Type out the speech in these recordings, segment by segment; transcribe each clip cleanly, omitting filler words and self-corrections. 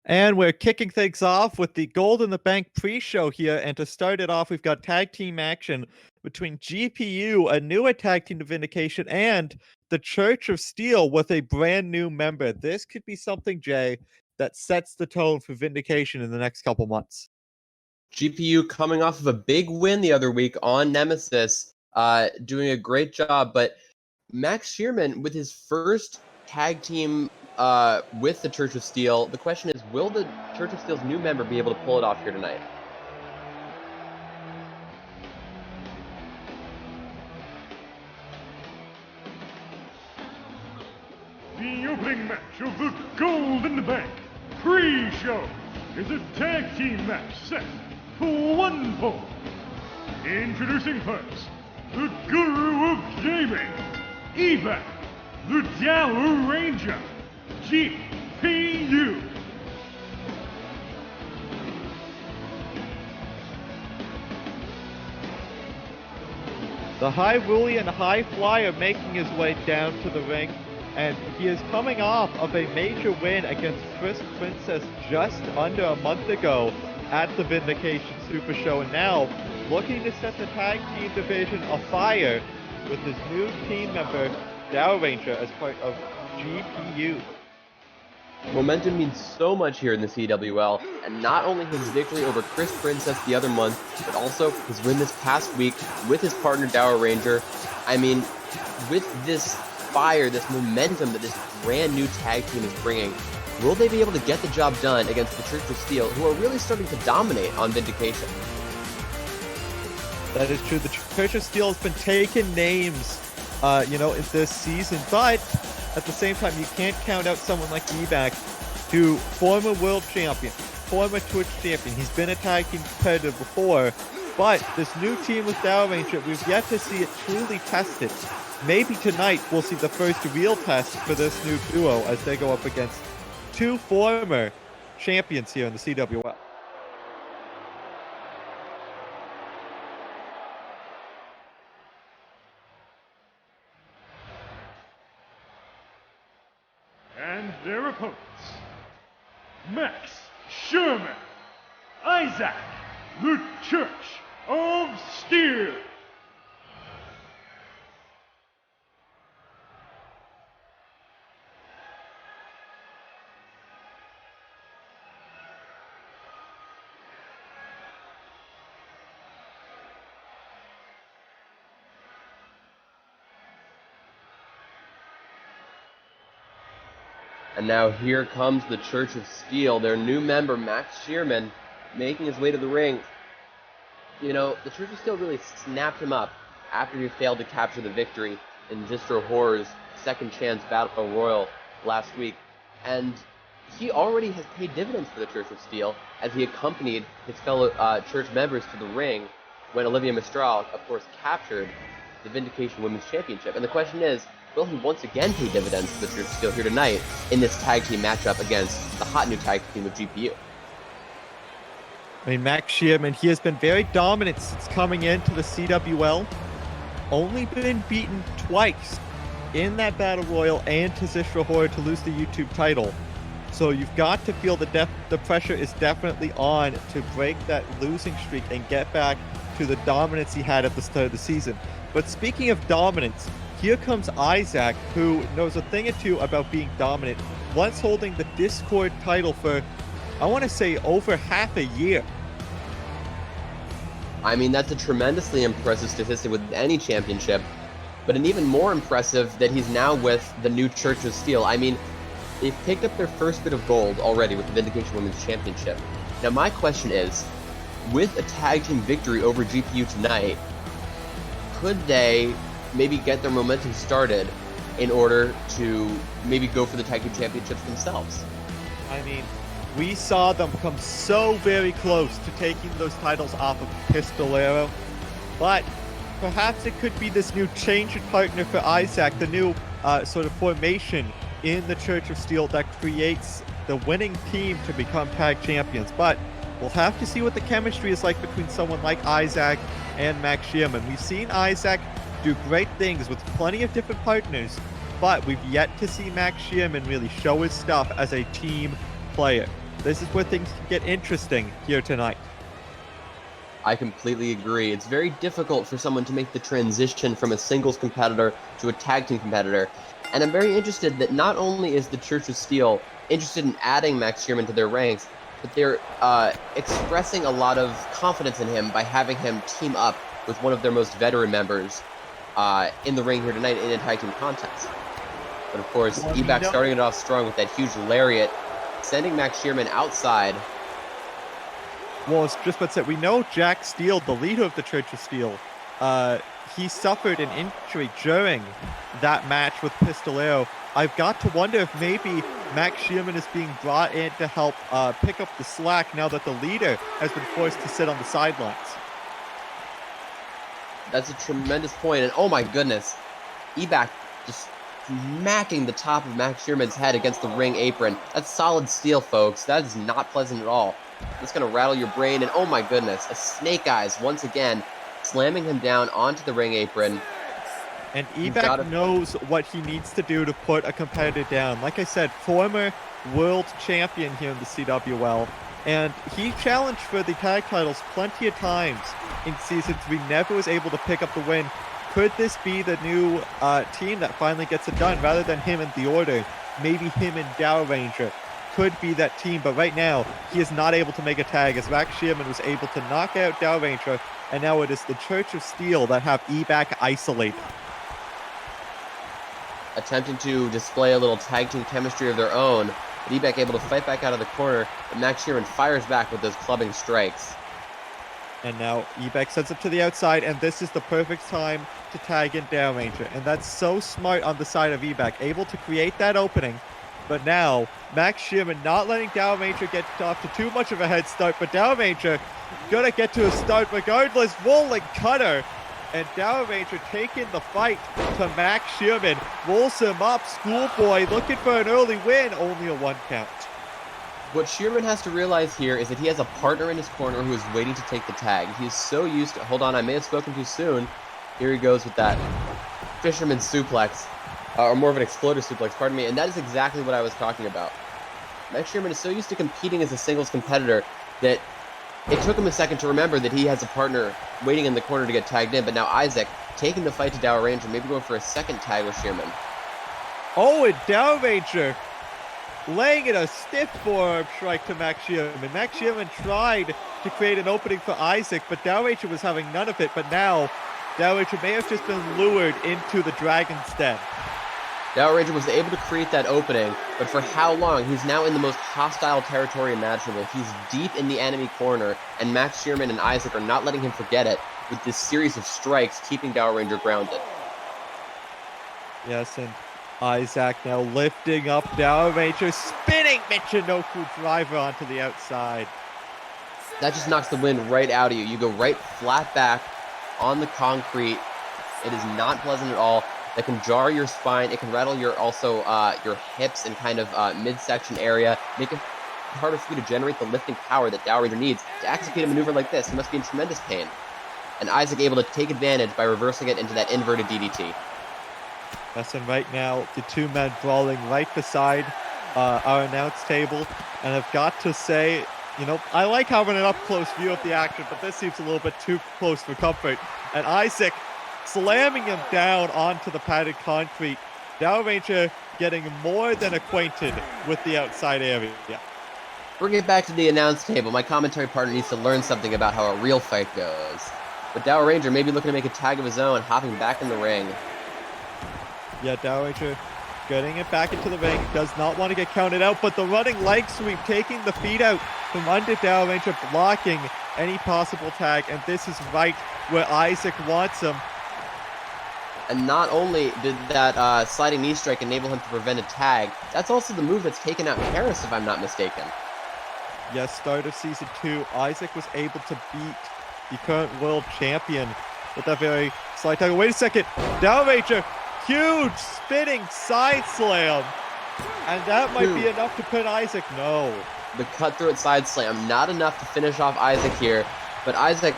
And we're kicking things off with the Gold in the Bank pre-show here. And to start it off, we've got tag team action between GPU, a newer tag team to Vindication, and the Church of Steel with a brand new member. This could be something, Jay, that sets the tone for Vindication in the next couple months. GPU coming off of a big win the other week on Nemesis, doing a great job. But Max Shearman, with his first tag team with the Church of Steel, the question is, will the Church of Steel's new member be able to pull it off here tonight? The opening match of the Gold in the Bank pre-show is a tag team match set for one fall. Introducing first, the Guru of Gaming, Ebak, the Dower Ranger, GPU. The Hyrulean High Flyer making his way down to the ring, and he is coming off of a major win against Chris Princess just under a month ago at the Vindication Super Show, and now looking to set the tag team division afire with his new team member, Dower Ranger, as part of GPU. Momentum means so much here in the CWL, and not only his victory over Chris Princess the other month, but also his win this past week with his partner Dower Ranger. I mean, with this fire, this momentum that this brand new tag team is bringing, will they be able to get the job done against the Church of Steel, who are really starting to dominate on Vindication? That is true. The Church of Steel has been taking names, in this season, but at the same time, you can't count out someone like Ebak, who former world champion, former Twitch champion. He's been a tag team competitor before, but this new team with Dower Ranger, we've yet to see it truly tested. Maybe tonight we'll see the first real test for this new duo as they go up against two former champions here in the CWL. And their opponents, Max Shearman, Isaac, the Church of Steel. And now here comes the Church of Steel, their new member, Max Shearman, making his way to the ring. You know, the Church of Steel really snapped him up after he failed to capture the victory in Distro Horror's second chance Battle Royal last week. And he already has paid dividends for the Church of Steel as he accompanied his fellow church members to the ring when Olivia Mistral, of course, captured the Vindication Women's Championship. And the question is, will he once again pay dividends for the Church of Steel here tonight in this tag team matchup against the hot new tag team of GPU? I mean, Max Shearman, he has been very dominant since coming into the CWL. Only been beaten twice in that Battle Royal and to Zishra Horror to lose the YouTube title. So you've got to feel the pressure is definitely on to break that losing streak and get back to the dominance he had at the start of the season. But speaking of dominance, here comes Isaac, who knows a thing or two about being dominant, once holding the Discord title for, I want to say, over half a year. I mean, that's a tremendously impressive statistic with any championship, but an even more impressive that he's now with the new Church of Steel. I mean, they've picked up their first bit of gold already with the Vindication Women's Championship. Now, my question is, with a tag team victory over GPU tonight, could they maybe get their momentum started in order to maybe go for the tag team championships themselves? I mean, we saw them come so very close to taking those titles off of Pistolero, but perhaps it could be this new change in partner for Isaac, the new sort of formation in the Church of Steel that creates the winning team to become tag champions. But we'll have to see what the chemistry is like between someone like Isaac and Max Shearman. We've seen Isaac do great things with plenty of different partners, but we've yet to see Max Shearman really show his stuff as a team player. This is where things can get interesting here tonight. I completely agree. It's very difficult for someone to make the transition from a singles competitor to a tag team competitor. And I'm very interested that not only is the Church of Steel interested in adding Max Shearman to their ranks, but they're expressing a lot of confidence in him by having him team up with one of their most veteran members in the ring here tonight in a tag team contest. But of course, Ebak starting it off strong with that huge lariat, sending Max Shearman outside. Well, it's just what said. We know Jack Steele, the leader of the Church of Steel, he suffered an injury during that match with Pistolero. I've got to wonder if maybe Max Shearman is being brought in to help pick up the slack now that the leader has been forced to sit on the sidelines. That's a tremendous point, and oh my goodness, Ebak just smacking the top of Max Shearman's head against the ring apron. That's solid steel, folks. That is not pleasant at all. It's going to rattle your brain, and oh my goodness, a Snake Eyes once again slamming him down onto the ring apron. And Ebak knows what he needs to do to put a competitor down. Like I said, former world champion here in the CWL. And he challenged for the tag titles plenty of times in Season 3, never was able to pick up the win. Could this be the new team that finally gets it done, rather than him and The Order? Maybe him and Dow Ranger could be that team, but right now, he is not able to make a tag, as Max Shearman was able to knock out Dow Ranger, and now it is the Church of Steel that have Ebak isolated. Attempting to display a little tag team chemistry of their own, but Ebak able to fight back out of the corner, but Max Shearman fires back with those clubbing strikes. And now Ebak sets up to the outside, and this is the perfect time to tag in Dow Ranger. And that's so smart on the side of Ebak, able to create that opening. But now, Max Shearman not letting Dow Ranger get off to too much of a head start, but Dow Ranger gonna get to a start regardless, rolling cutter. And Dow Ranger taking the fight to Max Shearman, rolls him up, Schoolboy looking for an early win, only a 1 count. What Shearman has to realize here is that he has a partner in his corner who is waiting to take the tag. He is so used to, hold on, I may have spoken too soon. Here he goes with that fisherman suplex, or more of an exploder suplex, pardon me, and that is exactly what I was talking about. Max Shearman is so used to competing as a singles competitor that it took him a second to remember that he has a partner waiting in the corner to get tagged in, but now Isaac taking the fight to Dow Ranger, maybe going for a second tag with Shearman. Oh, and Dow Ranger laying in a stiff forearm strike to Max Shearman. Max Shearman tried to create an opening for Isaac, but Dow Ranger was having none of it, but now Dow Ranger may have just been lured into the Dragon's Den. Dow Ranger was able to create that opening, but for how long? He's now in the most hostile territory imaginable. He's deep in the enemy corner, and Max Shearman and Isaac are not letting him forget it with this series of strikes, keeping Dow Ranger grounded. Yes, and Isaac now lifting up Dow Ranger, spinning Michinoku driver onto the outside. That just knocks the wind right out of you. You go right flat back on the concrete. It is not pleasant at all. That can jar your spine. It can rattle your your hips and kind of midsection area, make it harder for you to generate the lifting power that Dow Ranger needs to execute a maneuver like this. He must be in tremendous pain. And Isaac able to take advantage by reversing it into that inverted DDT. Yes, and right now, the two men brawling right beside our announce table. And I've got to say, you know, I like having an up-close view of the action, but this seems a little bit too close for comfort. And Isaac slamming him down onto the padded concrete. Dow Ranger getting more than acquainted with the outside area. Bring it back to the announce table. My commentary partner needs to learn something about how a real fight goes. But Dow Ranger may be looking to make a tag of his own, hopping back in the ring. Yeah, Dow Ranger getting it back into the ring. Does not want to get counted out, but the running leg sweep, taking the feet out from under Dow Ranger, blocking any possible tag. And this is right where Isaac wants him. And not only did that sliding knee strike enable him to prevent a tag, that's also the move that's taken out Harris, if I'm not mistaken. Yes, start of Season 2, Isaac was able to beat the current world champion with that very slide tag. Wait a second, Dow Ranger, huge spinning side slam. And that might be enough to put Isaac, no. The cutthroat side slam, not enough to finish off Isaac here. But Isaac,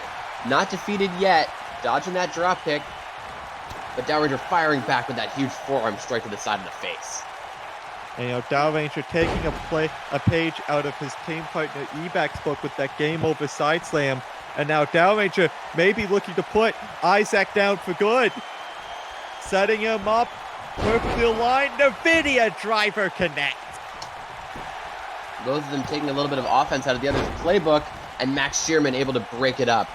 not defeated yet, dodging that drop kick. But Dow Ranger firing back with that huge forearm strike to the side of the face. And, Dow Ranger taking a page out of his team partner Ebak's book with that game over side slam. And now Dow Ranger maybe looking to put Isaac down for good. Setting him up, perfectly aligned, NVIDIA driver connect. Both of them taking a little bit of offense out of the other's playbook, and Max Shearman able to break it up.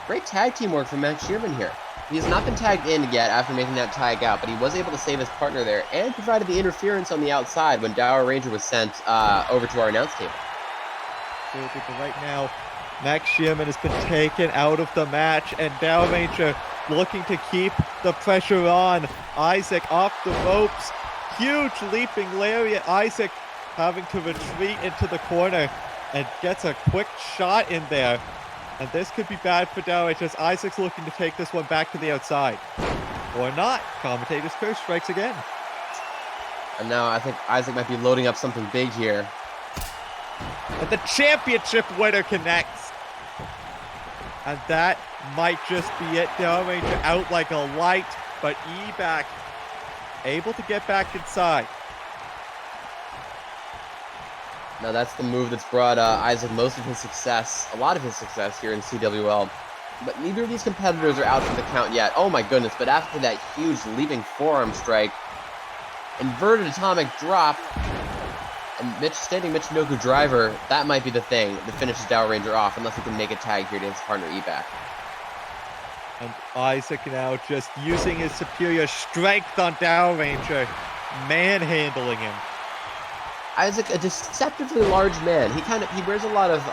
Great tag team work from Max Shearman here. He has not been tagged in yet after making that tag out, but he was able to save his partner there and provided the interference on the outside when Dow Ranger was sent over to our announce table. So right now, Max Shearman has been taken out of the match, and Dow Ranger looking to keep the pressure on. Isaac off the ropes. Huge leaping lariat. Isaac having to retreat into the corner and gets a quick shot in there. And this could be bad for Dow Ranger as Isaac's looking to take this one back to the outside. Or not. Commentator's curse strikes again. And now I think Isaac might be loading up something big here. And the championship winner connects. And that might just be it. Dow Ranger out like a light, but Ebak able to get back inside. Now that's the move that's brought Isaac most of his success, a lot of his success here in CWL. But neither of these competitors are out for the count yet. Oh my goodness, but after that huge leaping forearm strike, inverted atomic drop, and standing Michinoku driver, that might be the thing that finishes Dow Ranger off, unless he can make a tag here to his partner Ebak. And Isaac now just using his superior strength on Dow Ranger, manhandling him. Isaac, a deceptively large man. He wears a lot of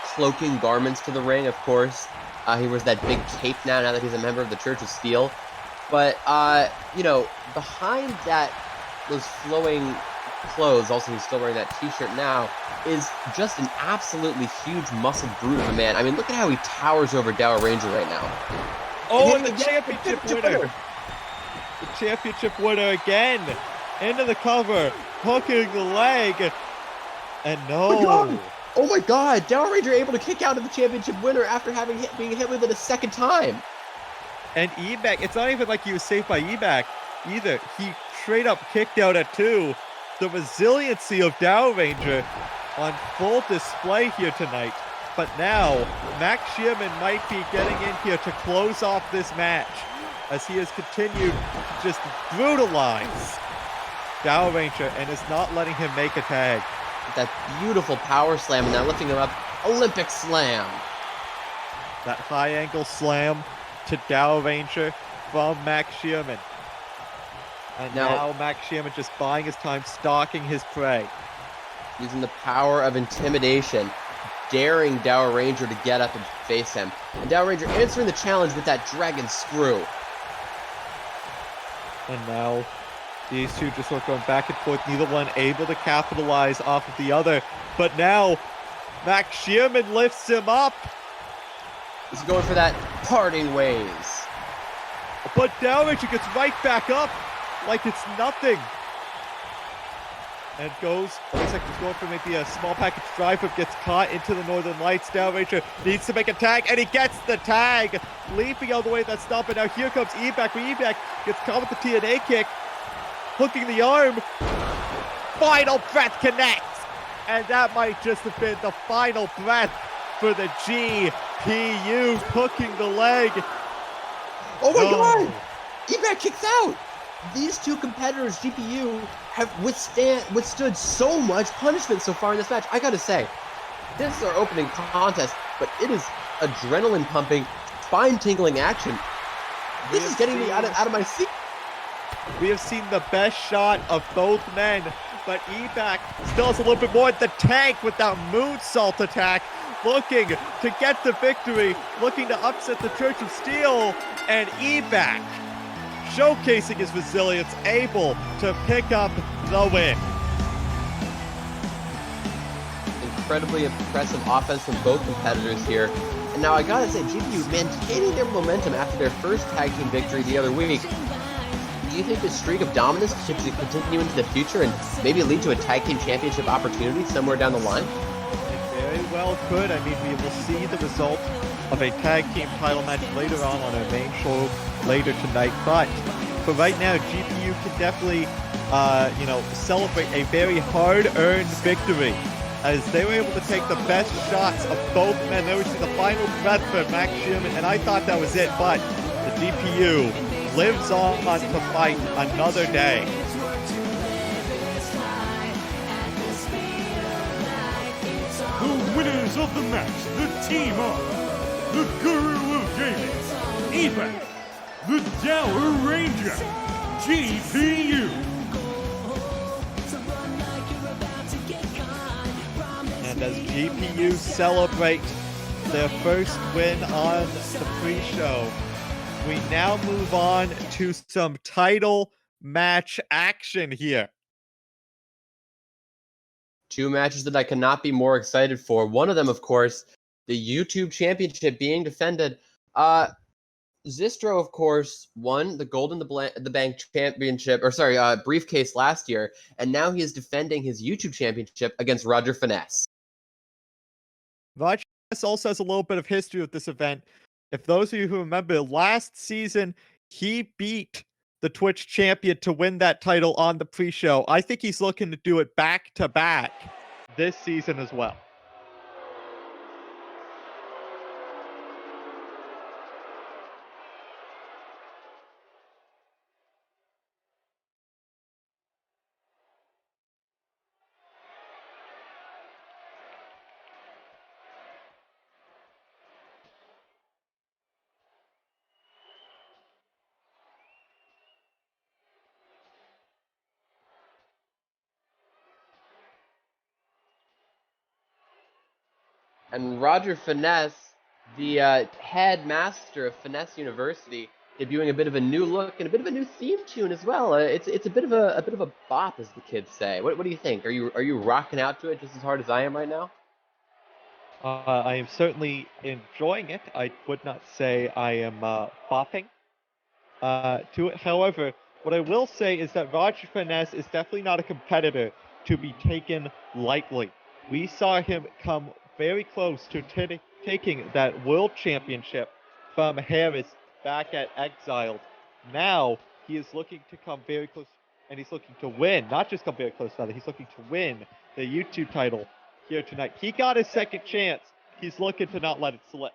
cloaking garments to the ring, of course. He wears that big cape now that he's a member of the Church of Steel. But, behind those flowing clothes, also he's still wearing that t-shirt now, is just an absolutely huge muscle brute of a man. I mean, look at how he towers over Dow Ranger right now. Oh, and the championship winner. The championship winner again. Into the cover, hooking the leg. And no. Oh my god, Dow Ranger able to kick out of the championship winner after being hit with it a second time. And Ebak, it's not even like he was saved by Ebak either. He straight up kicked out at 2. The resiliency of Dow Ranger on full display here tonight. But now, Max Shearman might be getting in here to close off this match as he has continued to just brutalize Dow Ranger and is not letting him make a tag. That beautiful power slam and now lifting him up, Olympic slam. That high angle slam to Dow Ranger from Max Shearman. And now Max Shearman just buying his time, stalking his prey. Using the power of intimidation, daring Dow Ranger to get up and face him. And Dow Ranger answering the challenge with that dragon screw. And now these two just sort of going back and forth, neither one able to capitalize off of the other. But now Max Shearman lifts him up. He's going for that parting ways. But Dow Ranger gets right back up like it's nothing. And looks like he's going for maybe a small package drive, but gets caught into the Northern Lights. Dow Ranger needs to make a tag, and he gets the tag. Leaping all the way that stump, and now here comes Ebak, where Ebak gets caught with the TNA kick. Hooking the arm. Final breath connects. And that might just have been the final breath for the GPU. Hooking the leg. Oh my god! Ebak kicks out! These two competitors, GPU, have withstood so much punishment so far in this match. I gotta say, this is our opening contest, but it is adrenaline pumping, spine tingling action. This is getting me out of my seat. We have seen the best shot of both men, but Ebak still has a little bit more. The tank with that moonsault attack, looking to get the victory, looking to upset the Church of Steel, and Ebak showcasing his resilience, able to pick up the win. Incredibly impressive offense from both competitors here. And now I gotta say, GPU maintaining their momentum after their first tag team victory the other week. Do you think this streak of dominance should continue into the future and maybe lead to a tag team championship opportunity somewhere down the line? It very well could. I mean, we will see the result of a tag team title match later on our main show later tonight. But for right now, GPU can definitely celebrate a very hard-earned victory as they were able to take the best shots of both men. There was the final breath for Max Shearman, and I thought that was it, but the GPU lives on to fight another day. The winners of the match, the team of the Guru of Gaming, Ebak, the Dower Ranger, GPU. And as GPU celebrate their first win on the pre-show, we now move on to some title match action here. Two matches that I cannot be more excited for. One of them, of course, the YouTube Championship being defended. Zistro, of course, won the Gold in the Bank Championship, briefcase last year, and now he is defending his YouTube Championship against Roger Finesse. Roger Finesse also has a little bit of history with this event. If those of you who remember, last season, he beat the Twitch champion to win that title on the pre-show. I think he's looking to do it back-to-back this season as well. And Roger Finesse, the headmaster of Finesse University, debuting a bit of a new look and a bit of a new theme tune as well. It's a bit of a bop, as the kids say. What do you think? Are you rocking out to it just as hard as I am right now? I am certainly enjoying it. I would not say I am bopping to it. However, what I will say is that Roger Finesse is definitely not a competitor to be taken lightly. We saw him come very close to taking that World Championship from Harris back at Exiled. Now, he is looking to come very close, and he's looking to win. Not just come very close, rather, he's looking to win the YouTube title here tonight. He got his second chance. He's looking to not let it slip.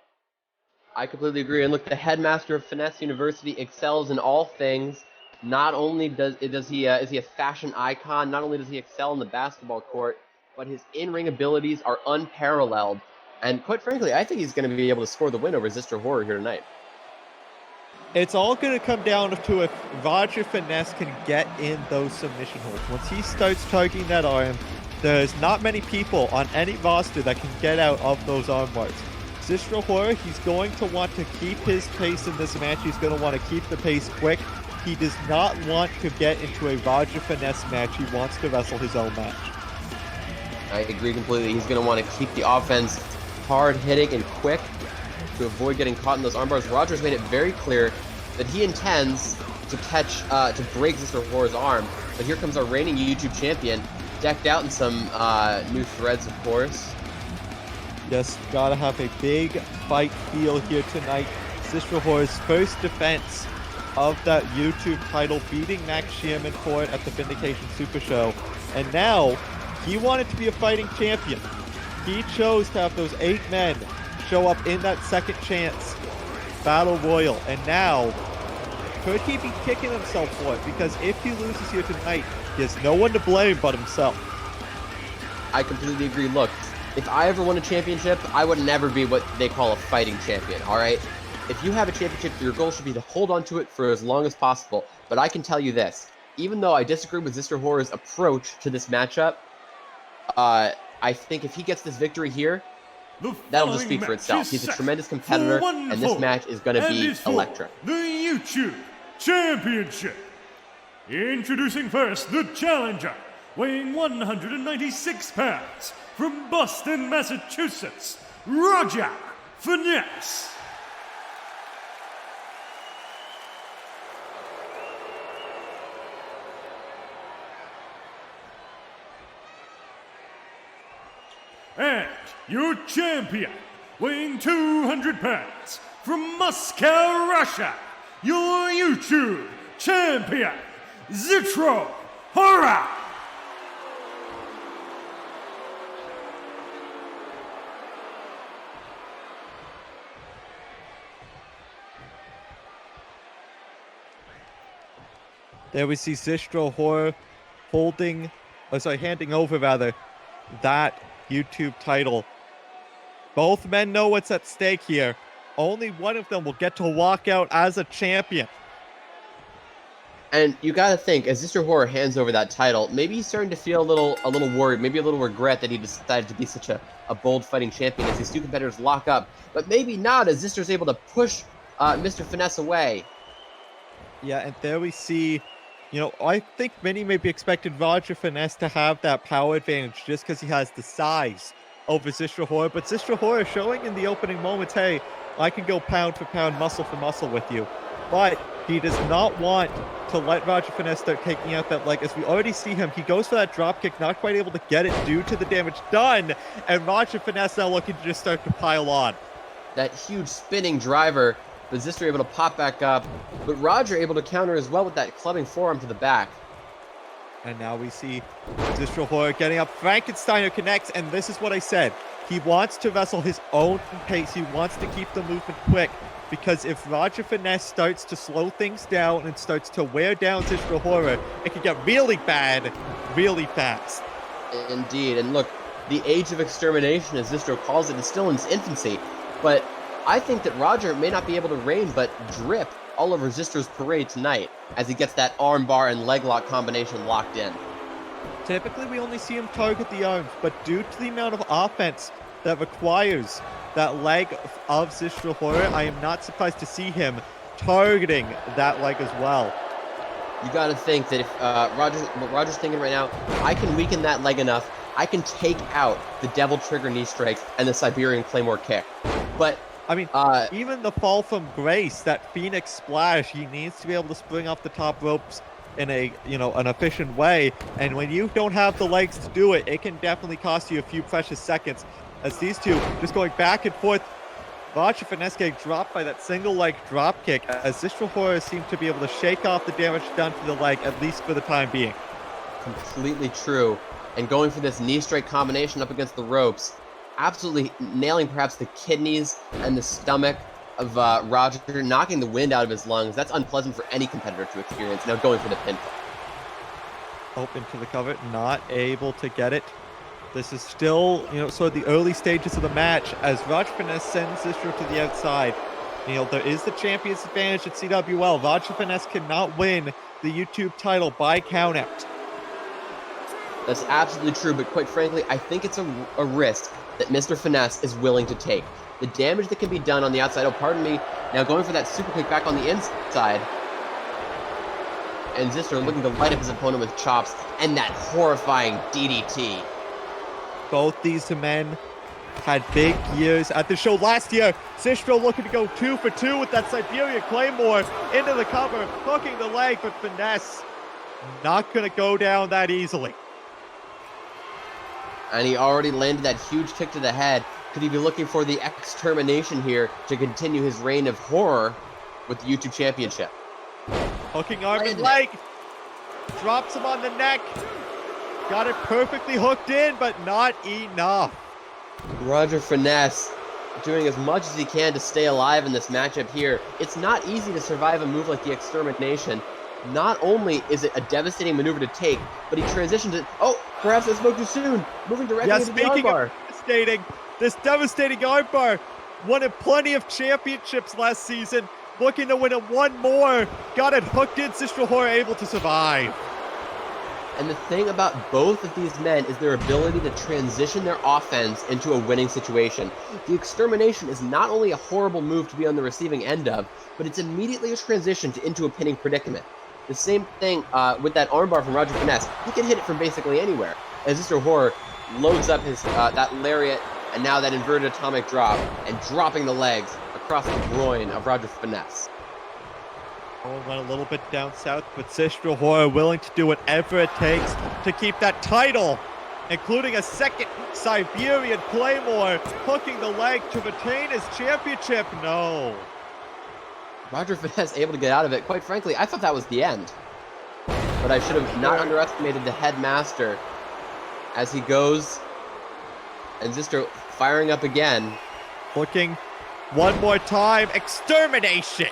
I completely agree. And look, the headmaster of Finesse University excels in all things. Not only is he a fashion icon, not only does he excel in the basketball court, but his in-ring abilities are unparalleled. And quite frankly, I think he's going to be able to score the win over Zistro Horror here tonight. It's all going to come down to if Roger Finesse can get in those submission holds. Once he starts targeting that arm, there's not many people on any roster that can get out of those arm bars. Zistro Horror, he's going to want to keep his pace in this match. He's going to want to keep the pace quick. He does not want to get into a Roger Finesse match. He wants to wrestle his own match. I agree completely. He's going to want to keep the offense hard-hitting and quick to avoid getting caught in those arm bars. Roger's made it very clear that he intends to to break Zistro Horror's arm. But here comes our reigning YouTube champion, decked out in some new threads, of course. Yes, gotta have a big fight feel here tonight. Zistro Horror's first defense of that YouTube title, beating Max Shearman for it at the Vindication Super Show. And now, he wanted to be a fighting champion. He chose to have those 8 men show up in that second chance battle royal. And now, could he be kicking himself for it? Because if he loses here tonight, he has no one to blame but himself. I completely agree. Look, if I ever won a championship, I would never be what they call a fighting champion, all right? If you have a championship, your goal should be to hold on to it for as long as possible. But I can tell you this, even though I disagree with Zistro Horror's approach to this matchup, I think if he gets this victory here, that'll just speak for itself. He's a tremendous competitor, and this match is going to be electric. The YouTube Championship. Introducing first the challenger, weighing 196 pounds, from Boston, Massachusetts, Roger Finesse. And your champion, weighing 200 pounds, from Moscow, Russia, your YouTube champion, Zistro Horror! There we see Zistro Horror handing over rather, that YouTube title. Both men know what's at stake here. Only one of them will get to walk out as a champion. And you gotta think, as Mr. Horror hands over that title, maybe he's starting to feel a little worried, maybe a little regret that he decided to be such a bold fighting champion as these two competitors lock up. But maybe not, as Zister's able to push Mr. Finesse away. Yeah, and there we see, I think many may be expecting Roger Finesse to have that power advantage just because he has the size over Zistro Horror. But Zistro Horror showing in the opening moments, hey, I can go pound for pound, muscle for muscle with you. But he does not want to let Roger Finesse start taking out that leg. As we already see him, he goes for that dropkick, not quite able to get it due to the damage done. And Roger Finesse now looking to just start to pile on. That huge spinning driver, but Zister able to pop back up. But Roger able to counter as well with that clubbing forearm to the back. And now we see Zistro Horror getting up. Frankensteiner connects, and this is what I said. He wants to wrestle his own pace. He wants to keep the movement quick. Because if Roger Finesse starts to slow things down and starts to wear down Zistro Horror, it can get really bad really fast. Indeed. And look, the age of extermination, as Zistro calls it, is still in its infancy. But I think that Roger may not be able to reign, but drip all over Zistro's parade tonight as he gets that armbar and leg lock combination locked in. Typically, we only see him target the arms, but due to the amount of offense that requires that leg of Zistro Horror, I am not surprised to see him targeting that leg as well. You gotta think that if what Roger's thinking right now, I can weaken that leg enough, I can take out the Devil Trigger knee strike and the Siberian Claymore kick. But I mean, even the fall from grace, that Phoenix splash, he needs to be able to spring off the top ropes in a, an efficient way. And when you don't have the legs to do it, it can definitely cost you a few precious seconds. As these two just going back and forth, Roger Finesse getting dropped by that single leg drop kick, as Zistro Horror seems to be able to shake off the damage done to the leg, at least for the time being. Completely true. And going for this knee strike combination up against the ropes, absolutely nailing perhaps the kidneys and the stomach of Roger, knocking the wind out of his lungs. That's unpleasant for any competitor to experience. Now going for the pinfall. Open to the cover, not able to get it. This is still, sort of the early stages of the match as Roger Finesse sends Zistro to the outside. There is the champion's advantage at CWL. Roger Finesse cannot win the YouTube title by countout. That's absolutely true, but quite frankly, I think it's a risk that Mr. Finesse is willing to take. The damage that can be done on the outside, oh, pardon me, now going for that super kick back on the inside. And Zistro looking to light up his opponent with chops and that horrifying DDT. Both these men had big years at the show last year. Zistro looking to go 2 for 2 with that Siberian Claymore into the cover, hooking the leg, but Finesse not going to go down that easily. And he already landed that huge kick to the head. Could he be looking for the extermination here to continue his reign of horror with the YouTube Championship? Hooking arm and leg. Drops him on the neck. Got it perfectly hooked in, but not enough. Roger Finesse doing as much as he can to stay alive in this matchup here. It's not easy to survive a move like the extermination. Not only is it a devastating maneuver to take, but he transitions it. Oh, perhaps I spoke too soon. Moving directly into the armbar. This devastating armbar. Won him plenty of championships last season. Looking to win it one more. Got it hooked in. Zistro Horror able to survive. And the thing about both of these men is their ability to transition their offense into a winning situation. The extermination is not only a horrible move to be on the receiving end of, but it's immediately a transition into a pinning predicament. The same thing with that armbar from Roger Finesse. He can hit it from basically anywhere. As Mr. Horror loads up his that lariat and now that inverted atomic drop and dropping the legs across the groin of Roger Finesse. Went a little bit down south, but Zistro Horror willing to do whatever it takes to keep that title, including a second Siberian Claymore, hooking the leg to retain his championship. No. Roger Finesse able to get out of it. Quite frankly, I thought that was the end. but I should have not underestimated the headmaster as he goes, and Zister firing up again. Looking one more time, extermination!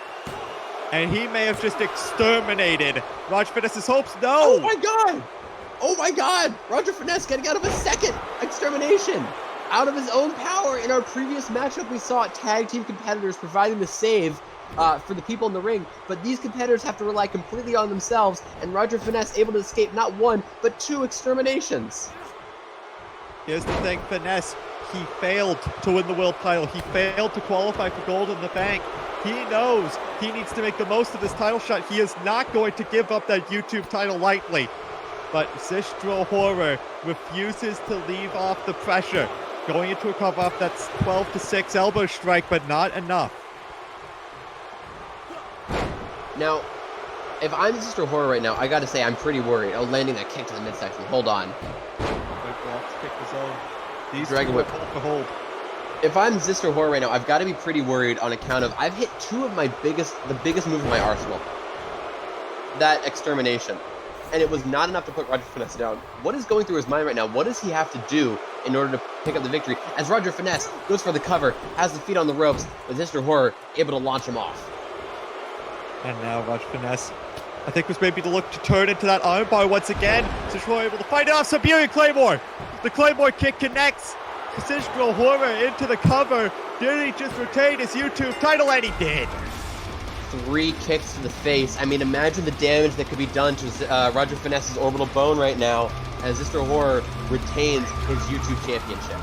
And he may have just exterminated Roger Finesse's hopes. No! Oh my god! Oh my god! Roger Finesse getting out of a second extermination! Out of his own power. In our previous matchup, we saw tag team competitors providing the save for the people in the ring, but these competitors have to rely completely on themselves, and Roger Finesse able to escape not one, but 2 exterminations. Here's the thing, Finesse, he failed to win the world title. He failed to qualify for Gold in the Bank. He knows he needs to make the most of this title shot. He is not going to give up that YouTube title lightly. But Zistro Horror refuses to leave off the pressure. Going into a cover-up, that's 12-6 elbow strike, but not enough. Now, if I'm Zistro Horror right now, I gotta say I'm pretty worried. Oh, landing that kick to the midsection. Hold on. These Dragon Whip. Hold. If I'm Zistro Horror right now, I've got to be pretty worried on account of I've hit 2 of the biggest moves in my arsenal. That extermination. And it was not enough to put Roger Finesse down. What is going through his mind right now? What does he have to do in order to pick up the victory? As Roger Finesse goes for the cover, has the feet on the ropes, with Zistro Horror able to launch him off. And now Roger Finesse, I think, was maybe to look to turn into that armbar once again. Zistro able to fight it off. Siberian Claymore. The Claymore kick connects Zistro Horror into the cover. Did he just retain his YouTube title? And he did. 3 kicks to the face. I mean, imagine the damage that could be done to Roger Finesse's orbital bone right now as Zistro Horror retains his YouTube championship.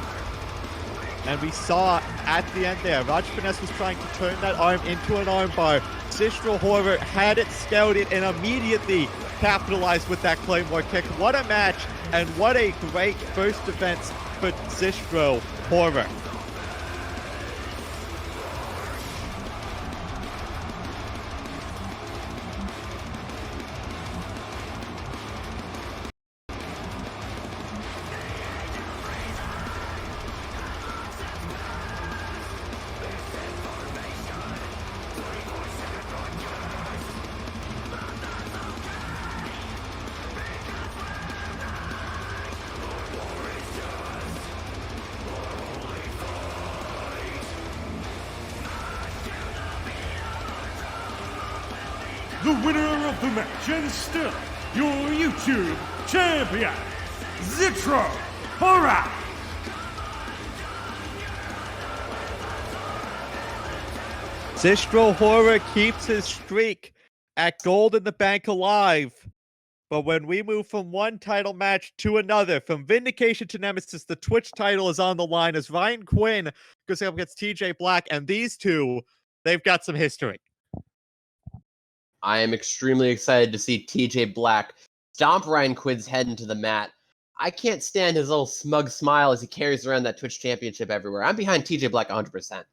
And we saw at the end there, Roger Finesse was trying to turn that arm into an armbar. Zistro Horror had it scouted and immediately capitalized with that Claymore kick. What a match, and what a great first defense for Zistro Horror. The winner of the match and still your YouTube champion, Zistro Horror. Zistro Horror keeps his streak at Gold in the Bank alive. But when we move from one title match to another, from Vindication to Nemesis, the Twitch title is on the line as Ryan Quinn goes up against TJ Blxck, and these two, they've got some history. I am extremely excited to see TJ Blxck stomp Ryan Quinn's head into the mat. I can't stand his little smug smile as he carries around that Twitch championship everywhere. I'm behind TJ Blxck 100%.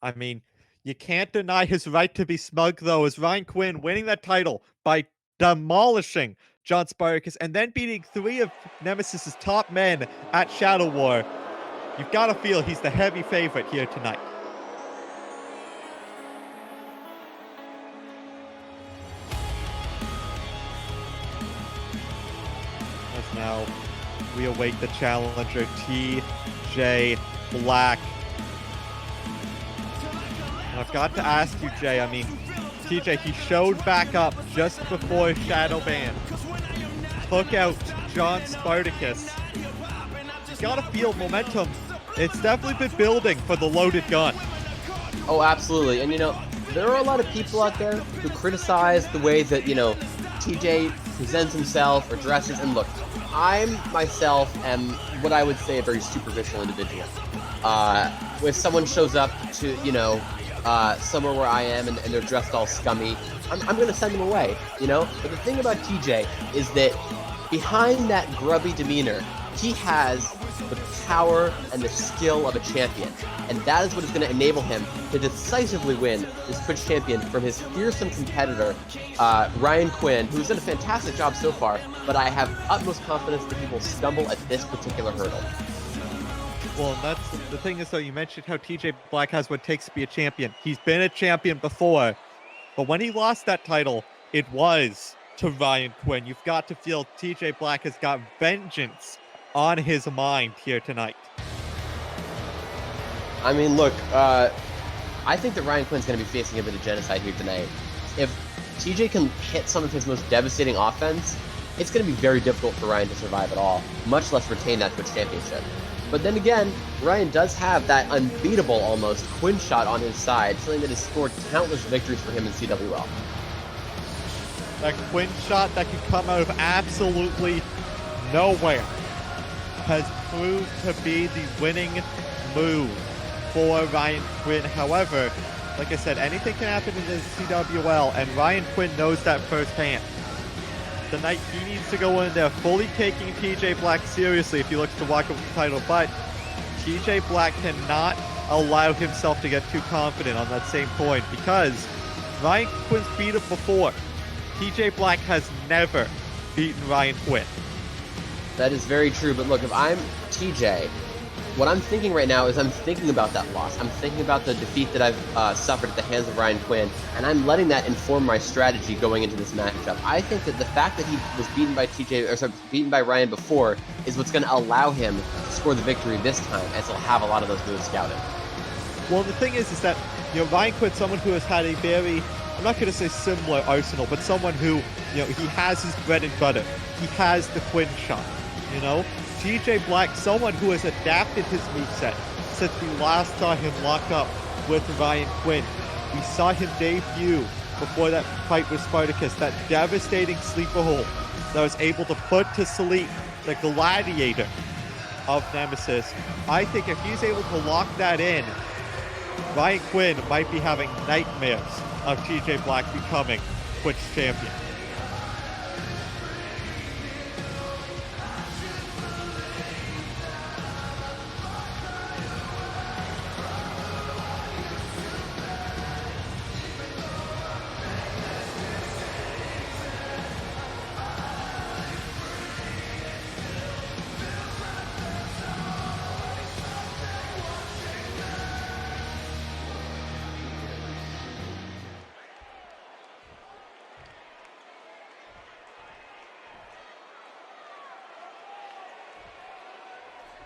I mean, you can't deny his right to be smug, though, as Ryan Quinn winning that title by demolishing John Spartacus and then beating 3 of Nemesis's top men at Shadow War. You've got to feel he's the heavy favorite here tonight. As now we await the challenger, TJ Blxck. And I've got to ask you, Jay, I mean, TJ, he showed back up just before Shadow Ban. Took out John Spartacus. He's got to feel momentum. It's definitely been building for the loaded gun. Oh, absolutely. And, you know, there are a lot of people out there who criticize the way that, you know, TJ presents himself or dresses. And look, I myself am what I would say a very superficial individual. If someone shows up to, you know, somewhere where I am and they're dressed all scummy, I'm going to send them away, you know? But the thing about TJ is that behind that grubby demeanor, he has the power and the skill of a champion. And that is what is going to enable him to decisively win this Twitch champion from his fearsome competitor, Ryan Quinn, who's done a fantastic job so far, but I have utmost confidence that he will stumble at this particular hurdle. Well, and that's the thing is, though, you mentioned how TJ Blxck has what it takes to be a champion. He's been a champion before, but when he lost that title, it was to Ryan Quinn. You've got to feel TJ Blxck has got vengeance on his mind here tonight. I mean, look, I think that Ryan Quinn's going to be facing a bit of genocide here tonight. If TJ can hit some of his most devastating offense, it's going to be very difficult for Ryan to survive at all, much less retain that Twitch championship. But then again, Ryan does have that unbeatable, almost, Quinn shot on his side, something that has scored countless victories for him in CWL. That Quinn shot that could come out of absolutely nowhere has proved to be the winning move for Ryan Quinn. However, like I said, anything can happen in the CWL, and Ryan Quinn knows that firsthand. Tonight, he needs to go in there fully taking TJ Blxck seriously if he looks to walk over the title, but TJ Blxck cannot allow himself to get too confident on that same point, because Ryan Quinn's beat him before. TJ Blxck has never beaten Ryan Quinn. That is very true, but look, if I'm TJ, what I'm thinking right now is I'm thinking about that loss. I'm thinking about the defeat that I've suffered at the hands of Ryan Quinn, and I'm letting that inform my strategy going into this matchup. I think that the fact that he was beaten by Ryan before is what's going to allow him to score the victory this time, as he'll have a lot of those moves scouted. Well, the thing is that, you know, Ryan Quinn's someone who has had a very, I'm not going to say similar arsenal, but someone who, you know, he has his bread and butter. He has the Quinn shot, you know? TJ Blxck, someone who has adapted his moveset since we last saw him lock up with Ryan Quinn. We saw him debut before that fight with Spartacus, that devastating sleeper hold that was able to put to sleep the gladiator of Nemesis. I think if he's able to lock that in, Ryan Quinn might be having nightmares of TJ Blxck becoming Twitch champion.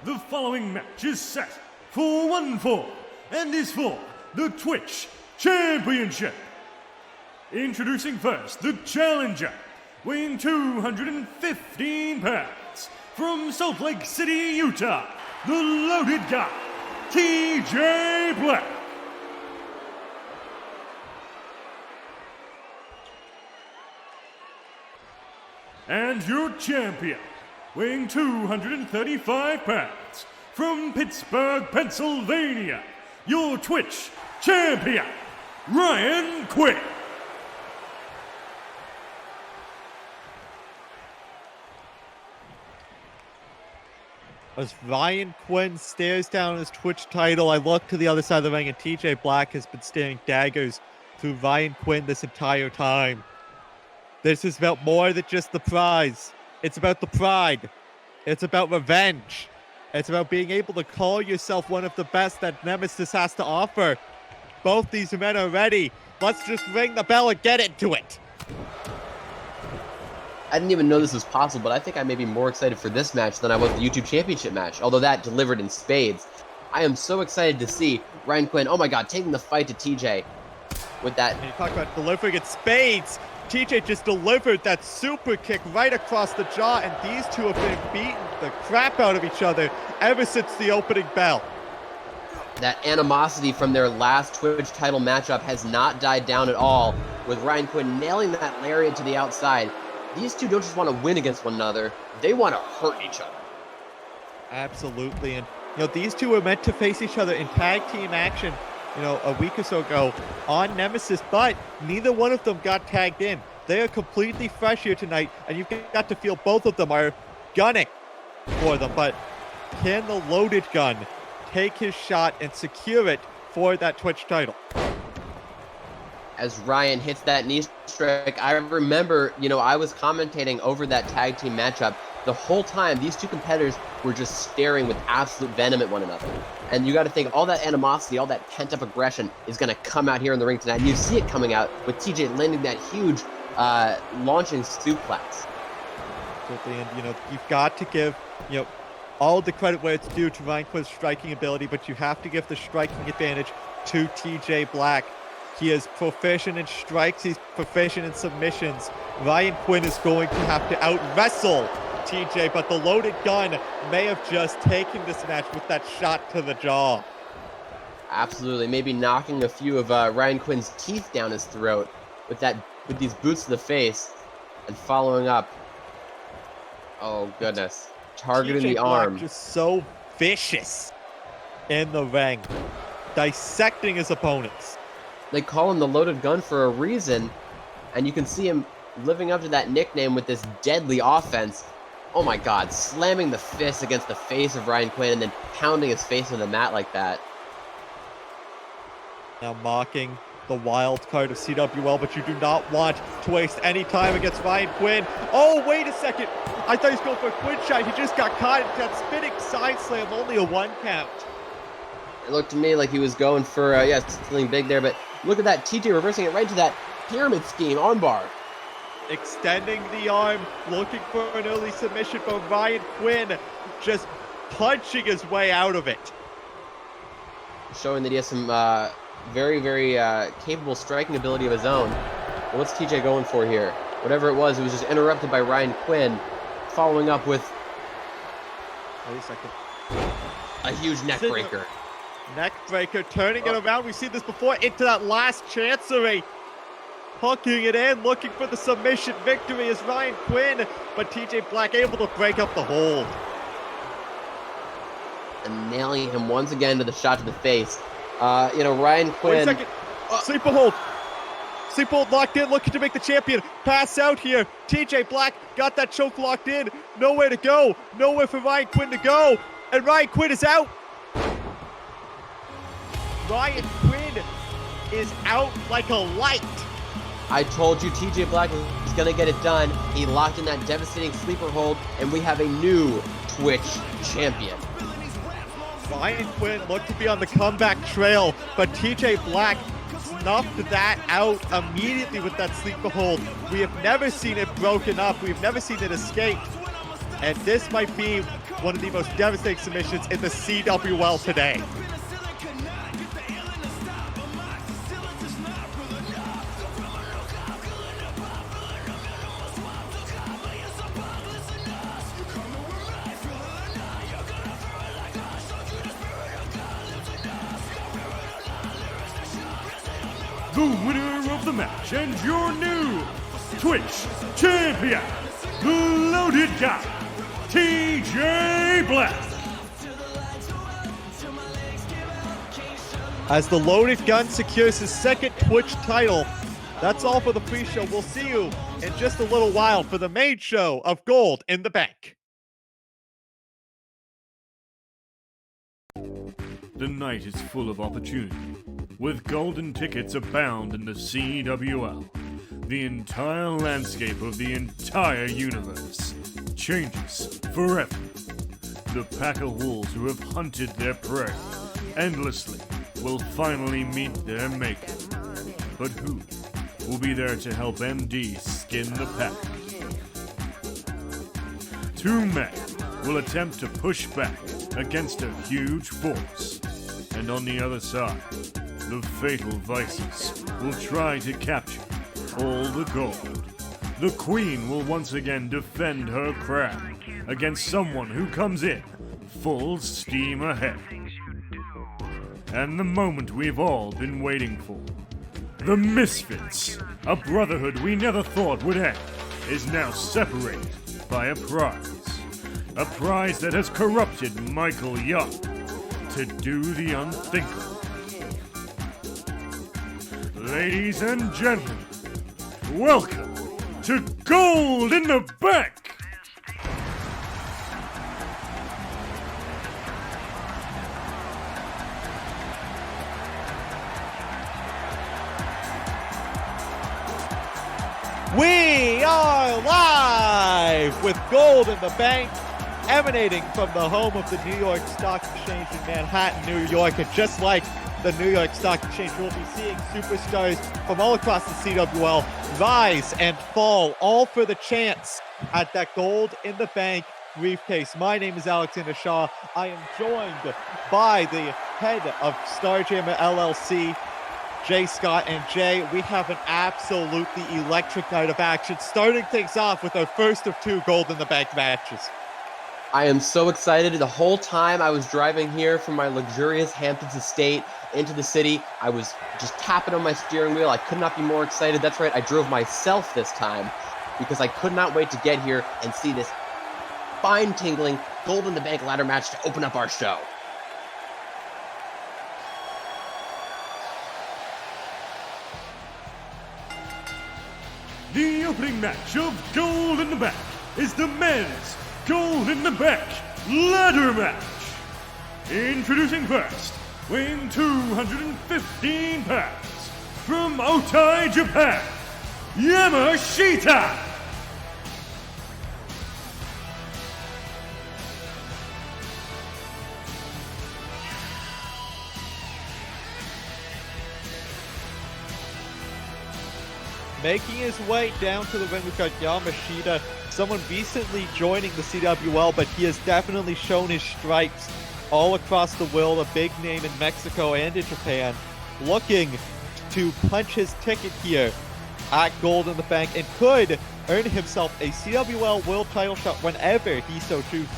The following match is set for one fall and is for the Twitch Championship. Introducing first the challenger, weighing 215 pounds, from Salt Lake City, Utah, the loaded guy, TJ Blxck. And your champion, weighing 235 pounds, from Pittsburgh, Pennsylvania, your Twitch champion, Ryan Quinn. As Ryan Quinn stares down his Twitch title, I look to the other side of the ring, and TJ Blxck has been staring daggers through Ryan Quinn this entire time. This is about more than just the prize. It's about the pride. It's about revenge. It's about being able to call yourself one of the best that Nemesis has to offer. Both these men are ready. Let's just ring the bell and get into it. I didn't even know this was possible, but I think I may be more excited for this match than I was the YouTube Championship match, although that delivered in spades. I am so excited to see Ryan Quinn, oh my god, taking the fight to TJ with that. And you talk about delivering in spades. TJ just delivered that super kick right across the jaw, and these two have been beating the crap out of each other ever since the opening bell. That animosity from their last Twitch title matchup has not died down at all, with Ryan Quinn nailing that lariat to the outside. These two don't just want to win against one another, they want to hurt each other. Absolutely, and you know, these two were meant to face each other in tag team action, you know, a week or so ago on Nemesis, but neither one of them got tagged in. They are completely fresh here tonight, and you've got to feel both of them are gunning for them, but can the loaded gun take his shot and secure it for that Twitch title? As Ryan hits that knee strike, I remember, you know, I was commentating over that tag team matchup. The whole time, these two competitors were just staring with absolute venom at one another. And you got to think, all that animosity, all that pent-up aggression is going to come out here in the ring tonight. And you see it coming out with TJ landing that huge launching suplex. And, you've got to give, all the credit where it's due to Ryan Quinn's striking ability, but you have to give the striking advantage to TJ Blxck. He is proficient in strikes. He's proficient in submissions. Ryan Quinn is going to have to out-wrestle TJ, but the loaded gun may have just taken this match with that shot to the jaw. Absolutely. Maybe knocking a few of Ryan Quinn's teeth down his throat with these boots to the face and following up. Oh, goodness. Targeting the arm. Just so vicious in the ring, dissecting his opponents. They call him the loaded gun for a reason, and you can see him living up to that nickname with this deadly offense. Oh my god, slamming the fist against the face of Ryan Quinn and then pounding his face on the mat like that. Now mocking the wild card of CWL, but you do not want to waste any time against Ryan Quinn. Oh, wait a second. I thought he was going for a Quinn shot. He just got caught into that spinning side slam, only a 1 count. It looked to me like he was going for, something big there, but look at that. TJ reversing it right to that pyramid scheme armbar. Extending the arm, looking for an early submission, but Ryan Quinn just punching his way out of it. Showing that he has some very, very capable striking ability of his own. But what's TJ going for here? Whatever it was just interrupted by Ryan Quinn, following up with wait a second. A huge neck breaker. Neck breaker, turning it around. We've seen this before, into that last chancery. Hooking it in, looking for the submission victory is Ryan Quinn, but TJ Blxck able to break up the hold. And nailing him once again to the shot to the face. Ryan Quinn. Wait a second. Sleeper hold. Sleeper hold locked in, looking to make the champion pass out here. TJ Blxck got that choke locked in. Nowhere to go. Nowhere for Ryan Quinn to go. And Ryan Quinn is out. Ryan Quinn is out like a light. I told you TJ Blxck was going to get it done. He locked in that devastating sleeper hold, and we have a new Twitch champion. Ryan Quinn looked to be on the comeback trail, but TJ Blxck snuffed that out immediately with that sleeper hold. We have never seen it broken up. We've never seen it escape. And this might be one of the most devastating submissions in the CWL today. The winner of the match and your new Twitch champion, the loaded guy, TJ Blxck. As the loaded gun secures his second Twitch title, that's all for the pre-show. We'll see you in just a little while for the main show of Gold in the Bank. The night is full of opportunity, with golden tickets abound in the CWL. The entire landscape of the entire universe changes forever. The pack of wolves who have hunted their prey endlessly will finally meet their maker. But who will be there to help MD skin the pack? Two men will attempt to push back against a huge force. And on the other side, the fatal vices will try to capture all the gold. The Queen will once again defend her crown against someone who comes in full steam ahead. And the moment we've all been waiting for, the Misfits, a brotherhood we never thought would end, is now separated by a prize. A prize that has corrupted Michael Young to do the unthinkable. Ladies and gentlemen, welcome to Gold in the Bank! We are live with Gold in the Bank, emanating from the home of the New York Stock Exchange in Manhattan, New York. And just like the New York Stock Exchange. We'll be seeing superstars from all across the CWL rise and fall, all for the chance at that gold in the bank briefcase. My name is Alexander Shaw. I am joined by the head of Starjammer LLC, Jay Scott. And Jay, we have an absolutely electric night of action, starting things off with our first of two gold in the bank matches. I am so excited. The whole time I was driving here from my luxurious Hamptons estate into the city, I was just tapping on my steering wheel. I could not be more excited. That's right, I drove myself this time because I could not wait to get here and see this spine-tingling gold in the bank ladder match to open up our show. The opening match of Gold in the Bank is the men's Gold in the Bank ladder match. Introducing first, weighing 215 pounds, from Otai, Japan, Yamashita. Making his way down to the ring, we've got Yamashita, someone recently joining the CWL, but he has definitely shown his stripes all across the world, a big name in Mexico and in Japan, looking to punch his ticket here at Gold in the Bank and could earn himself a CWL world title shot whenever he so chooses.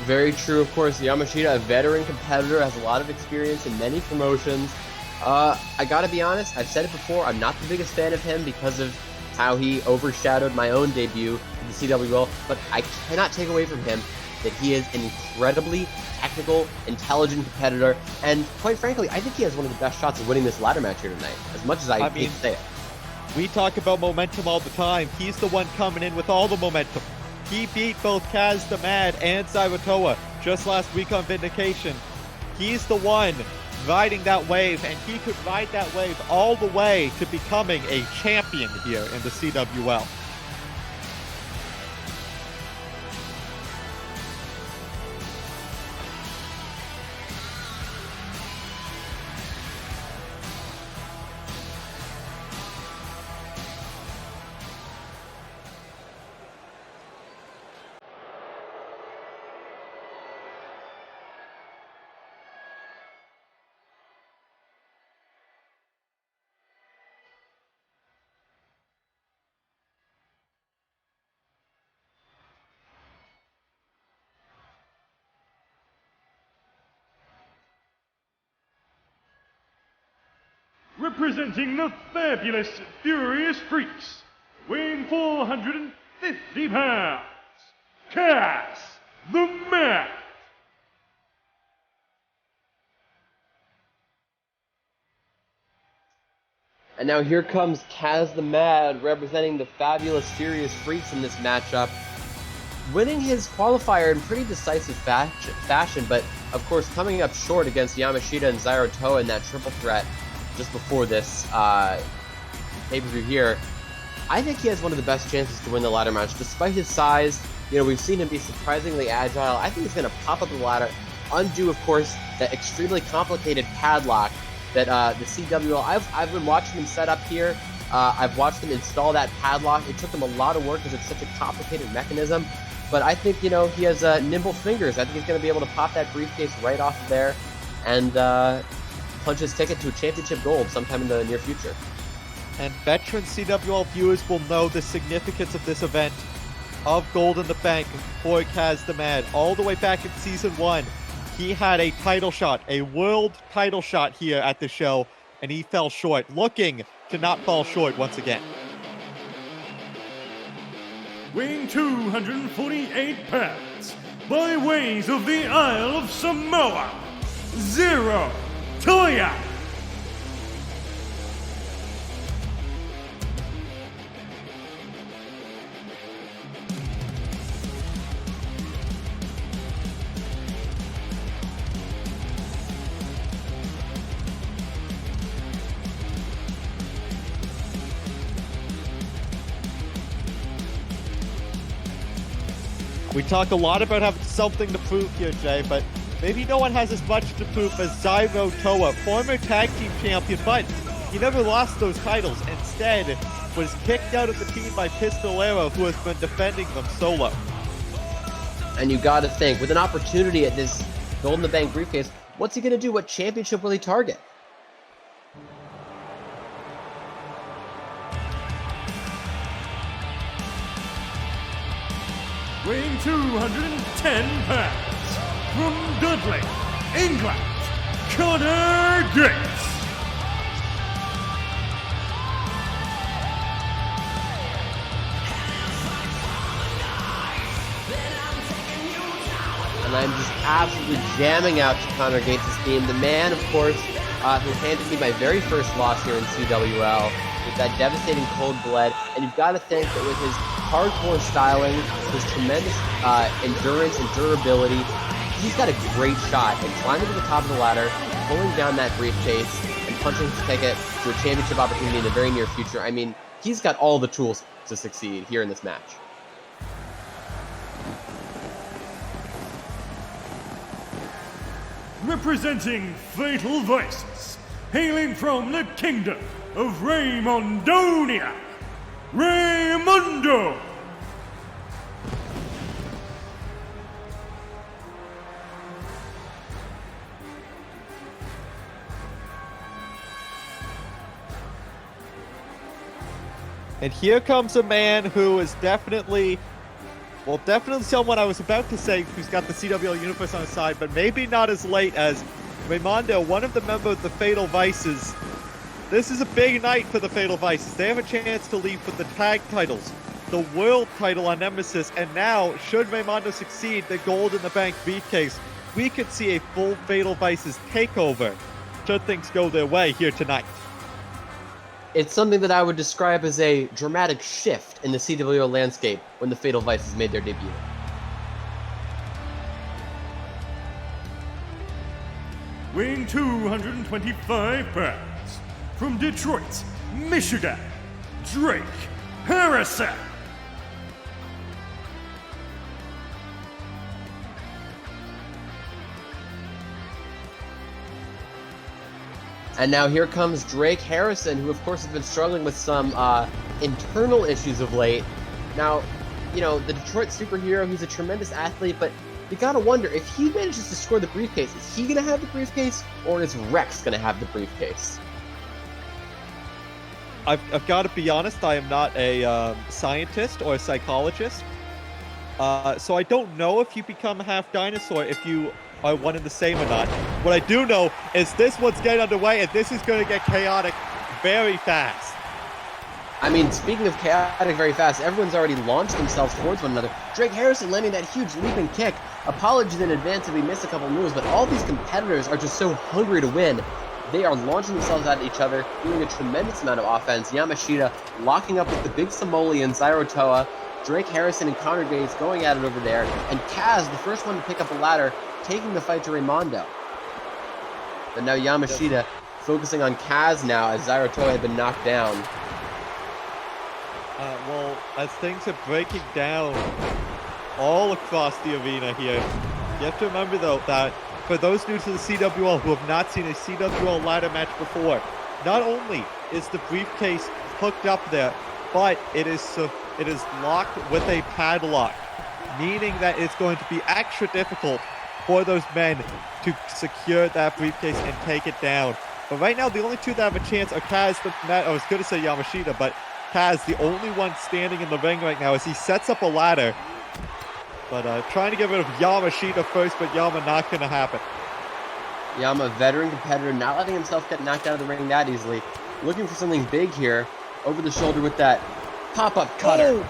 Very true, of course. Yamashita, a veteran competitor, has a lot of experience in many promotions. I gotta be honest, I've said it before, I'm not the biggest fan of him because of how he overshadowed my own debut in the CWL, but I cannot take away from him that he is an incredibly technical, intelligent competitor, and quite frankly, I think he has one of the best shots of winning this ladder match here tonight, as much as I hate to say it. We talk about momentum all the time. He's the one coming in with all the momentum. He beat both Kaz the Mad and Zairotoa just last week on Vindication. He's the one riding that wave, and he could ride that wave all the way to becoming a champion here in the CWL. Representing the fabulous Furious Freaks, weighing 450 pounds, Kaz the Man. And now here comes Kaz the Mad, representing the fabulous Furious Freaks in this matchup, winning his qualifier in pretty decisive fashion, but of course coming up short against Yamashita and Zairotoa in that triple threat just before this pay-per-view here. I think he has one of the best chances to win the ladder match, despite his size. You know, we've seen him be surprisingly agile. I think he's going to pop up the ladder, undo, of course, that extremely complicated padlock that the CWL, I've been watching him set up here. I've watched him install that padlock. It took him a lot of work because it's such a complicated mechanism. But I think, you know, he has nimble fingers. I think he's going to be able to pop that briefcase right off there and punch his ticket to a championship gold sometime in the near future. And veteran CWL viewers will know the significance of this event of Gold in the Bank for Kaz the Mad. All the way back in Season 1, he had a title shot, a world title shot here at the show, and he fell short, looking to not fall short once again. Weighing 248 pounds, by ways of the Isle of Samoa, Zero Toya. We talk a lot about having something to prove here, Jay, but maybe no one has as much to prove as Ziro Toa, former tag team champion, but he never lost those titles. Instead, was kicked out of the team by Pistolero, who has been defending them solo. And you got to think, with an opportunity at this Gold in the Bank briefcase, what's he going to do? What championship will he target? Weighing 210 pounds, from Dudley, England, Connor Gates. And I'm just absolutely jamming out to Connor Gates' theme. The man, of course, who handed me my very first loss here in CWL with that devastating cold blood. And you've got to think that with his hardcore styling, his tremendous endurance and durability, he's got a great shot at climbing to the top of the ladder, pulling down that briefcase, and punching his ticket to a championship opportunity in the very near future. I mean, he's got all the tools to succeed here in this match. Representing Fatal Vices, hailing from the kingdom of Raymondonia, Raymundo. And here comes a man who is definitely someone I was about to say who's got the CWL universe on his side, but maybe not as late as Raymondo, one of the members of the Fatal Vices. This is a big night for the Fatal Vices. They have a chance to leave with the tag titles, the world title on Nemesis, and now, should Raymondo succeed, the Gold in the Bank briefcase. We could see a full Fatal Vices takeover should things go their way here tonight. It's something that I would describe as a dramatic shift in the CWL landscape when the Fatal Vices made their debut. Weighing 225 pounds, from Detroit, Michigan, Drake Harrison. And now here comes Drake Harrison, who of course has been struggling with some internal issues of late. Now, you know, the Detroit superhero, he's a tremendous athlete, but you gotta wonder, if he manages to score the briefcase, is he gonna have the briefcase, or is Rex gonna have the briefcase? I've got to be honest, I am not a scientist or a psychologist. So I don't know if you become half dinosaur if you are one and the same or not. What I do know is this one's getting underway, and this is going to get chaotic very fast. I mean, speaking of chaotic very fast, everyone's already launched themselves towards one another. Drake Harrison landing that huge leaping kick. Apologies in advance if we missed a couple moves, but all these competitors are just so hungry to win. They are launching themselves at each other, doing a tremendous amount of offense. Yamashita locking up with the big Somalian, Ziro Toa. Drake Harrison and Connor Gates going at it over there. And Kaz, the first one to pick up a ladder, taking the fight to Raymondo. But now Yamashita focusing on Kaz now, as Ziro Toa had been knocked down. Well, as things are breaking down all across the arena here, you have to remember, though, that for those new to the CWL who have not seen a CWL ladder match before, not only is the briefcase hooked up there, but it is locked with a padlock, meaning that it's going to be extra difficult for those men to secure that briefcase and take it down. But right now, the only two that have a chance are Kaz, I was going to say Yamashita, but Kaz, the only one standing in the ring right now, as he sets up a ladder. But trying to get rid of Yamashita first, but Yama not going to happen. Yama, veteran competitor, not letting himself get knocked out of the ring that easily. Looking for something big here, over the shoulder with that pop-up cutter.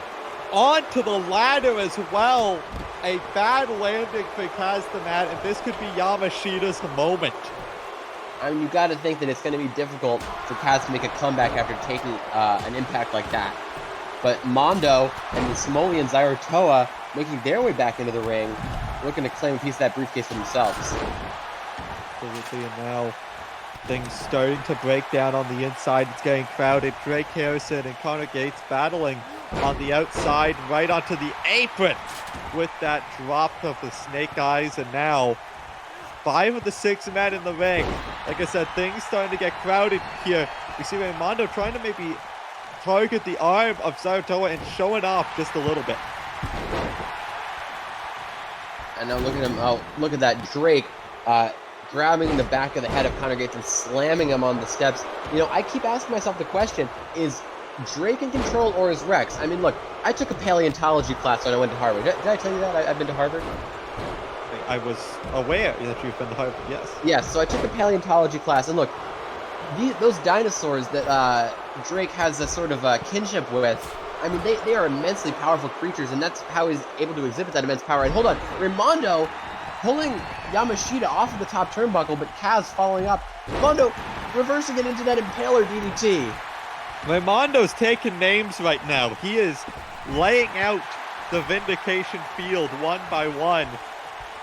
Oh, onto the ladder as well. A bad landing for Kaz the Mad, and this could be Yamashita's moment. I mean, you got to think that it's going to be difficult for Kaz to make a comeback after taking an impact like that. But Mondo and the Somalian Ziro Toa making their way back into the ring, looking to claim a piece of that briefcase for themselves. Absolutely, and now things starting to break down on the inside. It's getting crowded. Drake Harrison and Connor Gates battling on the outside, right onto the apron with that drop of the snake eyes, and now 5 of the 6 men in the ring. Like I said, things starting to get crowded here. We see Raimondo trying to maybe target the arm of Zaratoa and show it off just a little bit. And now look at him. Oh, look at that. Drake grabbing the back of the head of Connor Gates and slamming him on the steps. You know, I keep asking myself the question, is Drake in control or is Rex? I mean, look, I took a paleontology class when I went to Harvard. Did I tell you that? I've been to Harvard? I was aware that you've been to Harvard, yes. Yes, so I took a paleontology class, and look, those dinosaurs that Drake has a sort of kinship with, I mean, they are immensely powerful creatures, and that's how he's able to exhibit that immense power. And hold on, Raimondo pulling Yamashita off of the top turnbuckle, but Kaz following up. Raimondo reversing it into that Impaler DDT. Raimondo's taking names right now. He is laying out the Vindication field one by one.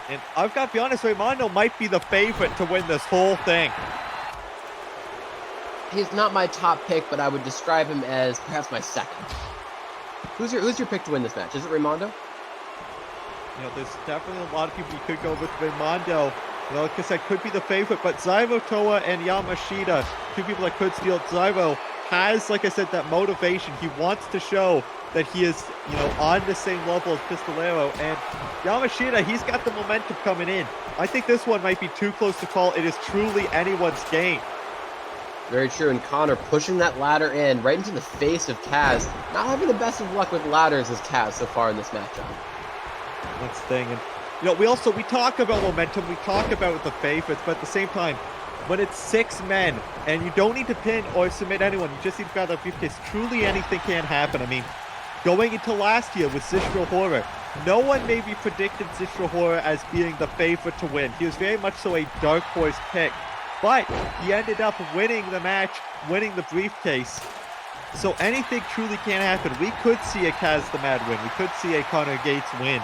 And I've got to be honest, Raimondo might be the favorite to win this whole thing. He's not my top pick, but I would describe him as perhaps my second. Who's your pick to win this match? Is it Raimondo? You know, there's definitely a lot of people you could go with Raimondo. You know, like I said, could be the favorite, but Zaratoa and Yamashita, two people that could steal. Zyro has, like I said, that motivation. He wants to show that he is, you know, on the same level as Pistolero. And Yamashita, he's got the momentum coming in. I think this one might be too close to call. It is truly anyone's game. Very true, and Connor pushing that ladder in right into the face of Kaz. Not having the best of luck with ladders as Kaz so far in this matchup. That's the thing. And, you know, we talk about momentum, we talk about the favorites, but at the same time, when it's 6 men, and you don't need to pin or submit anyone, you just need to grab that briefcase, truly anything can happen. I mean, going into last year with Zistro Horror, no one maybe predicted Zistro Horror as being the favorite to win. He was very much so a dark horse pick, but he ended up winning the match, winning the briefcase. So anything truly can happen. We could see a Kaz the Mad win. We could see a Connor Gates win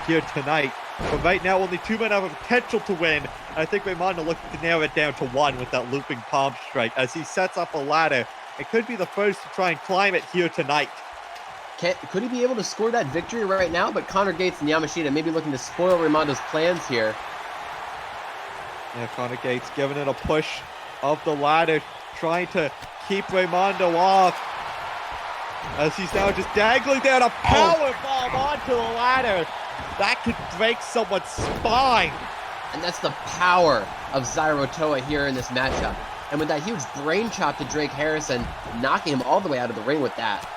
here tonight. But right now, only 2 men have a potential to win. I think Raimondo looking to narrow it down to 1 with that looping palm strike as he sets up a ladder. It could be the first to try and climb it here tonight. Could he be able to score that victory right now? But Connor Gates and Yamashita may be looking to spoil Raimondo's plans here. Yeah, Connor Gates giving it a push of the ladder, trying to keep Raimondo off. As he's now just dangling down a power bomb onto the ladder. That could break someone's spine. And that's the power of Zaratoa here in this matchup. And with that huge brain chop to Drake Harrison, knocking him all the way out of the ring with that.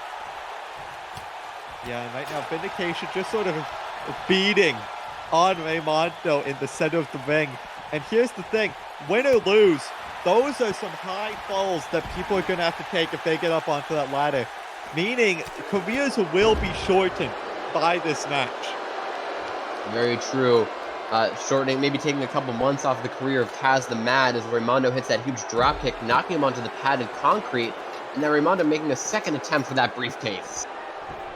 Yeah, and right now Vindication just sort of beating on Raimondo in the center of the ring. And here's the thing, win or lose, those are some high falls that people are going to have to take if they get up onto that ladder. Meaning, careers will be shortened by this match. Very true. Shortening, maybe taking a couple months off the career of Kaz the Mad as Raimondo hits that huge drop kick, knocking him onto the padded concrete, and then Raimondo making a second attempt for that briefcase.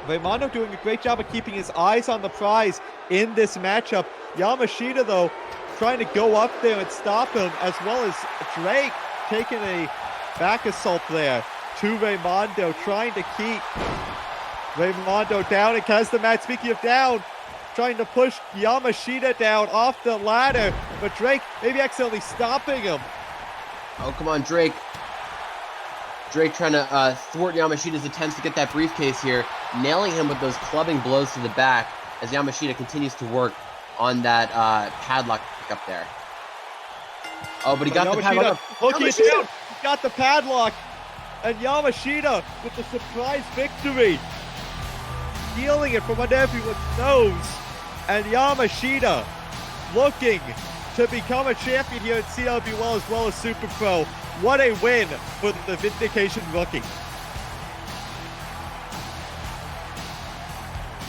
Raimondo doing a great job of keeping his eyes on the prize in this matchup. Yamashita, though, trying to go up there and stop him, as well as Drake taking a back assault there to Raimondo, trying to keep Raimondo down. And Kaz the Mad, speaking of down, trying to push Yamashita down off the ladder, but Drake maybe accidentally stopping him. Oh, come on, Drake. Drake trying to thwart Yamashita's attempts to get that briefcase here, nailing him with those clubbing blows to the back as Yamashita continues to work on that padlock up there. Oh, but he got the padlock. Look, he's down. He got the padlock. And Yamashita with the surprise victory. Stealing it from under everyone's nose. And Yamashita looking to become a champion here at CWL as well as Super Pro. What a win for the Vindication rookie.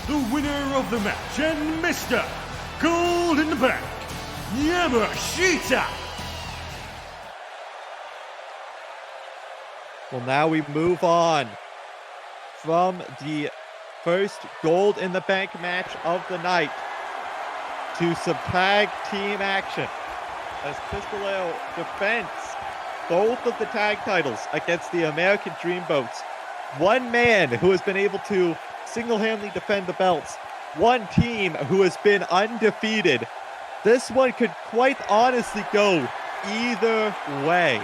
The winner of the match and Mr. Gold in the Bank, Yamashita. Well, now we move on from the first Gold in the Bank match of the night to some tag team action as Pistolero defends both of the tag titles against the American Dreamboats. One man who has been able to single-handedly defend the belts. One team who has been undefeated This one could quite honestly go either way.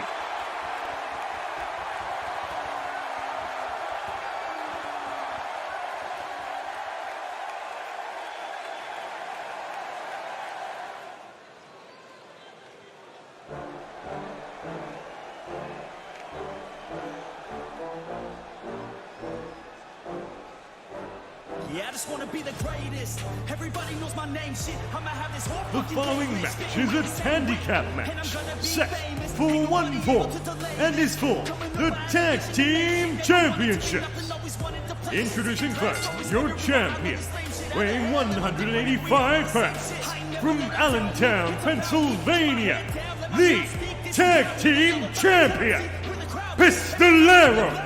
Yeah, I just wanna be the greatest. Everybody knows my name, shit. I'ma have this whole The fucking following playlist. match is a handicap match, set for one fall, and is for the Tag Team Championships. Introducing first, your champion, weighing 185 pounds, from Allentown, Pennsylvania, the Tag Team Champion, Pistolero.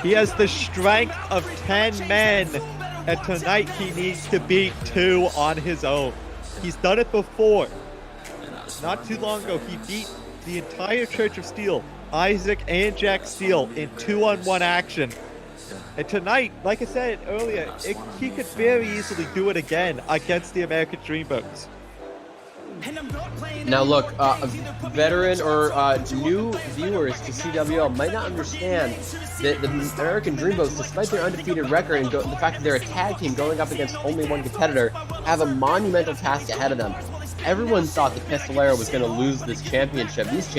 He has the strength of 10 men, and tonight he needs to beat 2 on his own. He's done it before. Not too long ago, he beat the entire Church of Steel, Isaac and Jack Steele, in 2-on-1 action. And tonight, like I said earlier, he could very easily do it again against the American Dreamboats. Now look, veteran or new viewers to CWL might not understand that the American Dreamboats, despite their undefeated record and the fact that they're a tag team going up against only one competitor, have a monumental task ahead of them. Everyone thought that Pistolero was going to lose these championships,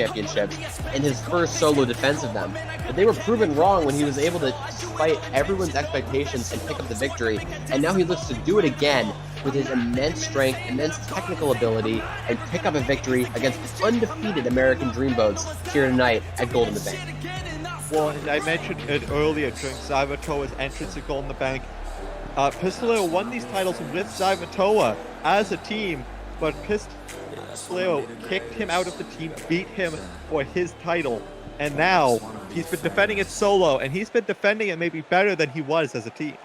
in his first solo defense of them. But they were proven wrong when he was able to fight everyone's expectations and pick up the victory. And now he looks to do it again with his immense strength, immense technical ability, and pick up a victory against the undefeated American Dreamboats here tonight at Gold in the Bank. Well, and I mentioned it earlier during Zivatoa's entrance at Gold in the Bank. Pistolero won these titles with Zivatoa as a team, but Pistolero kicked him out of the team, beat him for his title, and now he's been defending it solo, and he's been defending it maybe better than he was as a team.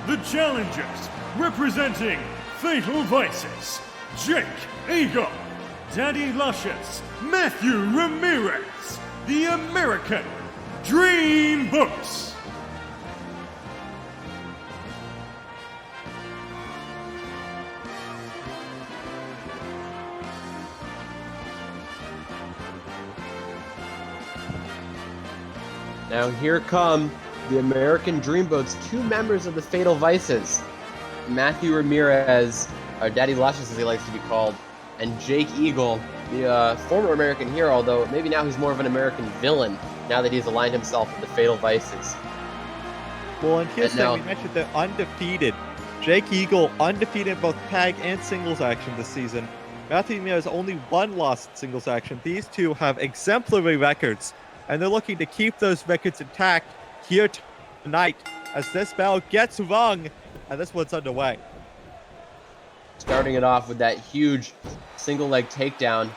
The challengers, representing Fatal Vices, Jake Eagle, Daddy Luscious, Matthew Ramirez, the American Dreamboats. Now here come the American Dreamboats, 2 members of the Fatal Vices, Matthew Ramirez, or Daddy Luscious as he likes to be called, and Jake Eagle, the former American hero, although maybe now he's more of an American villain now that he's aligned himself with the Fatal Vices. Well, and here's the thing, we mentioned they're undefeated. Jake Eagle undefeated in both tag and singles action this season. Matthew Ramirez only 1 loss in singles action. These 2 have exemplary records, and they're looking to keep those records intact here tonight as this bell gets rung and this one's underway. Starting it off with that huge single leg takedown,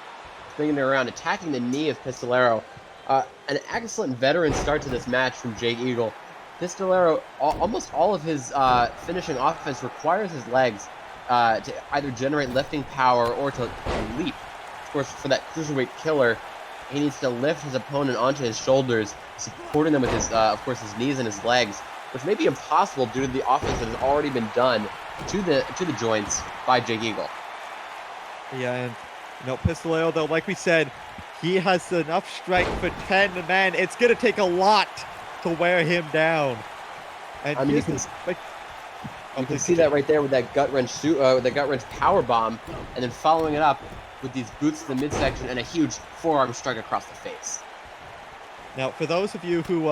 swinging it around, attacking the knee of Pistolero. An excellent veteran start to this match from Jake Eagle. Pistolero, almost all of his finishing offense requires his legs to either generate lifting power or to leap. Of course, for that cruiserweight killer, he needs to lift his opponent onto his shoulders, supporting them with his, of course, his knees and his legs, which may be impossible due to the offense that has already been done to the joints by Jake Eagle. Yeah, and Pistolero, though, like we said, he has enough strength for 10 men. It's going to take a lot to wear him down. And I mean, you can see that right there with that gut wrench power bomb, and then following it up with these boots to the midsection and a huge forearm strike across the face. Now, for those of you who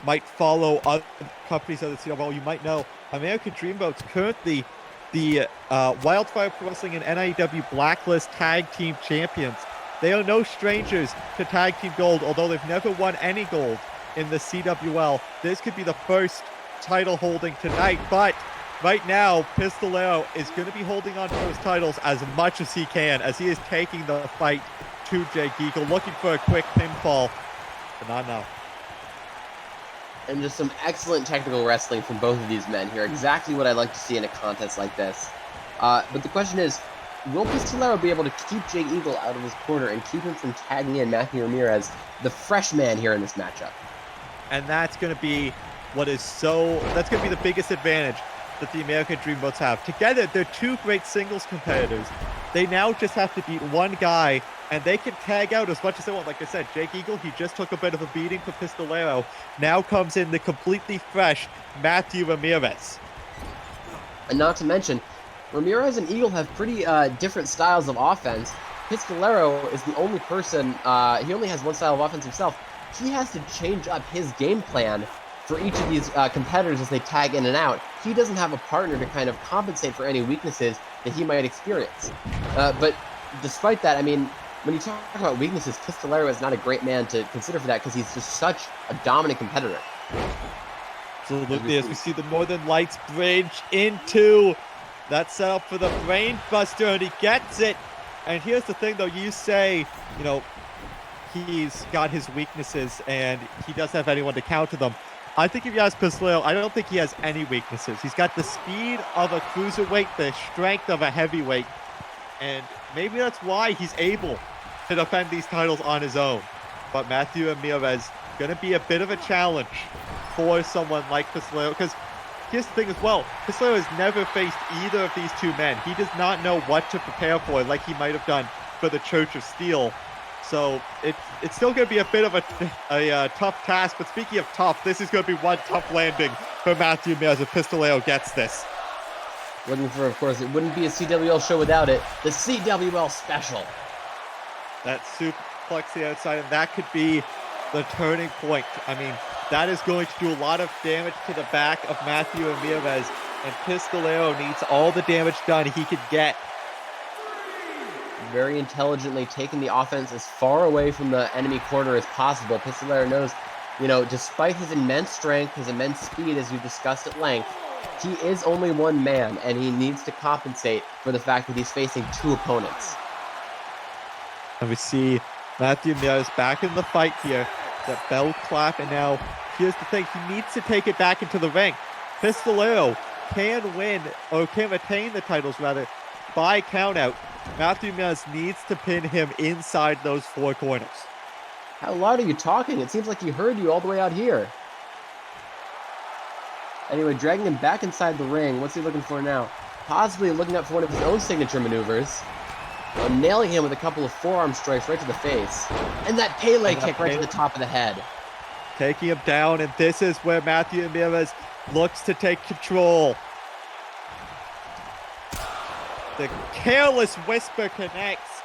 might follow other companies of the CWL, you might know American Dreamboats currently the Wildfire Pro Wrestling and NIW Blacklist Tag Team Champions. They are no strangers to Tag Team Gold, although they've never won any gold in the CWL. This could be the first title holding tonight, but right now, Pistolero is going to be holding on to those titles as much as he can, as he is taking the fight to Jake Eagle, looking for a quick pinfall, but not now. And just some excellent technical wrestling from both of these men here. Exactly what I like to see in a contest like this. But the question is, will Pistolero be able to keep Jake Eagle out of his corner and keep him from tagging in Matthew Ramirez, the fresh man here in this matchup? And that's going to be that's going to be the biggest advantage that the American Dreamboats have. Together, they're two great singles competitors. They now just have to beat one guy, and they can tag out as much as they want. Like I said, Jake Eagle, he just took a bit of a beating for Pistolero. Now comes in the completely fresh Matthew Ramirez. And not to mention, Ramirez and Eagle have pretty different styles of offense. Pistolero is the only person, he only has one style of offense himself. He has to change up his game plan for each of these competitors as they tag in and out. He doesn't have a partner to kind of compensate for any weaknesses that he might experience. But despite that, I mean, when you talk about weaknesses, Pistolero is not a great man to consider for that because he's just such a dominant competitor. Absolutely, as we see the Northern Lights bridge into that setup for the Brain Buster, and he gets it. And here's the thing, though, you say, you know, he's got his weaknesses and he doesn't have anyone to counter them. I think if you ask Pistolero, I don't think he has any weaknesses. He's got the speed of a cruiserweight, the strength of a heavyweight, and maybe that's why he's able to defend these titles on his own. But Matthew Ramirez going to be a bit of a challenge for someone like Pistolero, because here's the thing as well, Pistolero has never faced either of these two men. He does not know what to prepare for like he might have done for the Church of Steel. So it's still going to be a bit of a tough task. But speaking of tough, this is going to be one tough landing for Matthew Ramirez if Pistolero gets this. Looking for, of course, it wouldn't be a CWL show without it. The CWL special. That suplex the outside, and that could be the turning point. I mean, that is going to do a lot of damage to the back of Matthew Ramirez, and Pistolero needs all the damage done he could get. Very intelligently taking the offense as far away from the enemy corner as possible. Pistolero knows, you know, despite his immense strength, his immense speed, as we've discussed at length, he is only one man, and he needs to compensate for the fact that he's facing two opponents. And we see Matthew Ramirez back in the fight here. That bell clap, and now here's the thing, he needs to take it back into the ring. Pistolero can win, or can retain the titles rather, by countout. Matthew Myles needs to pin him inside those four corners. How loud are you talking? It seems like he heard you all the way out here. Anyway, dragging him back inside the ring. What's he looking for now? Possibly looking up for one of his own signature maneuvers. Nailing him with a couple of forearm strikes right to the face. And that Pele kick right to the top of the head. Taking him down, and this is where Matthew Ramirez looks to take control. The careless whisper connects.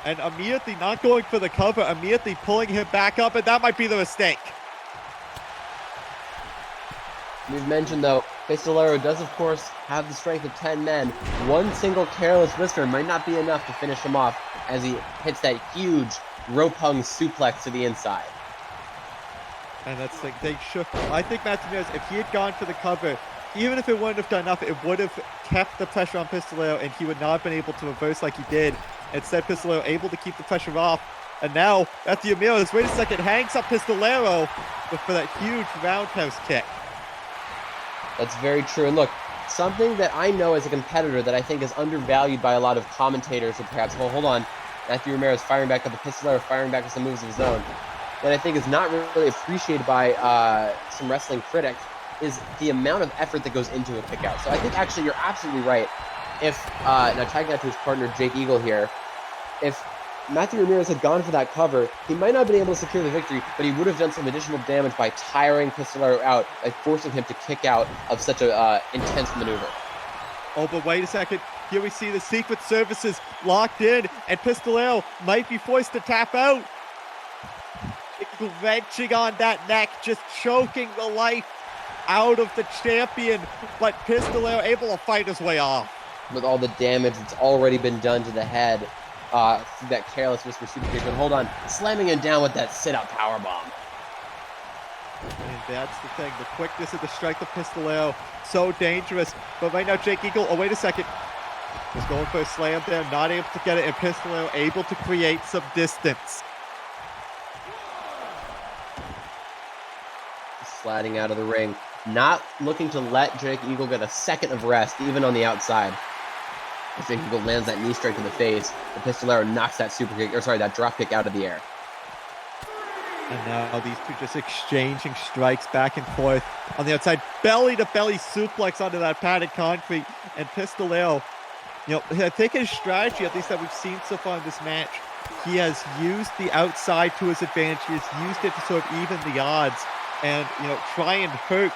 And immediately not going for the cover, immediately pulling him back up, and that might be the mistake. We've mentioned, though, Pistolero does, of course, have the strength of 10 men. One single careless whisper might not be enough to finish him off as he hits that huge rope-hung suplex to the inside. And that's like, they should. I think Matthew Ramirez, if he had gone for the cover, even if it wouldn't have done enough, it would have kept the pressure on Pistolero, and he would not have been able to reverse like he did. Instead, Pistolero able to keep the pressure off. And now, Matthew Ramirez, wait a second, hangs up Pistolero for that huge roundhouse kick. That's very true. And look, something that I know as a competitor that I think is undervalued by a lot of commentators, or perhaps, well, hold on, Matthew Ramirez firing back up the Pistolero, firing back with some moves of his own, that I think is not really appreciated by some wrestling critics, is the amount of effort that goes into a kick out. So I think actually you're absolutely right. If, now tagging out to his partner Jake Eagle here, if Matthew Ramirez had gone for that cover, he might not have been able to secure the victory, but he would have done some additional damage by tiring Pistolero out, by forcing him to kick out of such a intense maneuver. Oh, but wait a second. Here we see the Secret Services locked in, and Pistolero might be forced to tap out. Wrenching on that neck, just choking the life out of the champion, but Pistolero able to fight his way off. With all the damage that's already been done to the head, through that careless whisper super kick. But hold on, slamming him down with that sit-up powerbomb. And that's the thing, the quickness of the strike of Pistolero, so dangerous. But right now, Jake Eagle, oh wait a second, was going for a slam there, not able to get it, and Pistolero able to create some distance. Sliding out of the ring, not looking to let Jake Eagle get a second of rest, even on the outside. As Jake Eagle lands that knee strike to the face, the Pistolero knocks that super kick, or sorry, that drop kick out of the air. And now these two just exchanging strikes back and forth on the outside. Belly-to-belly suplex onto that padded concrete. And Pistolero, you know, I think his strategy, at least that we've seen so far in this match, he has used the outside to his advantage. He has used it to sort of even the odds and, you know, try and hurt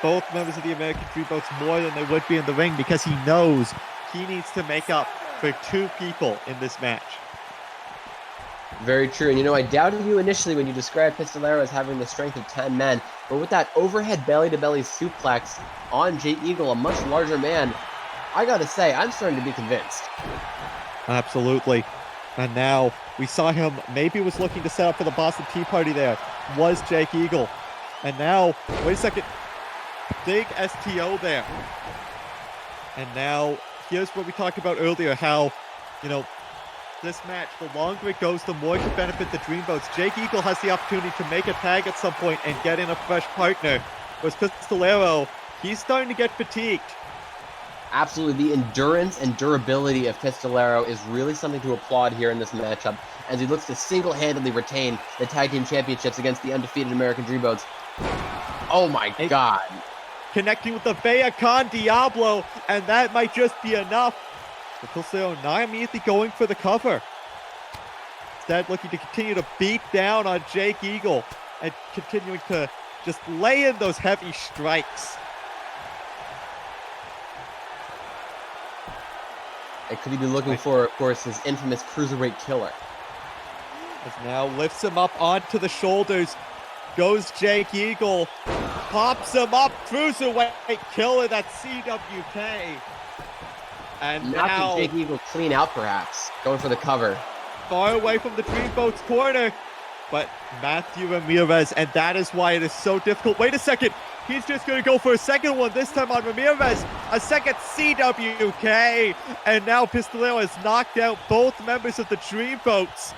both members of the American Dreamboats more than they would be in the ring, because he knows he needs to make up for two people in this match. Very true. And you know, I doubted you initially when you described Pistolero as having the strength of 10 men, but with that overhead belly-to-belly suplex on Jay Eagle, a much larger man, I gotta say, I'm starting to be convinced. Absolutely. And now we saw him, maybe was looking to set up for the Boston Tea Party there, was Jake Eagle. And now, wait a second, big STO there. And now, here's what we talked about earlier, how, you know, this match, the longer it goes, the more it could benefit the Dreamboats. Jake Eagle has the opportunity to make a tag at some point and get in a fresh partner. Whereas Pistolero, he's starting to get fatigued. Absolutely. The endurance and durability of Pistolero is really something to applaud here in this matchup, as he looks to single-handedly retain the Tag Team Championships against the undefeated American Dreamboats. Oh my God. Connecting with the Vea Con Diablo, and that might just be enough. But Pistolero not immediately going for the cover. Instead, looking to continue to beat down on Jake Eagle and continuing to just lay in those heavy strikes. And could he be looking for, of course, his infamous Cruiserweight Killer? As now lifts him up onto the shoulders. Goes Jake Eagle. Pops him up. Cruiserweight Killer, that's CWK. And now, knocking Jake Eagle clean out, perhaps. Going for the cover. Far away from the Dreamboats corner. But Matthew Ramirez, and that is why it is so difficult. Wait a second. He's just going to go for a second one, this time on Ramirez. A second CWK. And now Pistolero has knocked out both members of the Dreamboats.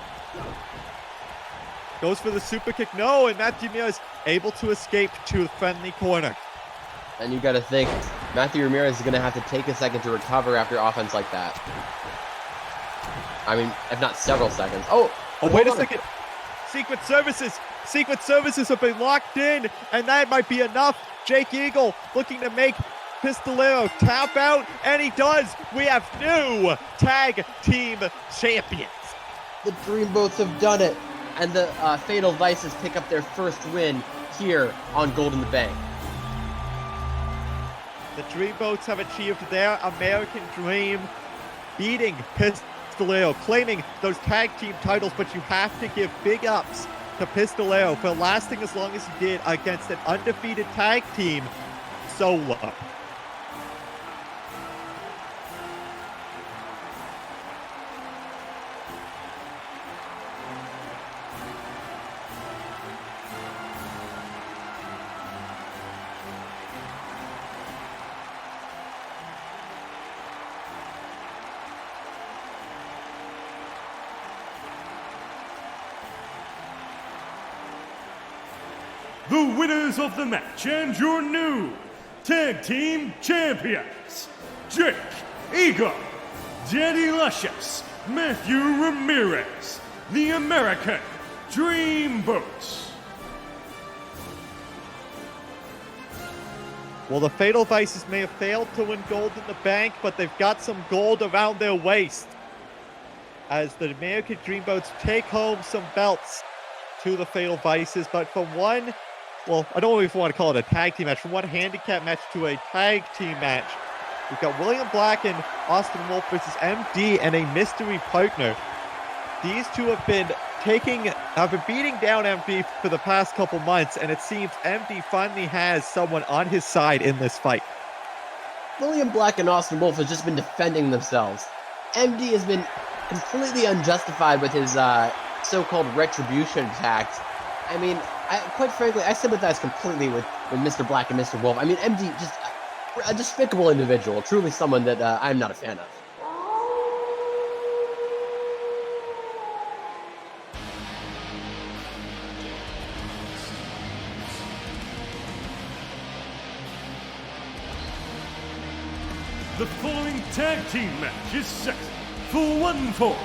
Goes for the super kick. No, and Matthew Ramirez able to escape to the friendly corner. And you got to think, Matthew Ramirez is going to have to take a second to recover after offense like that. I mean, if not several seconds. Oh, wait a second. Secret Services have been locked in, and that might be enough. Jake Eagle looking to make Pistolero tap out, and he does. We have new tag team champions. The Dreamboats have done it, and the Fatal Vices pick up their first win here on Gold in the Bank. The Dreamboats have achieved their American dream, beating Pistolero, claiming those tag team titles, but you have to give big ups to Pistolero for lasting as long as he did against an undefeated tag team solo. The winners of the match and your new tag team champions, Jake Eagle, Daddy Luscious, Matthew Ramirez, the American Dreamboats. Well, the Fatal Vices may have failed to win Gold in the Bank, but they've got some gold around their waist as the American Dreamboats take home some belts to the Fatal Vices. But from one, well, I don't even want to call it a tag team match, from one handicap match to a tag team match, we've got William Black and Austin Wolf versus MD and a mystery partner. These two have been beating down MD for the past couple months, and it seems MD finally has someone on his side in this fight. William Black and Austin Wolf have just been defending themselves. MD has been completely unjustified with his so-called retribution attacks. I mean, quite frankly, I sympathize completely with Mr. Black and Mr. Wolf. I mean, MD, just a despicable individual, truly someone that I'm not a fan of. The following tag team match is set for one fall.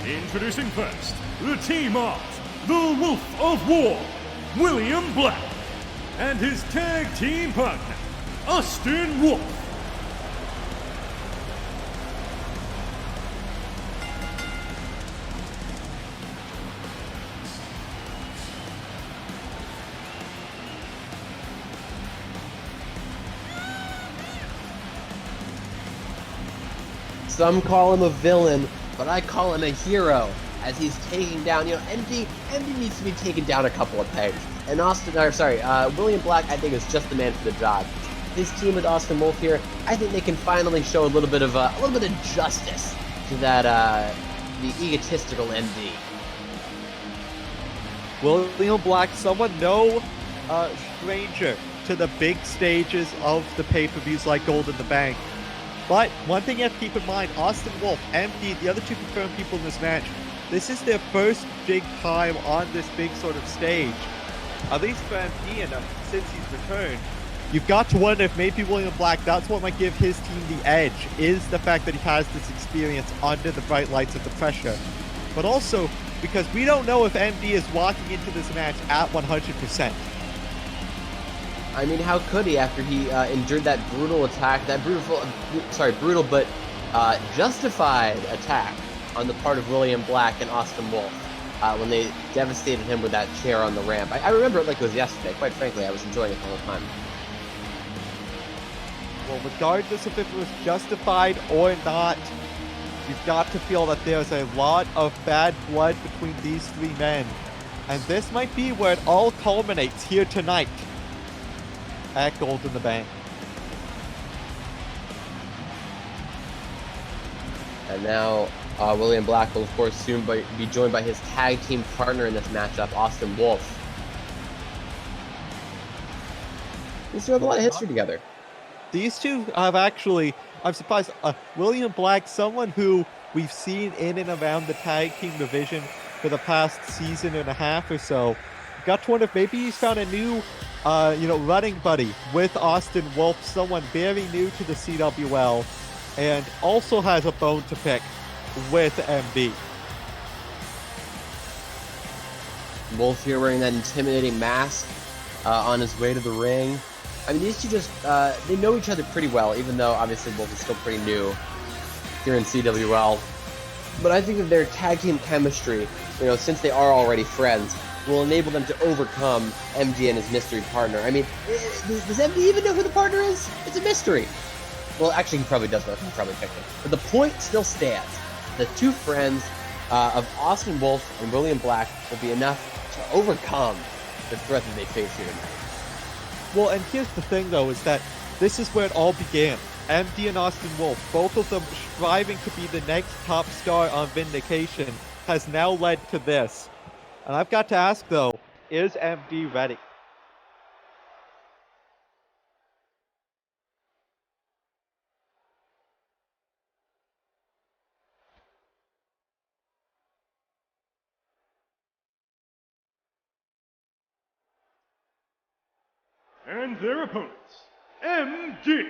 Introducing first, the team of the Wolf of War, William Blxck, and his tag team partner, Austin Wolf. Some call him a villain, but I call him a hero, as he's taking down, MD needs to be taken down a couple of pegs. And William Blxck, I think, is just the man for the job. His team with Austin Wolf here, I think they can finally show a little bit of justice to that the egotistical MD. William Blxck, someone no stranger to the big stages of the pay-per-views like Gold in the Bank. But one thing you have to keep in mind, Austin Wolf, MD, the other two confirmed people in this match, this is their first big time on this big sort of stage. At least for MD, and since he's returned, you've got to wonder if maybe William Blxck, that's what might give his team the edge, is the fact that he has this experience under the bright lights of the pressure. But also, because we don't know if MD is walking into this match at 100%. I mean, how could he after he endured that brutal attack, brutal but justified attack on the part of William Blxck and Austin Wolf when they devastated him with that chair on the ramp. I remember it like it was yesterday. Quite frankly, I was enjoying it the whole time. Well, regardless of if it was justified or not, you've got to feel that there's a lot of bad blood between these three men. And this might be where it all culminates here tonight at Gold in the Bank. And now William Blxck will, of course, soon be joined by his tag team partner in this matchup, Austin Wolf. These two have a lot of history together. These two have actually, I'm surprised, William Blxck, someone who we've seen in and around the tag team division for the past season and a half or so. Got to wonder if maybe he's found a new running buddy with Austin Wolf, someone very new to the CWL, and also has a bone to pick with MD. Wolf here wearing that intimidating mask on his way to the ring. I mean, these two just, they know each other pretty well, even though obviously Wolf is still pretty new here in CWL. But I think that their tag team chemistry, since they are already friends, will enable them to overcome MD and his mystery partner. I mean, does MD even know who the partner is? It's a mystery. Well, actually, he probably does know. He probably picked him. But the point still stands. The two friends of Austin Wolf and William Blxck will be enough to overcome the threat that they face here tonight. Well, and here's the thing, though, is that this is where it all began. MD and Austin Wolf, both of them striving to be the next top star on Vindication, has now led to this. And I've got to ask, though, is MD ready? And their opponents, MD.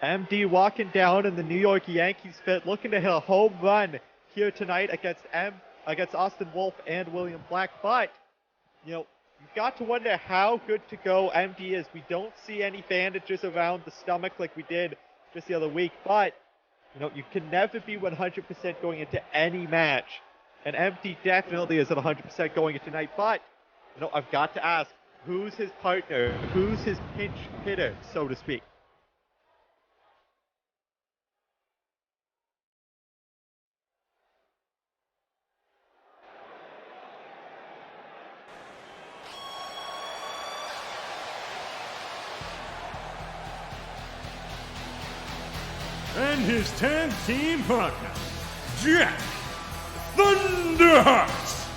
MD walking down in the New York Yankees fit, looking to hit a home run here tonight against Austin Wolf and William Blxck. But, you've got to wonder how good to go MD is. We don't see any bandages around the stomach like we did just the other week. But, you can never be 100% going into any match. And MD definitely is at 100% going into tonight. But, I've got to ask, who's his partner? Who's his pinch hitter, so to speak? And his tag team partner, Jack Thunderheart.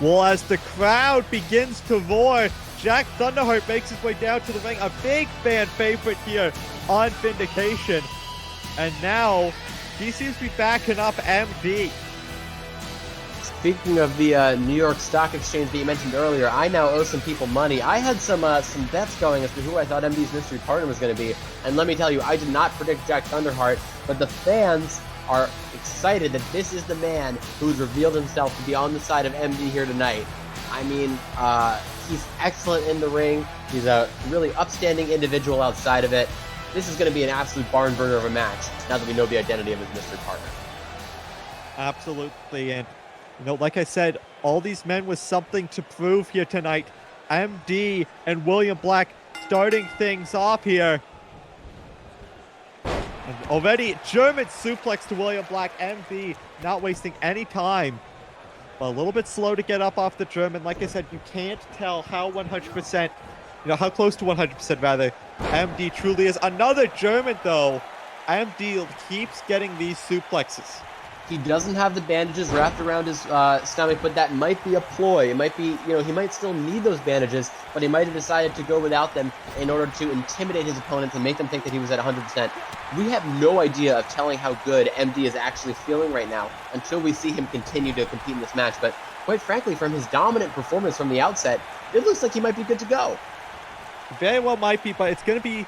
Well, as the crowd begins to roar, Jack Thunderheart makes his way down to the ring. A big fan favorite here on Vindication. And now he seems to be backing up MD. Speaking of the New York Stock Exchange that you mentioned earlier, I now owe some people money. I had some bets going as to who I thought MD's mystery partner was going to be, and let me tell you, I did not predict Jack Thunderheart, but the fans are excited that this is the man who's revealed himself to be on the side of MD here tonight. I mean, he's excellent in the ring. He's a really upstanding individual outside of it. This is going to be an absolute barn burner of a match, now that we know the identity of his mystery partner. Absolutely, and you know, like I said, all these men with something to prove here tonight. MD and William Black starting things off here. And already German suplex to William Black. MD not wasting any time. But a little bit slow to get up off the German. Like I said, you can't tell how 100%, how close to 100% rather, MD truly is. Another German though. MD keeps getting these suplexes. He doesn't have the bandages wrapped around his stomach, but that might be a ploy. It might be, he might still need those bandages, but he might have decided to go without them in order to intimidate his opponents and make them think that he was at 100%. We have no idea of telling how good MD is actually feeling right now until we see him continue to compete in this match. But quite frankly, from his dominant performance from the outset, it looks like he might be good to go. Very well might be, but it's going to be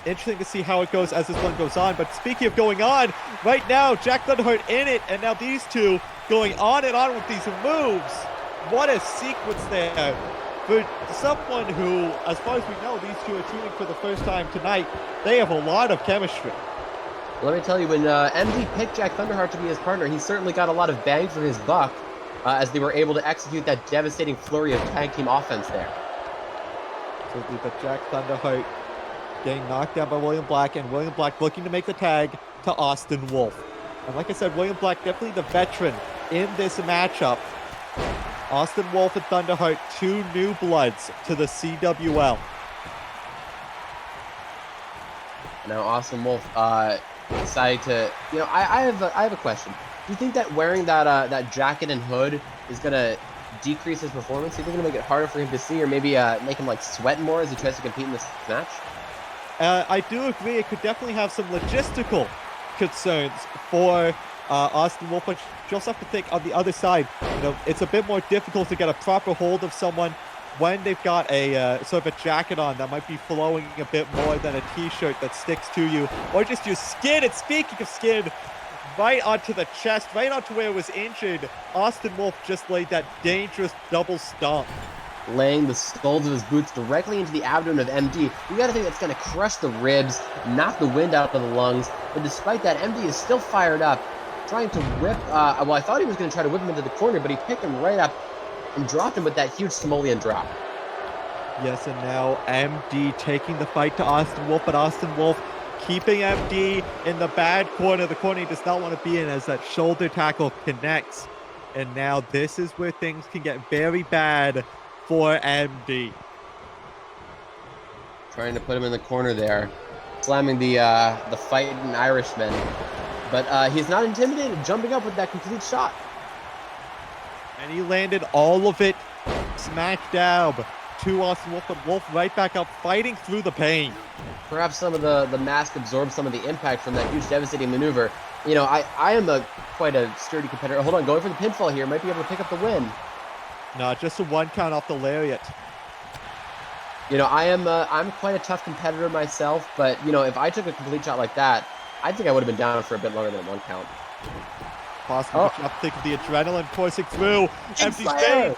interesting to see how it goes as this one goes on. But speaking of going on, right now, Jack Thunderheart in it, and now these two going on and on with these moves. What a sequence there. For someone who, as far as we know, these two are tuning for the first time tonight, they have a lot of chemistry. Let me tell you, when MD picked Jack Thunderheart to be his partner, he certainly got a lot of bang for his buck as they were able to execute that devastating flurry of tag team offense there. So but Jack Thunderheart getting knocked down by William Black, and William Black looking to make the tag to Austin Wolf. And like I said, William Black definitely the veteran in this matchup. Austin Wolf and Thunderheart, two new bloods to the CWL. Now Austin Wolf decided to, I have a question. Do you think that wearing that jacket and hood is gonna decrease his performance? Do you think it's gonna make it harder for him to see, or maybe make him sweat more as he tries to compete in this match? I do agree. It could definitely have some logistical concerns for Austin Wolf, but you also have to think on the other side, it's a bit more difficult to get a proper hold of someone when they've got a sort of a jacket on that might be flowing a bit more than a t-shirt that sticks to you, or just your skin. And speaking of skin, right onto the chest, right onto where it was injured, Austin Wolf just laid that dangerous double stomp, laying the soles of his boots directly into the abdomen of MD. You gotta think that's gonna crush the ribs, knock the wind out of the lungs, but despite that, MD is still fired up, trying to whip, I thought he was gonna try to whip him into the corner, but he picked him right up and dropped him with that huge Samoan drop. Yes, and now MD taking the fight to Austin Wolf, but Austin Wolf keeping MD in the bad corner, the corner he does not want to be in, as that shoulder tackle connects. And now this is where things can get very bad for MD. Trying to put him in the corner there, slamming the fighting Irishman. But he's not intimidated, jumping up with that complete shot. And he landed all of it smack dab to Austin Wolf, but Wolf right back up, fighting through the pain. Perhaps some of the mask absorbed some of the impact from that huge devastating maneuver. I am quite a sturdy competitor. Hold on, going for the pinfall here, might be able to pick up the win. No, just a one count off the lariat. I'm quite a tough competitor myself, but if I took a complete shot like that, I think I would have been down for a bit longer than one count. Possibly think of the adrenaline coursing through. Slayer.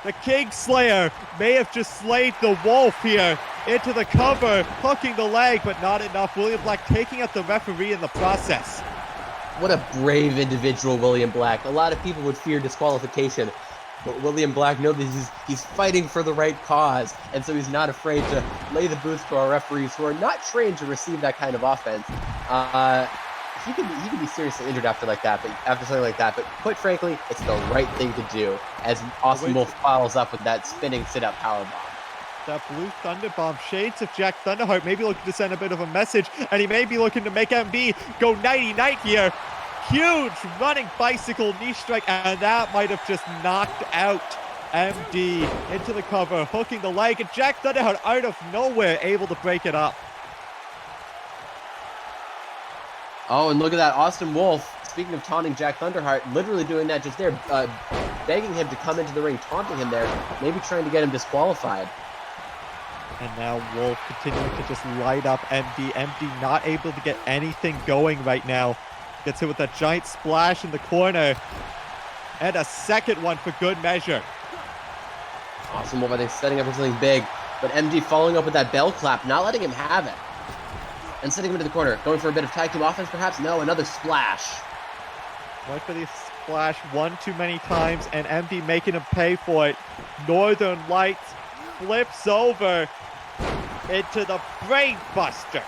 The Kingslayer may have just slayed the Wolf here into the cover, hooking the leg, but not enough. William Black taking out the referee in the process. What a brave individual, William Black. A lot of people would fear disqualification, but William Black knows that he's fighting for the right cause, and so he's not afraid to lay the boots to our referees who are not trained to receive that kind of offense. He could be seriously injured after something like that, but quite frankly, it's the right thing to do as Austin Wolf follows up with that spinning sit-up powerbomb. That blue thunder bomb, shades of Jack Thunderheart, maybe looking to send a bit of a message, and he may be looking to make MD go nighty-night here. Huge running bicycle knee strike, and that might have just knocked out MD into the cover, hooking the leg, and Jack Thunderheart out of nowhere able to break it up. Oh, and look at that, Austin Wolf, speaking of taunting Jack Thunderheart, literally doing that just there, begging him to come into the ring, taunting him there, maybe trying to get him disqualified. And now Wolf continuing to just light up MD. MD not able to get anything going right now. Gets hit with that giant splash in the corner. And a second one for good measure. Awesome Wolf, I think, setting up for something big. But MD following up with that bell clap, not letting him have it. And sending him into the corner. Going for a bit of tag team offense, perhaps? No, another splash. Went for the splash one too many times, and MD making him pay for it. Northern Lights flips over into the Brain Buster.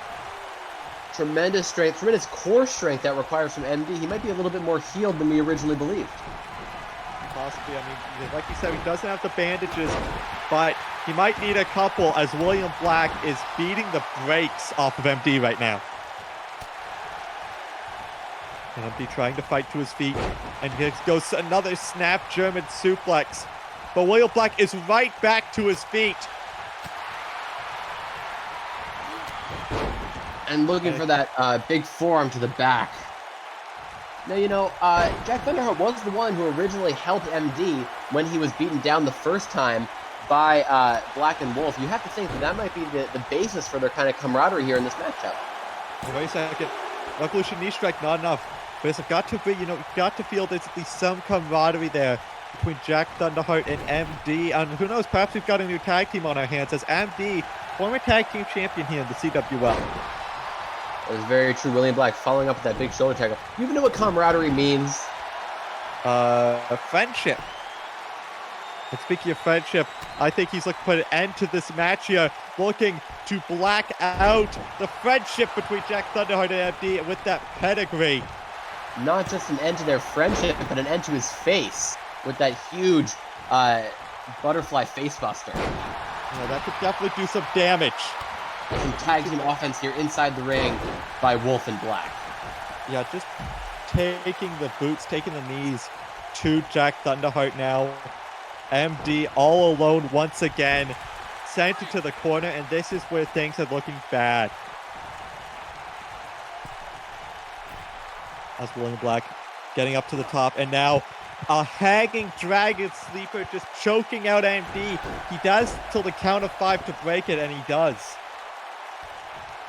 Tremendous strength, tremendous core strength that requires from MD. He might be a little bit more healed than we originally believed. Possibly, I mean, like you said, he doesn't have the bandages, but he might need a couple as William Black is beating the brakes off of MD right now. And MD trying to fight to his feet, and here goes another snap German suplex. But William Black is right back to his feet. And looking for that big forearm to the back. Now, you know, Jack Thunderheart was the one who originally helped MD when he was beaten down the first time by Black and Wolf. You have to think that that might be the basis for their kind of camaraderie here in this matchup. Wait a second. Revolution knee strike, not enough. But it's got to be, you know, got to feel there's at least some camaraderie there between Jack Thunderheart and MD. And who knows, perhaps we've got a new tag team on our hands as MD, former tag team champion here in the CWL. That is very true. William Black following up with that big shoulder tackle. You even know what camaraderie means? A friendship. And speaking of friendship, I think he's looking to put an end to this match here, looking to black out the friendship between Jack Thunderheart and MD with that pedigree. Not just an end to their friendship, but an end to his face with that huge butterfly face buster. Yeah, that could definitely do some damage. Some tag team offense here inside the ring by Wolf and Black. Yeah, just taking the boots, taking the knees to Jack Thunderheart now. MD all alone once again, sent it to the corner, and this is where things are looking bad. As William Black getting up to the top, and now a hanging dragon sleeper just choking out MD. He does till the count of 5 to break it, and he does.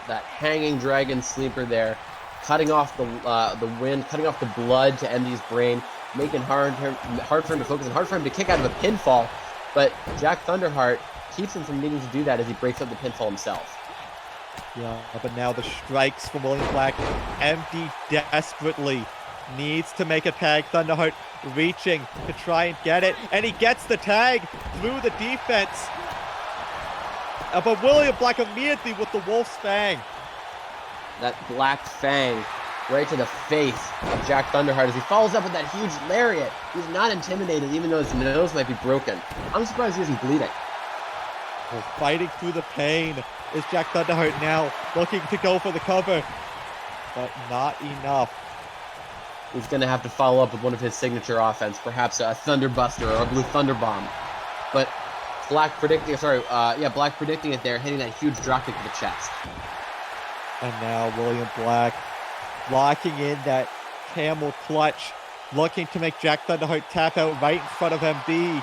That hanging dragon sleeper there, cutting off the wind, cutting off the blood to MD's brain, making hard for him to focus and hard for him to kick out of a pinfall. But Jack Thunderheart keeps him from needing to do that as he breaks up the pinfall himself. Yeah, but now the strikes from William Black. MD desperately needs to make a tag. Thunderheart reaching to try and get it, and he gets the tag through the defense. But William Black immediately with the Wolf's Fang. That Black Fang right to the face of Jack Thunderheart as he follows up with that huge lariat. He's not intimidated even though his nose might be broken. I'm surprised he isn't bleeding. Well, fighting through the pain is Jack Thunderheart now, looking to go for the cover, but not enough. He's going to have to follow up with one of his signature offense, perhaps a Thunderbuster or a Blue Thunder Bomb. But Black predicting it there, hitting that huge dropkick to the chest. And now William Black locking in that camel clutch, looking to make Jack Thunderheart tap out right in front of MD.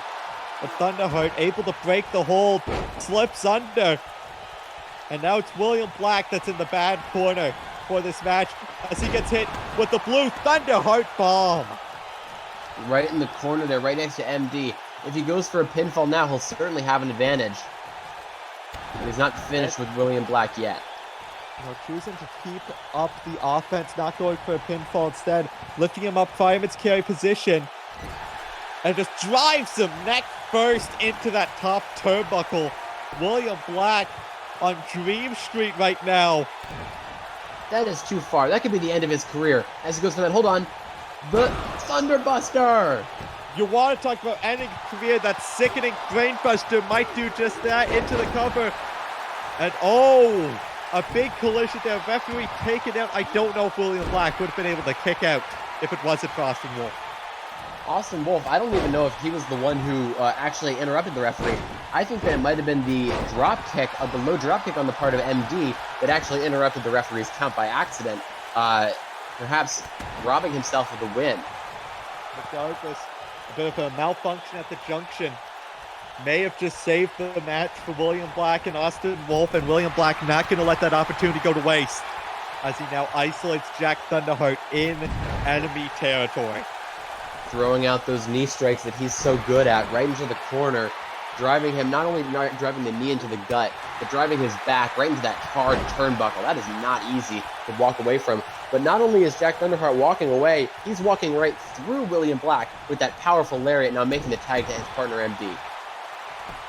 But Thunderheart able to break the hold, slips under. And now it's William Black that's in the bad corner for this match as he gets hit with the Blue Thunderheart Bomb. Right in the corner there, right next to MD. If he goes for a pinfall now, he'll certainly have an advantage. But he's not finished with William Black yet. Choosing to keep up the offense, not going for a pinfall, instead lifting him up fireman's carry position and just drives him neck first into that top turnbuckle. William Black on Dream Street right now. That is too far. That could be the end of his career. As he goes for that, hold on, the Thunderbuster. You want to talk about ending a career, that sickening Brainbuster might do just that into the cover. And oh, a big collision there. Referee taken out. I don't know if William Black would have been able to kick out if it wasn't Frosting Wolf. Austin Wolf, I don't even know if he was the one who actually interrupted the referee. I think that it might have been the drop kick, the low drop kick on the part of MD that actually interrupted the referee's count by accident, perhaps robbing himself of the win. Regardless, a bit of a malfunction at the junction may have just saved the match for William Black and Austin Wolf, and William Black not going to let that opportunity go to waste as he now isolates Jack Thunderheart in enemy territory. Throwing out those knee strikes that he's so good at right into the corner, driving him, not only driving the knee into the gut, but driving his back right into that hard turnbuckle. That is not easy to walk away from. But not only is Jack Thunderheart walking away, he's walking right through William Black with that powerful lariat, now making the tag to his partner MD.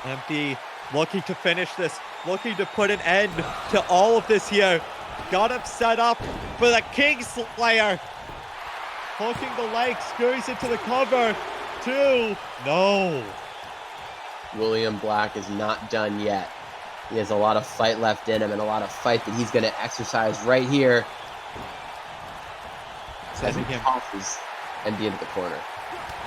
MD looking to finish this, looking to put an end to all of this here. Got him set up for the Kingslayer. Hooking the leg, scurries into the cover. 2. No. William Black is not done yet. He has a lot of fight left in him and a lot of fight that he's going to exercise right here. As he tosses MD into the corner.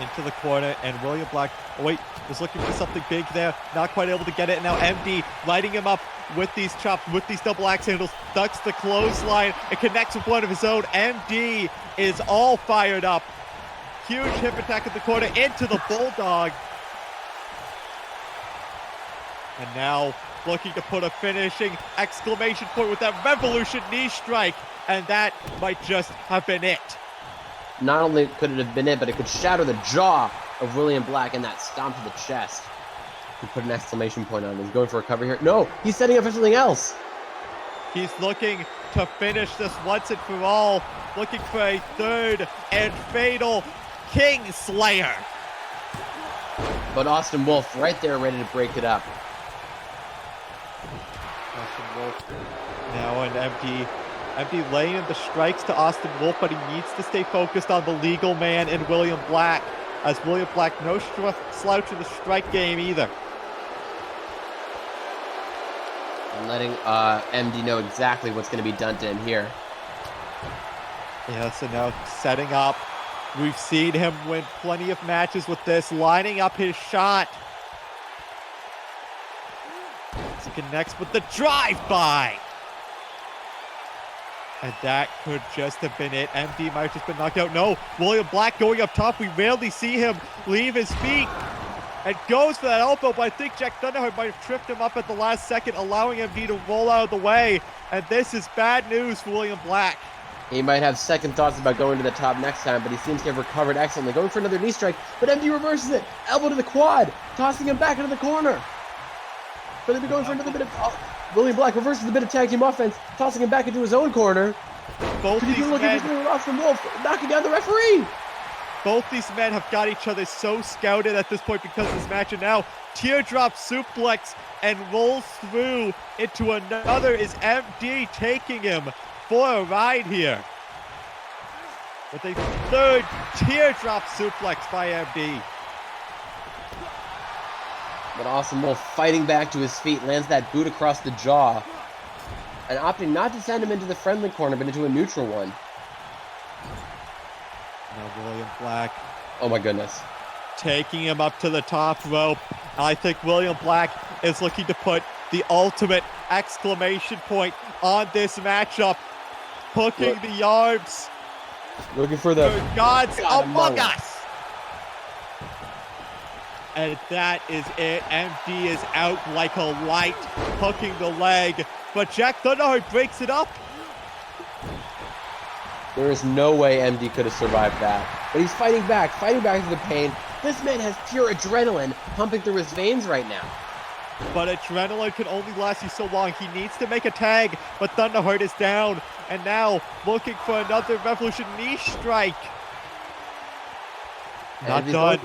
Into the corner, and William Black, oh wait, was looking for something big there. Not quite able to get it. And now MD lighting him up with these chops, with these double axe handles. Ducks the clothesline. It connects with one of his own. MD is all fired up. Huge hip attack at the corner into the Bulldog. And now looking to put a finishing exclamation point with that Revolution knee strike. And that might just have been it. Not only could it have been it, but it could shatter the jaw of William Black in that stomp to the chest. He put an exclamation point on it. He's going for a cover here. No, he's setting up for something else. He's looking to finish this once and for all. Looking for a third and fatal Kingslayer. But Austin Wolf right there ready to break it up. Austin Wolf now an MD laying in the strikes to Austin Wolf, but he needs to stay focused on the legal man in William Black, as William Black no slouch in the strike game either. And letting MD know exactly what's going to be done to him here. Yeah, so now setting up. We've seen him win plenty of matches with this, lining up his shot. He connects with the drive-by. And that could just have been it. MD might have just been knocked out. No, William Black going up top. We rarely see him leave his feet. And goes for that elbow, but I think Jack Thunderheart might have tripped him up at the last second, allowing MD to roll out of the way. And this is bad news for William Black. He might have second thoughts about going to the top next time, but he seems to have recovered excellently. Going for another knee strike, but MD reverses it. Elbow to the quad, tossing him back into the corner. But they'll be going for another bit of... William Black reverses a bit of tag team offense, tossing him back into his own corner. Both these men... Austin Wolf, knocking down the referee. Both these men have got each other so scouted at this point because of this match, and now teardrop suplex and rolls through into another. Is MD taking him for a ride here with a third teardrop suplex by MD. But Austin Wolf fighting back to his feet, lands that boot across the jaw, and opting not to send him into the friendly corner, but into a neutral one. Now William Black. Oh my goodness. Taking him up to the top rope. I think William Black is looking to put the ultimate exclamation point on this matchup. Hooking the arms. Looking for the gods among us. And that is it. MD is out like a light, hooking the leg. But Jack Thunderheart breaks it up. There is no way MD could have survived that. But he's fighting back through the pain. This man has pure adrenaline pumping through his veins right now. But adrenaline can only last you so long. He needs to make a tag, but Thunderheart is down. And now looking for another Revolution knee strike. Not done.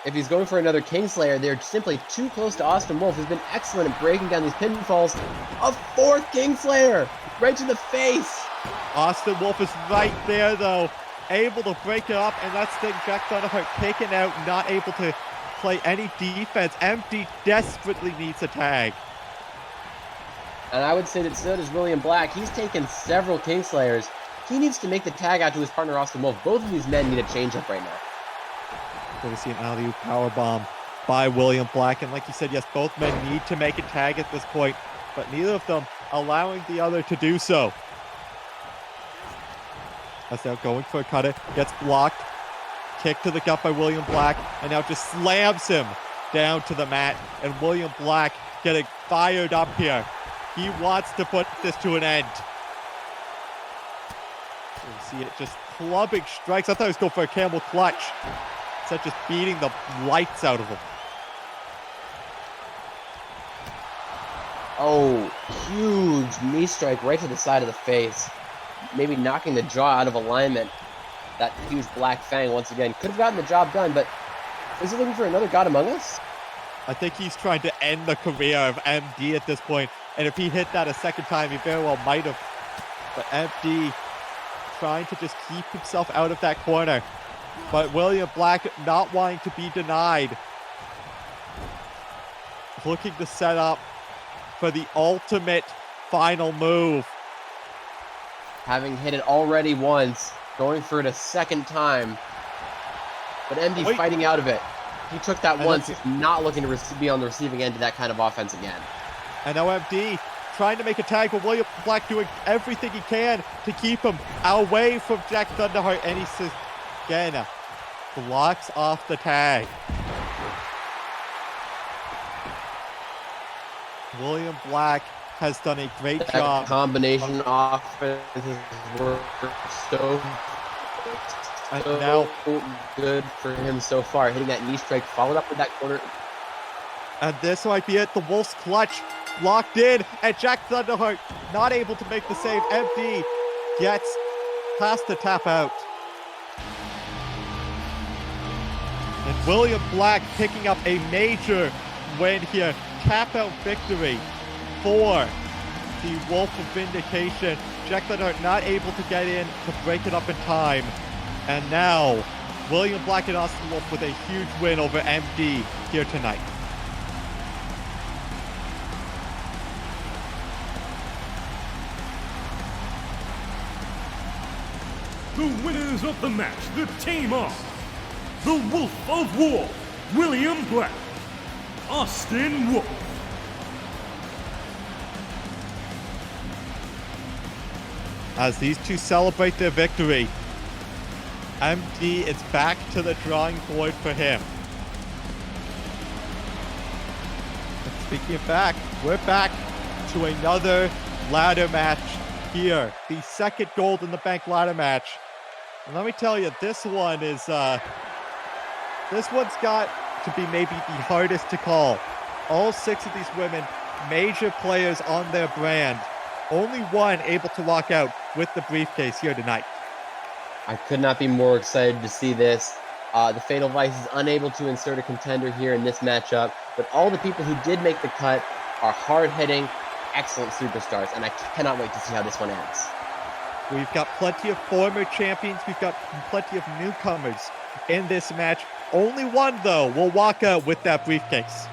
If he's going for another Kingslayer, they're simply too close to Austin Wolf, who's been excellent at breaking down these pinfalls. A fourth Kingslayer right to the face. Austin Wolf is right there, though, able to break it up, and that's the Jack Thunderheart taken out, not able to play any defense. MD desperately needs a tag. And I would say that so does William Black. He's taken several Kingslayers. He needs to make the tag out to his partner, Austin Wolf. Both of these men need a change-up right now. So we see an alley-oop powerbomb by William Blxck. And like you said, yes, both men need to make a tag at this point, but neither of them allowing the other to do so. As now going for a cutter, gets blocked. Kick to the gut by William Blxck, and now just slams him down to the mat. And William Blxck getting fired up here. He wants to put this to an end. So we see it just clubbing strikes. I thought he was going for a camel clutch. Instead just beating the lights out of him. Oh, huge knee strike right to the side of the face. Maybe knocking the jaw out of alignment. That huge black fang once again. Could have gotten the job done, but is he looking for another God Among Us? I think he's trying to end the career of MD at this point. And if he hit that a second time, he very well might have. But MD trying to just keep himself out of that corner. But William Blxck not wanting to be denied. Looking to set up for the ultimate final move. Having hit it already once, going for it a second time. But MD fighting out of it. He took that once, he's not looking to be on the receiving end of that kind of offense again. And now MD trying to make a tag, but William Blxck doing everything he can to keep him away from Jack Thunderheart. And he says, again, blocks off the tag. William Blxck has done a great job. Combination offense has worked so now good for him so far. Hitting that knee strike, followed up with that corner. And this might be it. The Wolf's clutch locked in, and Jack Thunderheart not able to make the save. MD has to tap out. And William Blxck picking up a major win here. Tap out victory for the Wolf of Vindication. Jack Thunderheart not able to get in to break it up in time. And now, William Blxck and Austin Wolf with a huge win over MD here tonight. The winners of the match, the team of the Wolf of War, William Blxck, Austin Wolf. As these two celebrate their victory, MD is back to the drawing board for him. And speaking of back, we're back to another ladder match here. The second Gold in the Bank ladder match. And let me tell you, this one is, this one's got to be maybe the hardest to call. All 6 of these women, major players on their brand. Only one able to walk out with the briefcase here tonight. I could not be more excited to see this. The Fatal Vice is unable to insert a contender here in this matchup, but all the people who did make the cut are hard-hitting, excellent superstars, and I cannot wait to see how this one ends. We've got plenty of former champions. We've got plenty of newcomers in this match. Only one, though, will walk out with that briefcase.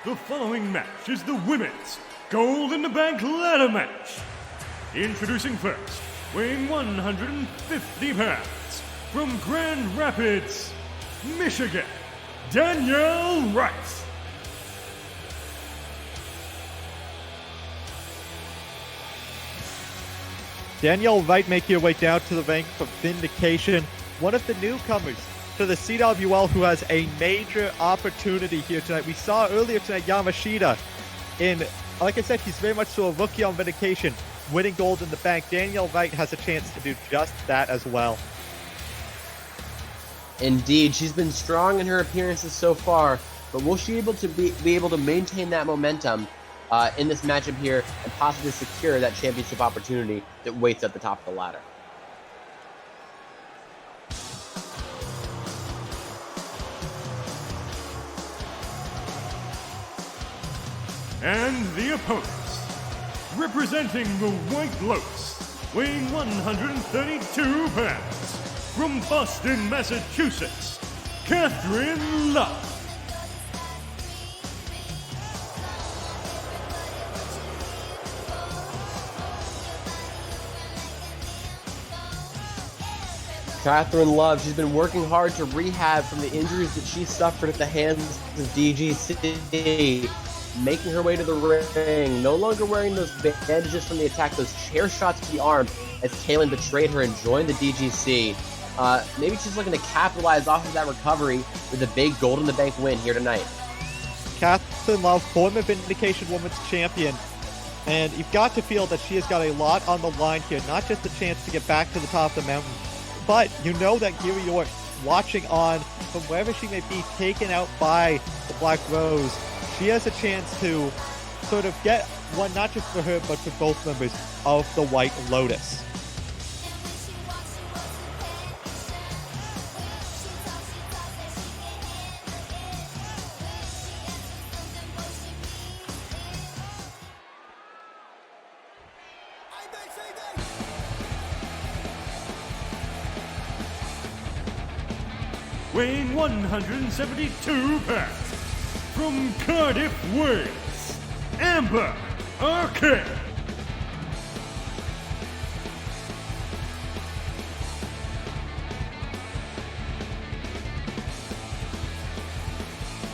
The following match is the Women's Gold in the Bank ladder match. Introducing first, weighing 150 pounds, from Grand Rapids, Michigan, Danielle Rice. Danielle Wright making her way down to the rank for Vindication. One of the newcomers to the CWL who has a major opportunity here tonight. We saw earlier tonight Yamashita in, like I said, he's very much so a rookie on Vindication, winning Gold in the Bank. Danielle Wright has a chance to do just that as well. Indeed, she's been strong in her appearances so far, but will she be able to maintain that momentum in this matchup here and possibly secure that championship opportunity that waits at the top of the ladder? And the opponents, representing the White Lotus, weighing 132 pounds, from Boston, Massachusetts, Catherine Love. Catherine Love, she's been working hard to rehab from the injuries that she suffered at the hands of DGC, making her way to the ring, no longer wearing those bandages from the attack, those chair shots to the arm as Kaylin betrayed her and joined the DGC. Maybe she's looking to capitalize off of that recovery with a big Gold in the Bank win here tonight. Catherine Love, former Vindication Women's Champion, and you've got to feel that she has got a lot on the line here, not just a chance to get back to the top of the mountain, but you know that Rioux, watching on from wherever she may be, taken out by the Black Rose, she has a chance to sort of get one not just for her, but for both members of the White Lotus. Weighing 172 pounds, from Cardiff, Wales, Amber Arcade.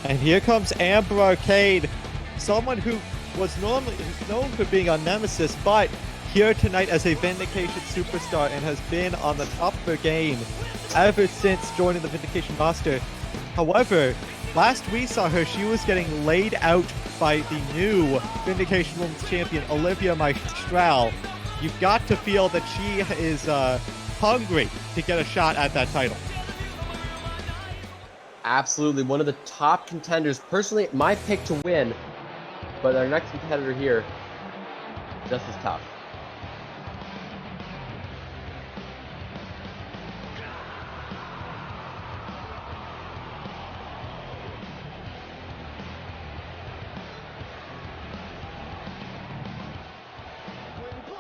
And here comes Amber Arcade, someone who was normally known for being on Nemesis, but here tonight as a Vindication superstar and has been on the top of her game ever since joining the Vindication roster. However, last we saw her, she was getting laid out by the new Vindication Women's Champion, Olivia Maestral. You've got to feel that she is hungry to get a shot at that title. Absolutely, one of the top contenders. Personally, my pick to win, but our next competitor here, just as tough.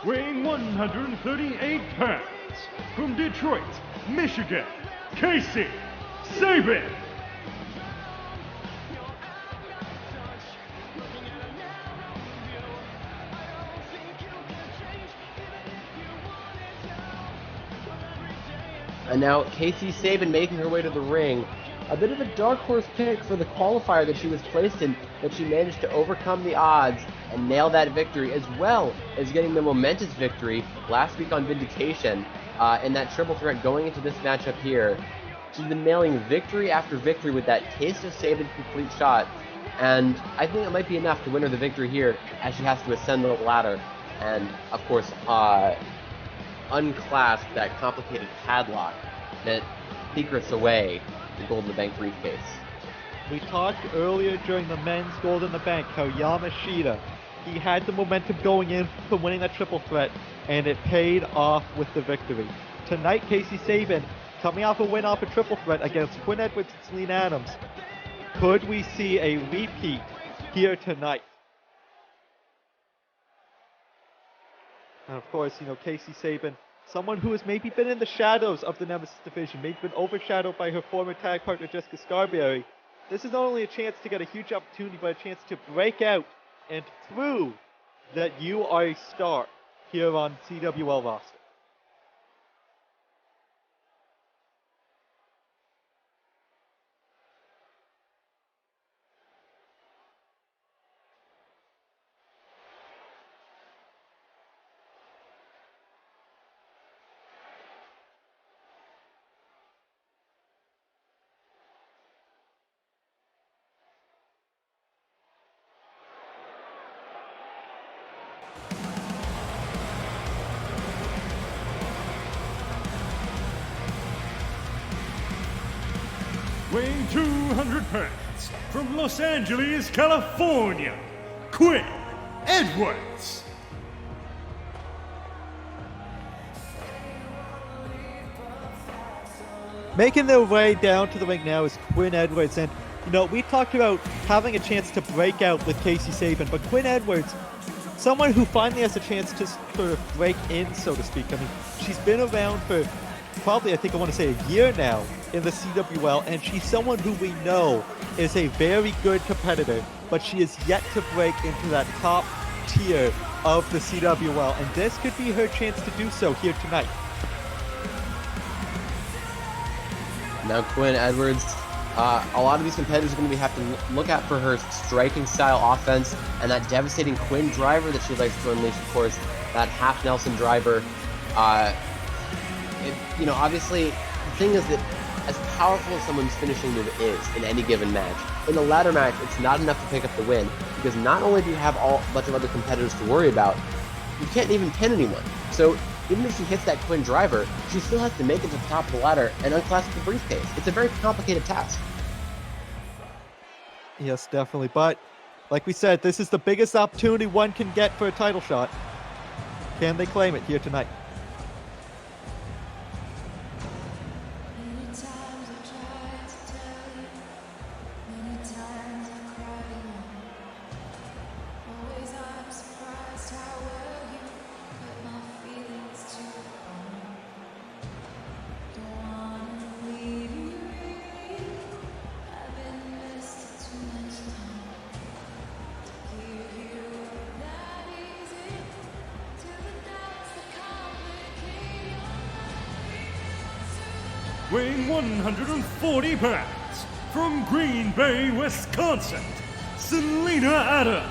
Weighing 138 pounds, from Detroit, Michigan, Casey Sabin. And now Casey Sabin making her way to the ring. A bit of a dark horse pick for the qualifier that she was placed in, but she managed to overcome the odds and nail that victory, as well as getting the momentous victory last week on Vindication in that triple threat going into this matchup here. She's been nailing victory after victory with that Taste of Sabin complete shot, and I think it might be enough to win her the victory here as she has to ascend the ladder and, of course, unclasp that complicated padlock that secrets away the Gold in the Bank briefcase. We talked earlier during the men's Gold in the Bank how Yamashita, he had the momentum going in for winning that triple threat, and it paid off with the victory. Tonight, Casey Sabin, coming off a win off a triple threat against Quinn Edwards and Celine Adams. Could we see a repeat here tonight? And of course, you know, Casey Sabin, someone who has maybe been in the shadows of the Nemesis division, maybe been overshadowed by her former tag partner Jessica Scarberry. This is not only a chance to get a huge opportunity, but a chance to break out and prove that you are a star here on CWL roster. Weighing 200 pounds, from Los Angeles, California, Quinn Edwards. Making their way down to the ring now is Quinn Edwards, and you know, we talked about having a chance to break out with Casey Sabin, but Quinn Edwards, someone who finally has a chance to sort of break in, so to speak. I mean, she's been around for probably, I think I want to say, a year now in the CWL, and she's someone who we know is a very good competitor, but she is yet to break into that top tier of the CWL, and this could be her chance to do so here tonight. Now Quinn Edwards, a lot of these competitors are going to have to look out for her striking style offense and that devastating Quinn driver that she likes to unleash, of course, that half Nelson driver. Obviously, the thing is that as powerful as someone's finishing move is in any given match, in the ladder match, it's not enough to pick up the win, because not only do you have a bunch of other competitors to worry about, you can't even pin anyone. So even if she hits that Quinn driver, she still has to make it to the top of the ladder and unclasp the briefcase. It's a very complicated task. Yes, definitely. But like we said, this is the biggest opportunity one can get for a title shot. Can they claim it here tonight? Weighing 140 pounds, from Green Bay, Wisconsin, Selena Adams.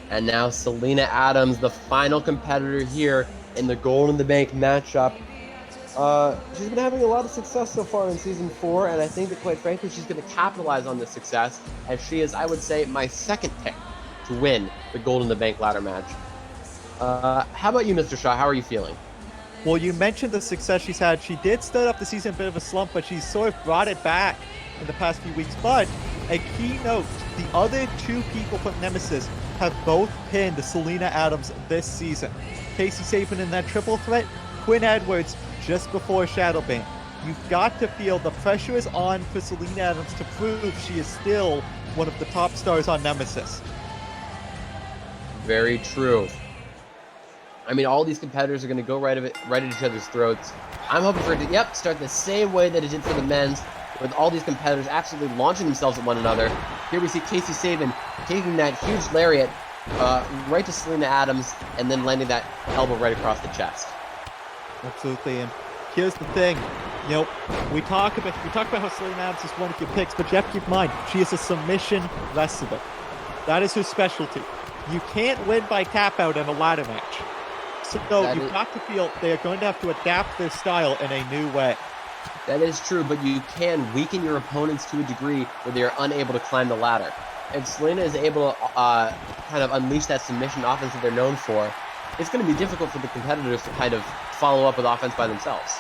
And now Selena Adams, the final competitor here in the Gold in the Bank matchup. She's been having a lot of success so far in Season 4, and I think that, quite frankly, she's going to capitalize on this success, as she is, I would say, my second pick to win the Gold in the Bank ladder match. How about you, Mr. Shaw? How are you feeling? Well, you mentioned the success she's had. She did start off the season a bit of a slump, but she's sort of brought it back in the past few weeks. But a key note, the other two people from Nemesis have both pinned Selena Adams this season. Casey Sabin in that triple threat, Quinn Edwards just before Shadowbane. You've got to feel the pressure is on for Selena Adams to prove she is still one of the top stars on Nemesis. Very true. I mean, all these competitors are going to go right at each other's throats. I'm hoping for it to, start the same way that it did for the men's, with all these competitors absolutely launching themselves at one another. Here we see Casey Sabin taking that huge lariat right to Selena Adams and then landing that elbow right across the chest. Absolutely. And here's the thing, we talk about how Selena Adams is one of your picks, but you have to keep in mind, she is a submission wrestler. That is her specialty. You can't win by tap out in a ladder match. So you've got to feel they're going to have to adapt their style in a new way. That is true, but you can weaken your opponents to a degree where they are unable to climb the ladder. If Selena is able to kind of unleash that submission offense that they're known for, it's going to be difficult for the competitors to kind of follow up with offense by themselves.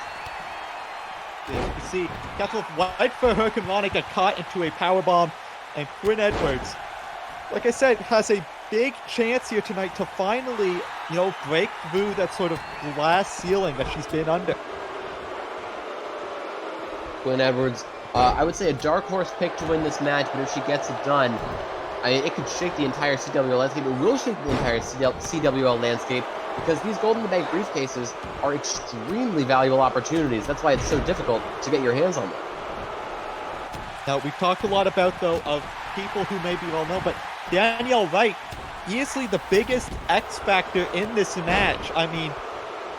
Yeah, you see, Castle right for Hurricane got caught into a powerbomb, and Quinn Edwards, like I said, has a big chance here tonight to finally, break through that sort of glass ceiling that she's been under. Quinn Edwards, I would say a dark horse pick to win this match, but if she gets it done, it could shake the entire CWL landscape. It will shake the entire CWL landscape, because these Gold in the Bank briefcases are extremely valuable opportunities. That's why it's so difficult to get your hands on them. Now, we've talked a lot about, though, of people who maybe well know, but Danielle Wright, easily the biggest X factor in this match. I mean,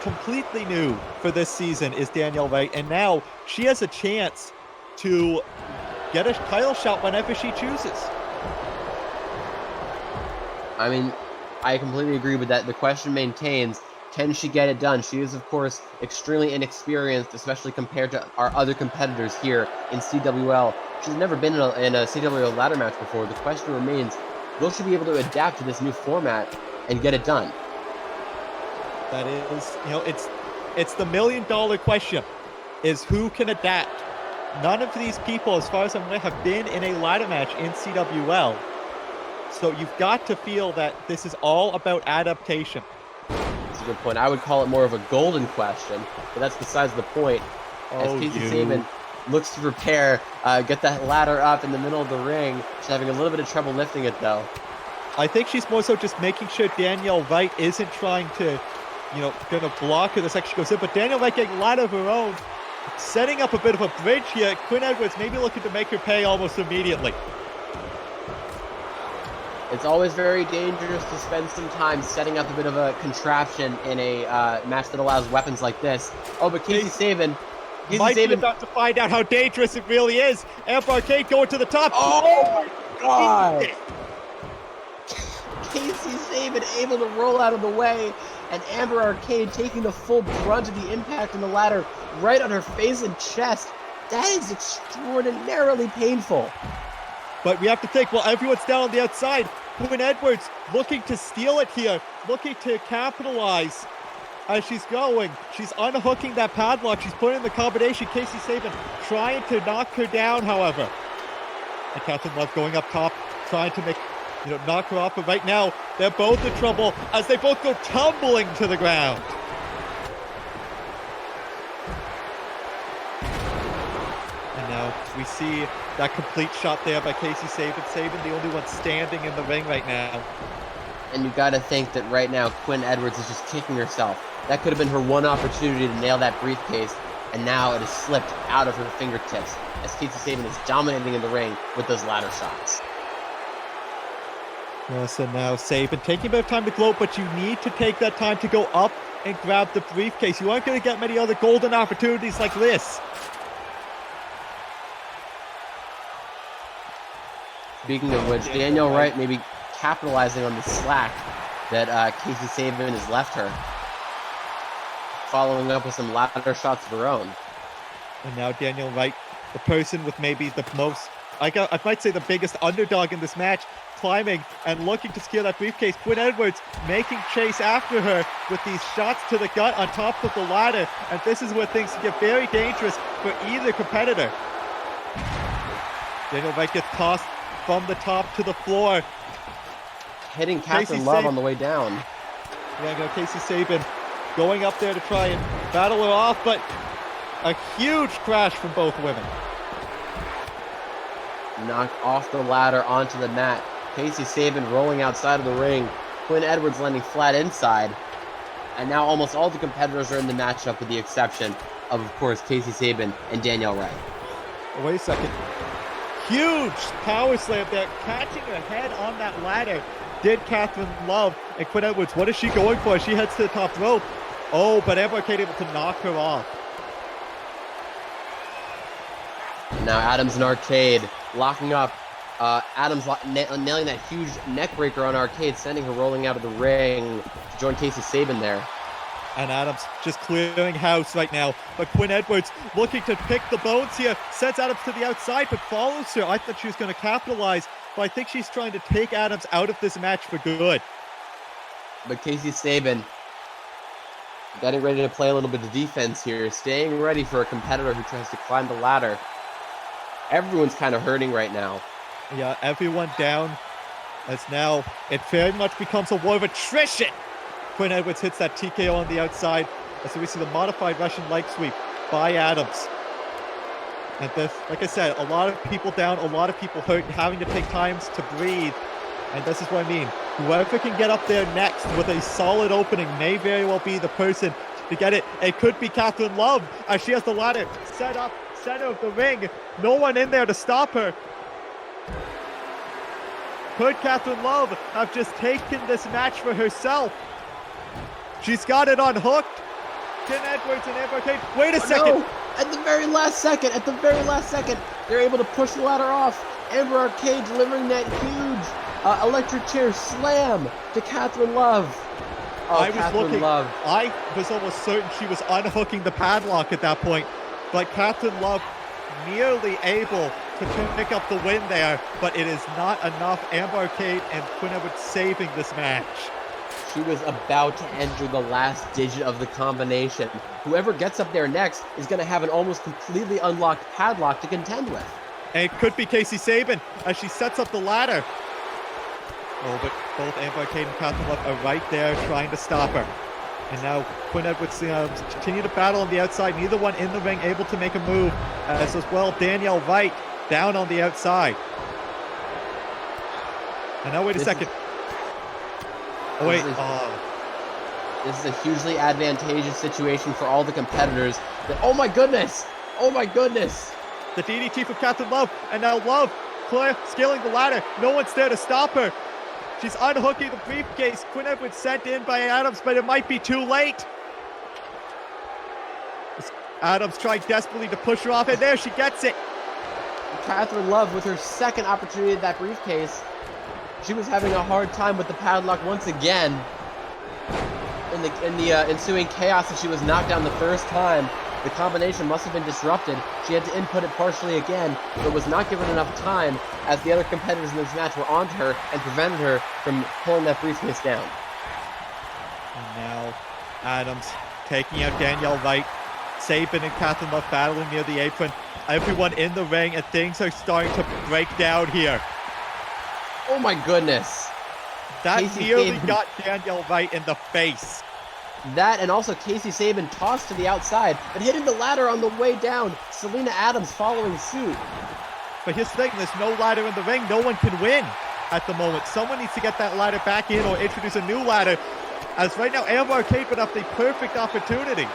completely new for this season is Danielle Wright, and now she has a chance to get a title shot whenever she chooses. I mean, I completely agree with that. The question maintains, can she get it done? She is, of course, extremely inexperienced, especially compared to our other competitors here in CWL. She's never been in a CWL ladder match before. The question remains, will she be able to adapt to this new format and get it done? That is, it's the $1 million question, is who can adapt. None of these people, as far as I'm aware, have been in a ladder match in CWL. So you've got to feel that this is all about adaptation. That's a good point. I would call it more of a golden question, but that's besides the point. As Casey Sabin looks to prepare, get that ladder up in the middle of the ring. She's having a little bit of trouble lifting it, though. I think she's more so just making sure Danielle Wright isn't trying to, gonna block her. This actually goes in, but Danielle Wright getting a lot of her own, setting up a bit of a bridge here. Quinn Edwards maybe looking to make her pay almost immediately. It's always very dangerous to spend some time setting up a bit of a contraption in a match that allows weapons like this. Oh, but Casey Sabin might be about to find out how dangerous it really is. Amber Arcade going to the top. Oh my God! Casey Sabin able to roll out of the way, and Amber Arcade taking the full brunt of the impact on the ladder right on her face and chest. That is extraordinarily painful. But we have to think, well, everyone's down on the outside. Quinn Edwards looking to steal it here, looking to capitalize as she's going. She's unhooking that padlock. She's putting in the combination. Casey Sabin trying to knock her down, however. And Catherine Love going up top, trying to knock her off. But right now, they're both in trouble as they both go tumbling to the ground. And now we see that complete shot there by Casey Sabin. Sabin, the only one standing in the ring right now. And you got to think that right now, Quinn Edwards is just kicking herself. That could have been her one opportunity to nail that briefcase, and now it has slipped out of her fingertips as Casey Sabin is dominating in the ring with those ladder shots. So now Sabin taking a bit of time to gloat, but you need to take that time to go up and grab the briefcase. You aren't going to get many other golden opportunities like this. Speaking of which, Danielle Wright may be capitalizing on the slack that Casey Sabin has left her, following up with some ladder shots of her own. And now Danielle Wright, the person with maybe the most, I might say the biggest underdog in this match, climbing and looking to secure that briefcase. Quinn Edwards making chase after her with these shots to the gut on top of the ladder. And this is where things get very dangerous for either competitor. Danielle Wright gets tossed from the top to the floor. Hitting Catherine Love on the way down. Yeah, Casey Sabin going up there to try and battle her off, but a huge crash from both women. Knocked off the ladder onto the mat. Casey Sabin rolling outside of the ring. Quinn Edwards landing flat inside. And now almost all the competitors are in the matchup with the exception of course, Casey Sabin and Danielle Wright. Oh, wait a second. Huge power slam there, catching her head on that ladder. Did Catherine Love. And Quinn Edwards, what is she going for? She heads to the top rope. Oh, but Amber Arcade able to knock her off. Now Adams and Arcade locking up. Adams nailing that huge neck breaker on Arcade, sending her rolling out of the ring to join Casey Sabin there. And Adams just clearing house right now. But Quinn Edwards looking to pick the bones here. Sends Adams to the outside, but follows her. I thought she was going to capitalize, but I think she's trying to take Adams out of this match for good. But Casey Sabin getting ready to play a little bit of defense here, staying ready for a competitor who tries to climb the ladder. Everyone's kind of hurting right now. Yeah, everyone down. As now it very much becomes a war of attrition. Quinn Edwards hits that TKO on the outside. So we see the modified Russian leg sweep by Adams. And this, like I said, a lot of people down, a lot of people hurt, having to take times to breathe. And this is what I mean. Whoever can get up there next with a solid opening may very well be the person to get it. It could be Catherine Love as she has the ladder set up, center of the ring. No one in there to stop her. Could Catherine Love have just taken this match for herself? She's got it unhooked. Quinn Edwards and Amber Arcade. Wait a second. No. At the very last second, they're able to push the ladder off. Amber Arcade delivering that huge electric chair slam to Catherine Love. Oh, I was almost certain she was unhooking the padlock at that point, but Catherine Love nearly able to pick up the win there, but it is not enough. Amber Arcade and Quinn Edwards saving this match. She was about to enter the last digit of the combination. Whoever gets up there next is going to have an almost completely unlocked padlock to contend with. And it could be Casey Sabin as she sets up the ladder. Oh, but both Amber Arcade and Catherine Love are right there trying to stop her. And now Quinn Edwards continue to battle on the outside. Neither one in the ring able to make a move. As well, Danielle Wright down on the outside. And now wait a second. Oh, wait. This is a hugely advantageous situation for all the competitors. Oh my goodness! Oh my goodness! The DDT from Captain Love, and now Love, Claire scaling the ladder. No one's there to stop her. She's unhooking the briefcase. Quinn Edwards sent in by Adams, but it might be too late. Adams trying desperately to push her off, and there she gets it. Catherine Love with her second opportunity at that briefcase. She was having a hard time with the padlock once again. In the ensuing chaos that she was knocked down the first time, the combination must have been disrupted. She had to input it partially again, but was not given enough time as the other competitors in this match were onto her and prevented her from pulling that briefcase down. And now Adams taking out Danielle Wright. Sabin and Catherine Love battling near the apron. Everyone in the ring, and things are starting to break down here. Oh my goodness. That Casey nearly Sabin got Danielle Wright in the face. That and also Casey Sabin tossed to the outside, but hitting the ladder on the way down. Selena Adams following suit. But here's the thing, there's no ladder in the ring. No one can win at the moment. Someone needs to get that ladder back in or introduce a new ladder. As right now, Amber Arcade put up the perfect opportunity.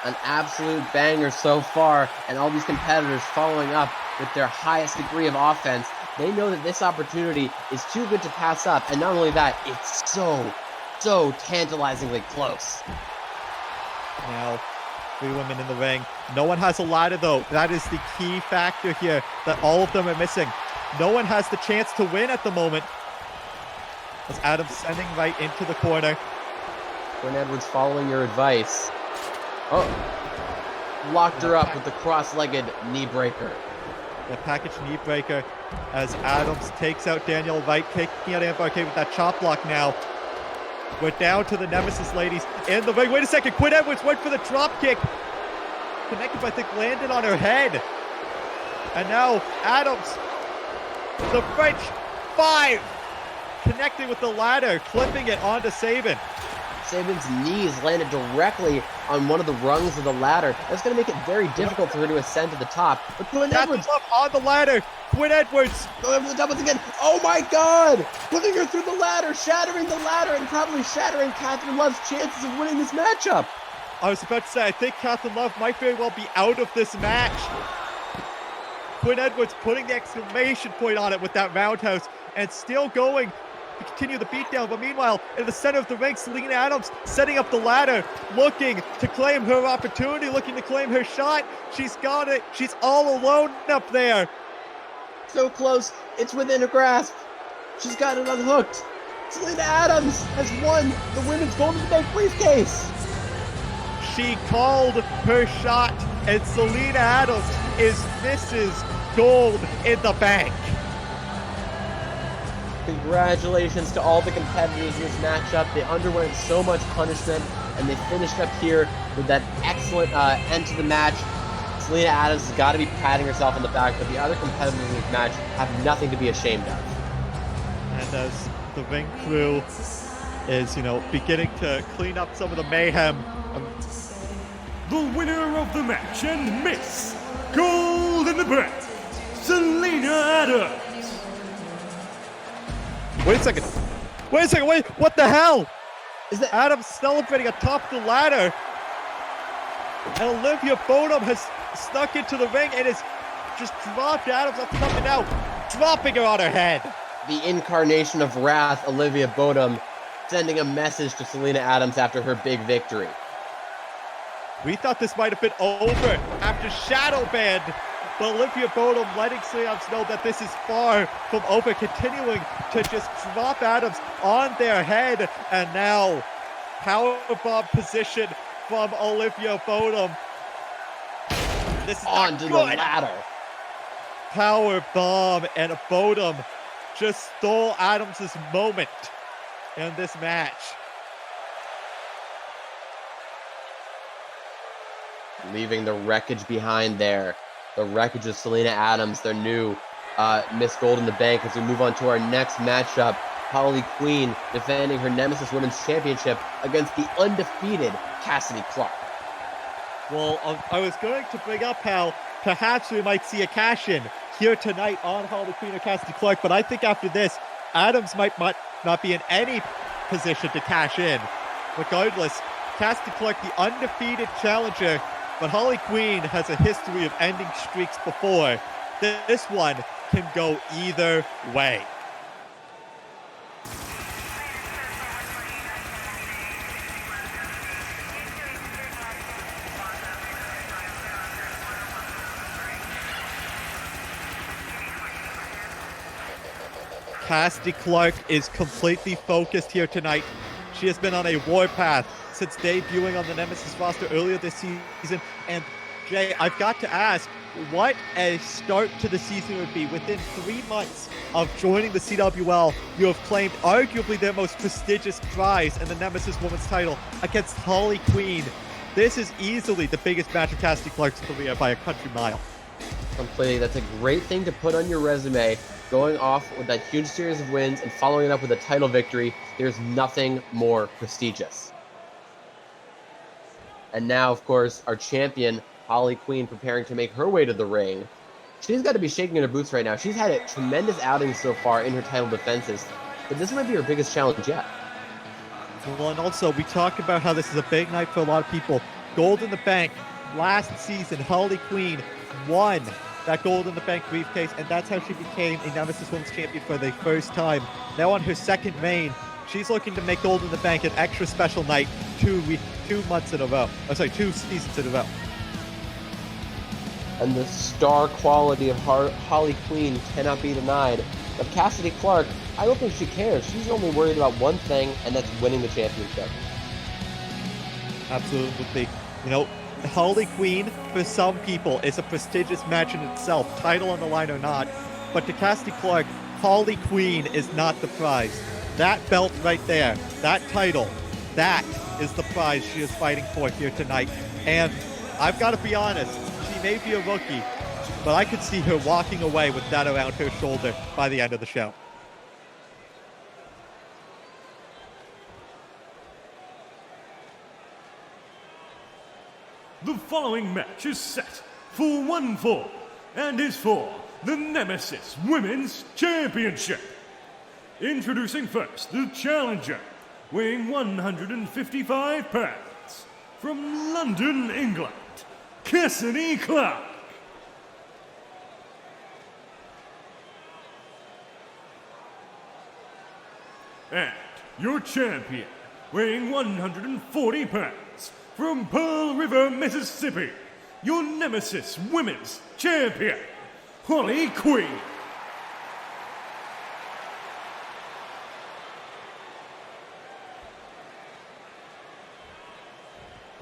An absolute banger so far, and all these competitors following up with their highest degree of offense. They know that this opportunity is too good to pass up, and not only that, it's so tantalizingly close. Now, 3 women in the ring. No one has a ladder, though. That is the key factor here that all of them are missing. No one has the chance to win at the moment. As Adams sending right into the corner. Quinn Edwards following your advice. Oh, locked her up with the cross-legged knee breaker. The package knee breaker as Adams takes out Danielle Wright, taking out Amber Arcade with that chop block now. We're down to the Nemesis ladies in the ring. Wait a second, Quinn Edwards went for the drop kick. Connected, I think, landed on her head. And now Adams, the French 5, connecting with the ladder, clipping it onto Sabin. Sabin's knees landed directly on one of the rungs of the ladder. That's going to make it very difficult for her to ascend to the top. But Quinn Edwards up on the ladder. Quinn Edwards going for the top once again. Oh my God! Putting her through the ladder, shattering the ladder, and probably shattering Catherine Love's chances of winning this matchup. I was about to say, I think Catherine Love might very well be out of this match. Quinn Edwards putting the exclamation point on it with that roundhouse and still going to continue the beatdown. But meanwhile, in the center of the ring, Selena Adams setting up the ladder, looking to claim her opportunity, looking to claim her shot. She's got it. She's all alone up there. So close. It's within her grasp. She's got it unhooked. Selena Adams has won the Women's Gold in the Bank briefcase. She called her shot, and Selena Adams is Mrs. Gold in the Bank. Congratulations to all the competitors in this matchup. They underwent so much punishment, and they finished up here with that excellent end to the match. Selena Adams has got to be patting herself on the back, but the other competitors in this match have nothing to be ashamed of. And as the ring crew is, beginning to clean up some of the mayhem. The winner of the match and Miss Gold in the Bank, Selena Adams. Wait a second, wait, what the hell? Is that Adams celebrating atop the ladder, and Olivia Bonham has snuck into the ring and has just dropped Adams off the top, and now dropping her on her head. the incarnation of wrath, Olivia Bonham, sending a message to Selena Adams after her big victory? We thought this might have been over after Shadow Band, but Olivia Bonham letting Selena Adams know that this is far from over, continuing to just drop Adams on their head, and now powerbomb position from Olivia Bonham. This is onto the ladder. Powerbomb, and Bonham just stole Adams' moment in this match. Leaving the wreckage behind there. The wreckage of Selena Adams, their new Miss Gold in the Bank, as we move on to our next matchup. Holly Queen defending her Nemesis Women's Championship against the undefeated Cassidy Clark. Well, I was going to bring up how perhaps we might see a cash-in here tonight on Holly Queen or Cassidy Clark, but I think after this, Adams might not be in any position to cash in. Regardless, Cassidy Clark, the undefeated challenger, but Holly Queen has a history of ending streaks before. This one can go either way. Cassidy Clark is completely focused here tonight. She has been on a warpath since debuting on the Nemesis roster earlier this season. And Jay, I've got to ask, what a start to the season would be. Within 3 months of joining the CWL, you have claimed arguably their most prestigious prize in the Nemesis Women's title against Holly Queen. This is easily the biggest match of Cassidy Clark's career by a country mile. Completely. That's a great thing to put on your resume. Going off with that huge series of wins and following it up with a title victory, there's nothing more prestigious. And now, of course, our champion, Holly Queen, preparing to make her way to the ring. She's got to be shaking in her boots right now. She's had a tremendous outing so far in her title defenses, but this might be her biggest challenge yet. Well, and also, we talk about how this is a big night for a lot of people. Gold in the Bank. Last season, Holly Queen won that Gold in the Bank briefcase, and that's how she became a Nemesis Women's Champion for the first time. Now on her second reign, she's looking to make Gold in the Bank an extra special night 2 months in a row. Oh, sorry, 2 seasons in a row. And the star quality of Holly Queen cannot be denied. But Cassidy Clark, I don't think she cares. She's only worried about one thing, and that's winning the championship. Absolutely. You know, Holly Queen, for some people, is a prestigious match in itself, title on the line or not. But to Cassidy Clark, Holly Queen is not the prize. That belt right there, that title, that is the prize she is fighting for here tonight. And I've got to be honest, she may be a rookie, but I could see her walking away with that around her shoulder by the end of the show. The following match is set for 1 fall and is for the Nemesis Women's Championship. Introducing first the challenger, weighing 155 pounds, from London, England, Cassidy Clark. And your champion, weighing 140 pounds, from Pearl River, Mississippi, your Nemesis Women's Champion, Holly Queen.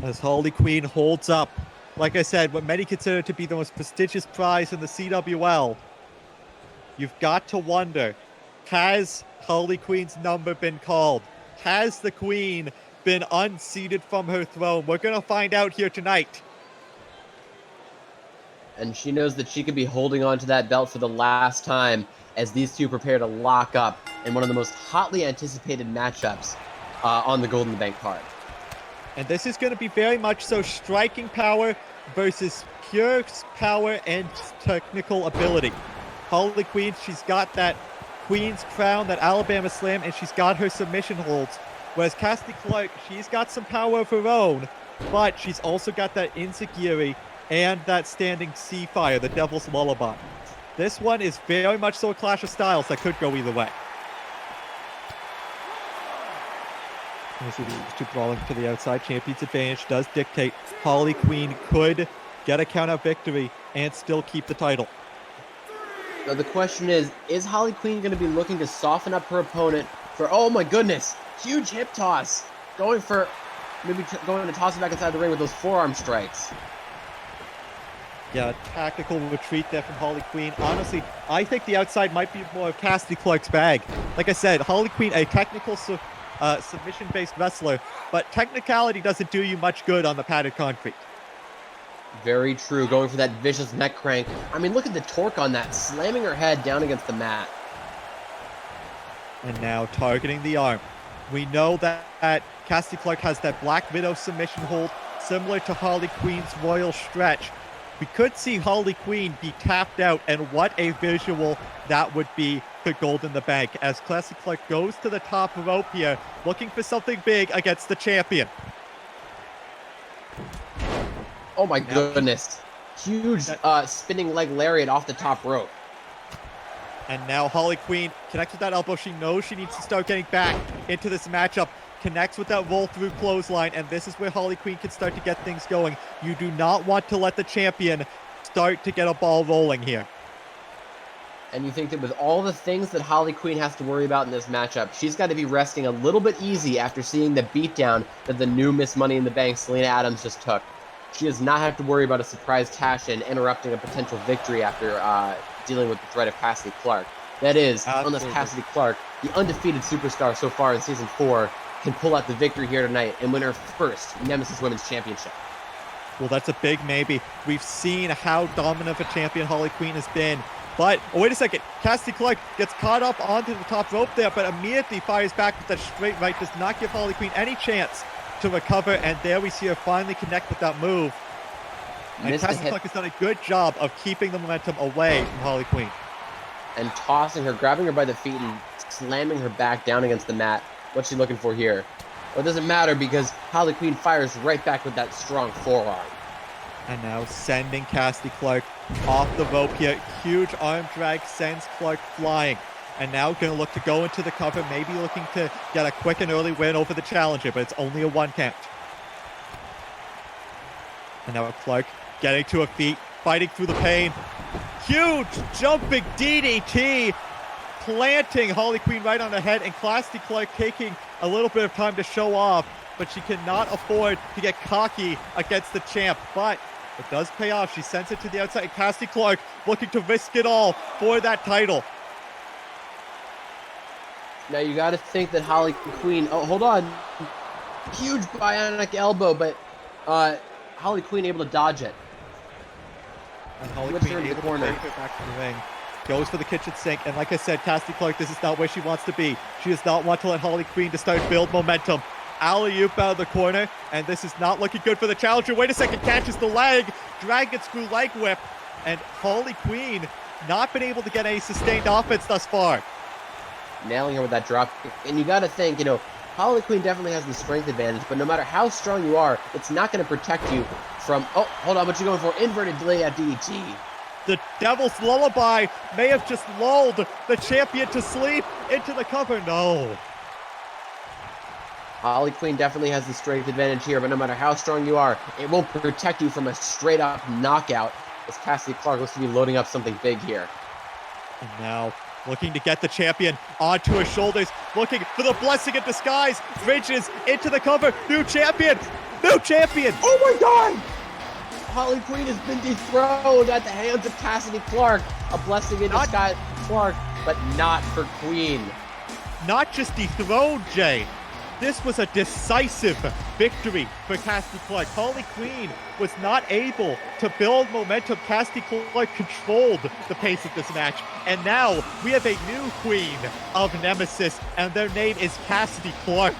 As Holly Queen holds up, like I said, what many consider to be the most prestigious prize in the CWL, you've got to wonder, has Holly Queen's number been called? Has the Queen been unseated from her throne? We're going to find out here tonight. And she knows that she could be holding on to that belt for the last time as these two prepare to lock up in one of the most hotly anticipated matchups on the Gold in the Bank card. And this is going to be very much so striking power versus pure power and technical ability. Holly Queen, she's got that Queen's Crown, that Alabama Slam, and she's got her submission holds. Whereas Cassidy Clark, she's got some power of her own, but she's also got that Enziguri and that standing sea fire, the Devil's Lullaby. This one is very much so a clash of styles that could go either way. As these two brawling to the outside, champion's advantage does dictate Holly Queen could get a count-out victory and still keep the title. Now the question is Holly Queen going to be looking to soften up her opponent for, oh my goodness, huge hip toss, going to toss it back inside the ring with those forearm strikes. Yeah, tactical retreat there from Holly Queen. Honestly, I think the outside might be more of Cassidy Clark's bag. Like I said, Holly Queen, a technical submission-based wrestler, but technicality doesn't do you much good on the padded concrete. Very true, going for that vicious neck crank. I mean, look at the torque on that, slamming her head down against the mat. And now targeting the arm. We know that Cassidy Clark has that Black Widow submission hold, similar to Holly Queen's Royal Stretch. We could see Holly Queen be tapped out, and what a visual that would be for Gold in the Bank as Classic Clark goes to the top rope here, looking for something big against the champion. Oh my goodness. Huge spinning leg lariat off the top rope. And now Holly Queen connects with that elbow. She knows she needs to start getting back into this matchup. Connects with that roll-through clothesline, and this is where Holly Queen can start to get things going. You do not want to let the champion start to get a ball rolling here. And you think that with all the things that Holly Queen has to worry about in this matchup, she's got to be resting a little bit easy after seeing the beatdown that the new Miss Money in the Bank, Selena Adams, just took. She does not have to worry about a surprise cash-in interrupting a potential victory after dealing with the threat of Cassidy Clark. That is, unless Cassidy Clark, the undefeated superstar so far in Season 4, can pull out the victory here tonight and win her first Nemesis Women's Championship. Well, that's a big maybe. We've seen how dominant of a champion Holly Queen has been. But, oh, wait a second. Cassidy Clark gets caught up onto the top rope there, but immediately fires back with that straight right. Does not give Holly Queen any chance to recover. And there we see her finally connect with that move. And Cassidy Clark has done a good job of keeping the momentum away from Holly Queen. And tossing her, grabbing her by the feet and slamming her back down against the mat. What's she looking for here? Well, it doesn't matter because Holly Queen fires right back with that strong forearm. And now sending Cassidy Clark off the rope here. Huge arm drag sends Clark flying. And now going to look to go into the cover, maybe looking to get a quick and early win over the challenger, but it's only a 1 count. And now Clark getting to her feet, fighting through the pain. Huge jumping DDT, planting Holly Queen right on the head, and Cassidy Clark taking a little bit of time to show off, but she cannot afford to get cocky against the champ. But it does pay off. She sends it to the outside. Cassidy Clark looking to risk it all for that title. Now you got to think that Holly Queen. Oh, hold on. Huge bionic elbow, but Holly Queen able to dodge it. And Holly Queen able to take her back to the ring. Goes for the kitchen sink, and like I said, Cassidy Clark, this is not where she wants to be. She does not want to let Holly Queen to start build momentum. Alley-oop out of the corner, and this is not looking good for the challenger. Wait a second, catches the leg, dragon screw leg whip, and Holly Queen not been able to get any sustained offense thus far. Nailing her with that drop. And you got to think, Holly Queen definitely has the strength advantage, but no matter how strong you are, it's not going to protect you from, oh, hold on, what you going for? Inverted delay at DDT. The Devil's Lullaby may have just lulled the champion to sleep into the cover. No. Holly Queen definitely has the strength advantage here, but no matter how strong you are, it won't protect you from a straight-up knockout, as Cassidy Clark looks to be loading up something big here. And now, looking to get the champion onto his shoulders, looking for the blessing in disguise, bridges into the cover, new champion! New champion! Oh my god! Holly Queen has been dethroned at the hands of Cassidy Clark. A blessing in disguise for Clark, but not for Queen. Not just dethroned, Jay. This was a decisive victory for Cassidy Clark. Holly Queen was not able to build momentum. Cassidy Clark controlled the pace of this match. And now we have a new queen of Nemesis, and their name is Cassidy Clark.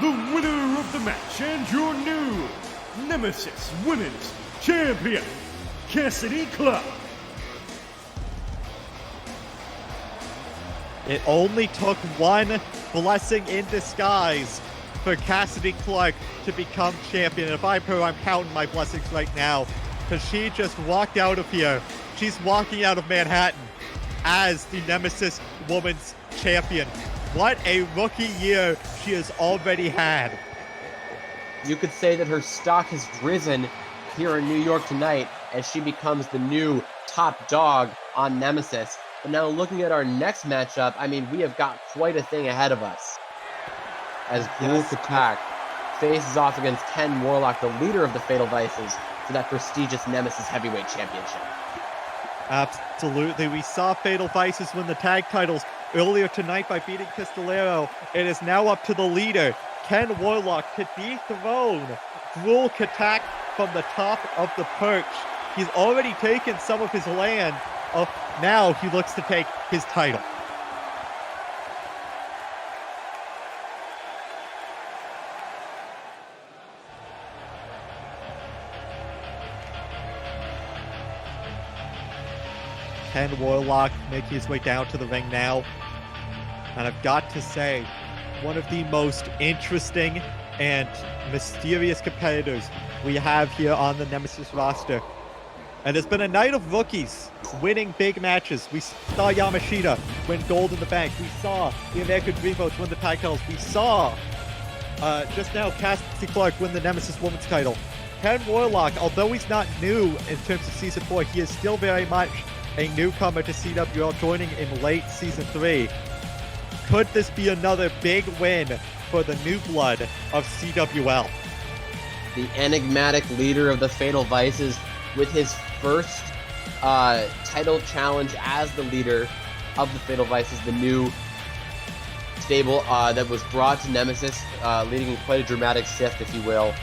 The winner of the match and your new Nemesis Women's Champion, Cassidy Clark. It only took one blessing in disguise for Cassidy Clark to become champion. And if I'm her, I'm counting my blessings right now, because she just walked out of here. She's walking out of Manhattan as the Nemesis Women's Champion. What a rookie year she has already had. You could say that her stock has risen here in New York tonight as she becomes the new top dog on Nemesis. But now looking at our next matchup, I mean, we have got quite a thing ahead of us. As Blxck attack faces off against Ken Warlock, the leader of the Fatal Vices, for that prestigious Nemesis Heavyweight Championship. Absolutely. We saw Fatal Vices win the tag titles earlier tonight by beating Pistolero. It is now up to the leader, Ken Warlock, to dethrone Blxck from the top of the perch. He's already taken some of his land. Now he looks to take his title. Ken Warlock making his way down to the ring now. And I've got to say, one of the most interesting and mysterious competitors we have here on the Nemesis roster. And it's been a night of rookies winning big matches. We saw Yamashita win Gold in the Bank. We saw the American Dreamboats win the tag titles. We saw just now Cassie Clark win the Nemesis Women's title. Ken Warlock, although he's not new in terms of Season 4, he is still very much a newcomer to CWL, joining in late Season 3. Could this be another big win for the new blood of CWL? The enigmatic leader of the Fatal Vices with his first title challenge as the leader of the Fatal Vices, the new stable that was brought to Nemesis, leading quite a dramatic shift, if you will.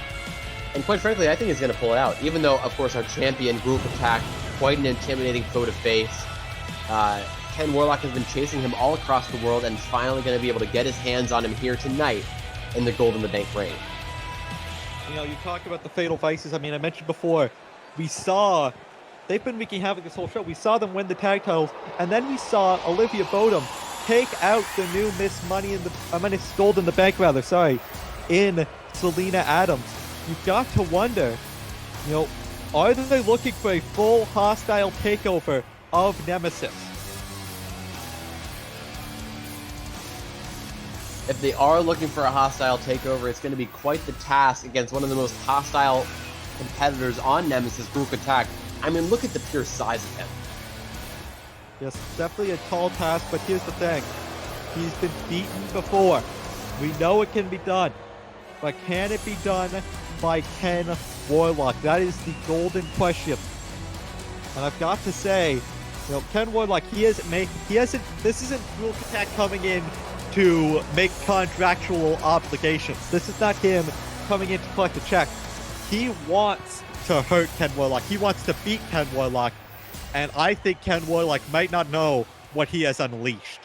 And quite frankly, I think he's going to pull it out, even though, of course, our champion, Blxck, quite an intimidating foe to face. Ken Warlock has been chasing him all across the world and finally going to be able to get his hands on him here tonight in the Gold in the Bank ring. You know, you talk about the Fatal Vices. I mean, I mentioned before, we saw they've been wreaking havoc this whole show. We saw them win the tag titles, and then we saw Olivia Bodum take out the new Miss Gold in the Bank, in Selena Adams. You've got to wonder, you know, are they looking for a full hostile takeover of Nemesis? If they are looking for a hostile takeover, it's going to be quite the task against one of the most hostile competitors on Nemesis, Blxck. I mean, look at the pure size of him. Yes, definitely a tall task, but here's the thing. He's been beaten before. We know it can be done. But can it be done by Ken Warlock? That is the golden question. And I've got to say, you know, Ken Warlock, this isn't Blxck coming in to make contractual obligations. This is not him coming in to collect a check. He wants to hurt Ken Warlock. He wants to beat Ken Warlock. And I think Ken Warlock might not know what he has unleashed.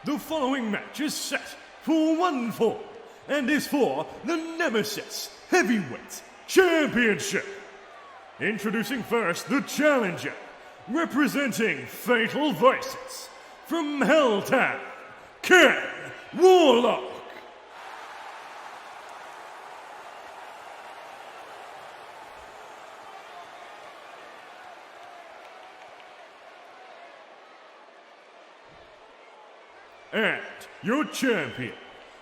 The following match is set for one fall and is for the Nemesis Heavyweight Championship. Introducing first the challenger, representing Fatal Vices, from Helltown, Ken Warlock. And your champion,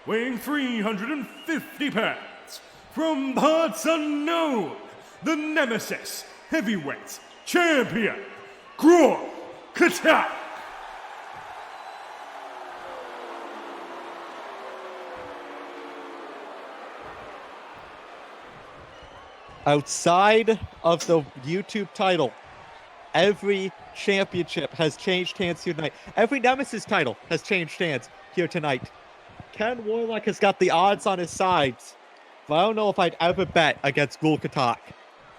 weighing 350 pounds, from parts unknown, the Nemesis Heavyweight Champion, Blxck. Outside of the YouTube title, every championship has changed hands here tonight. Every Nemesis title has changed hands here tonight. Ken Warlock has got the odds on his sides, but I don't know if I'd ever bet against Blxck.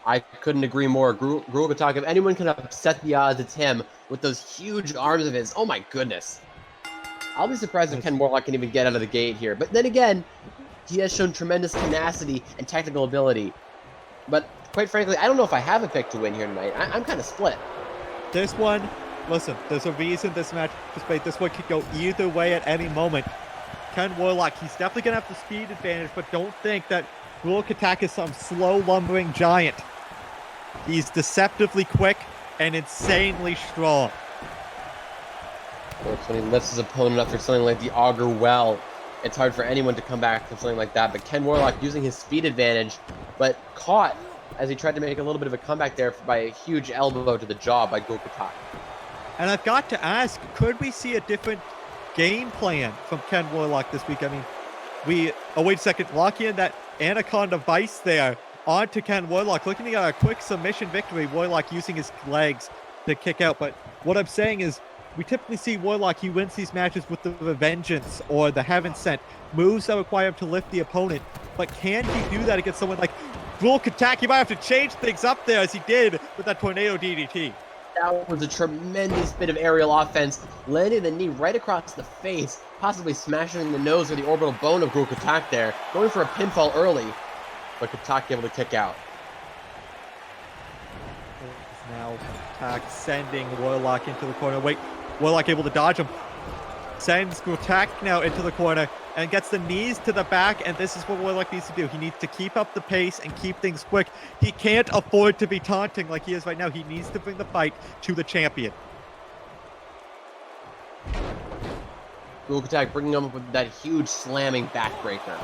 I couldn't agree more. Blxck, if anyone can upset the odds, it's him with those huge arms of his. Oh my goodness. I'll be surprised if Ken Warlock can even get out of the gate here. But then again, he has shown tremendous tenacity and technical ability. But quite frankly, I don't know if I have a pick to win here tonight. I'm kind of split. This one, listen, there's a reason this match is played. This one could go either way at any moment. Ken Warlock, he's definitely going to have the speed advantage, but don't think that Blxck is some slow, lumbering giant. He's deceptively quick and insanely strong. When he lifts his opponent up for something like the Augur Well, it's hard for anyone to come back from something like that. But Ken Warlock using his speed advantage, but caught as he tried to make a little bit of a comeback there by a huge elbow to the jaw by Blxck. And I've got to ask, could we see a different game plan from Ken Warlock this week. I mean, oh, wait a second. Locking in that Anaconda Vice there onto Ken Warlock. Looking to get a quick submission victory. Warlock using his legs to kick out. But what I'm saying is, we typically see Warlock, he wins these matches with the Revengeance or the Heaven Sent. Moves that require him to lift the opponent. But can he do that against someone like Blxck? He might have to change things up there as he did with that Tornado DDT. That was a tremendous bit of aerial offense, landing the knee right across the face, possibly smashing the nose or the orbital bone of Blxck there, going for a pinfall early, but Katak able to kick out. Now Katak sending Warlock into the corner. Wait, Warlock able to dodge him. Sends Katak now into the corner and gets the knees to the back, and this is what Warlock needs to do. He needs to keep up the pace and keep things quick. He can't afford to be taunting like he is right now. He needs to bring the fight to the champion. Blxck bringing him up with that huge slamming backbreaker.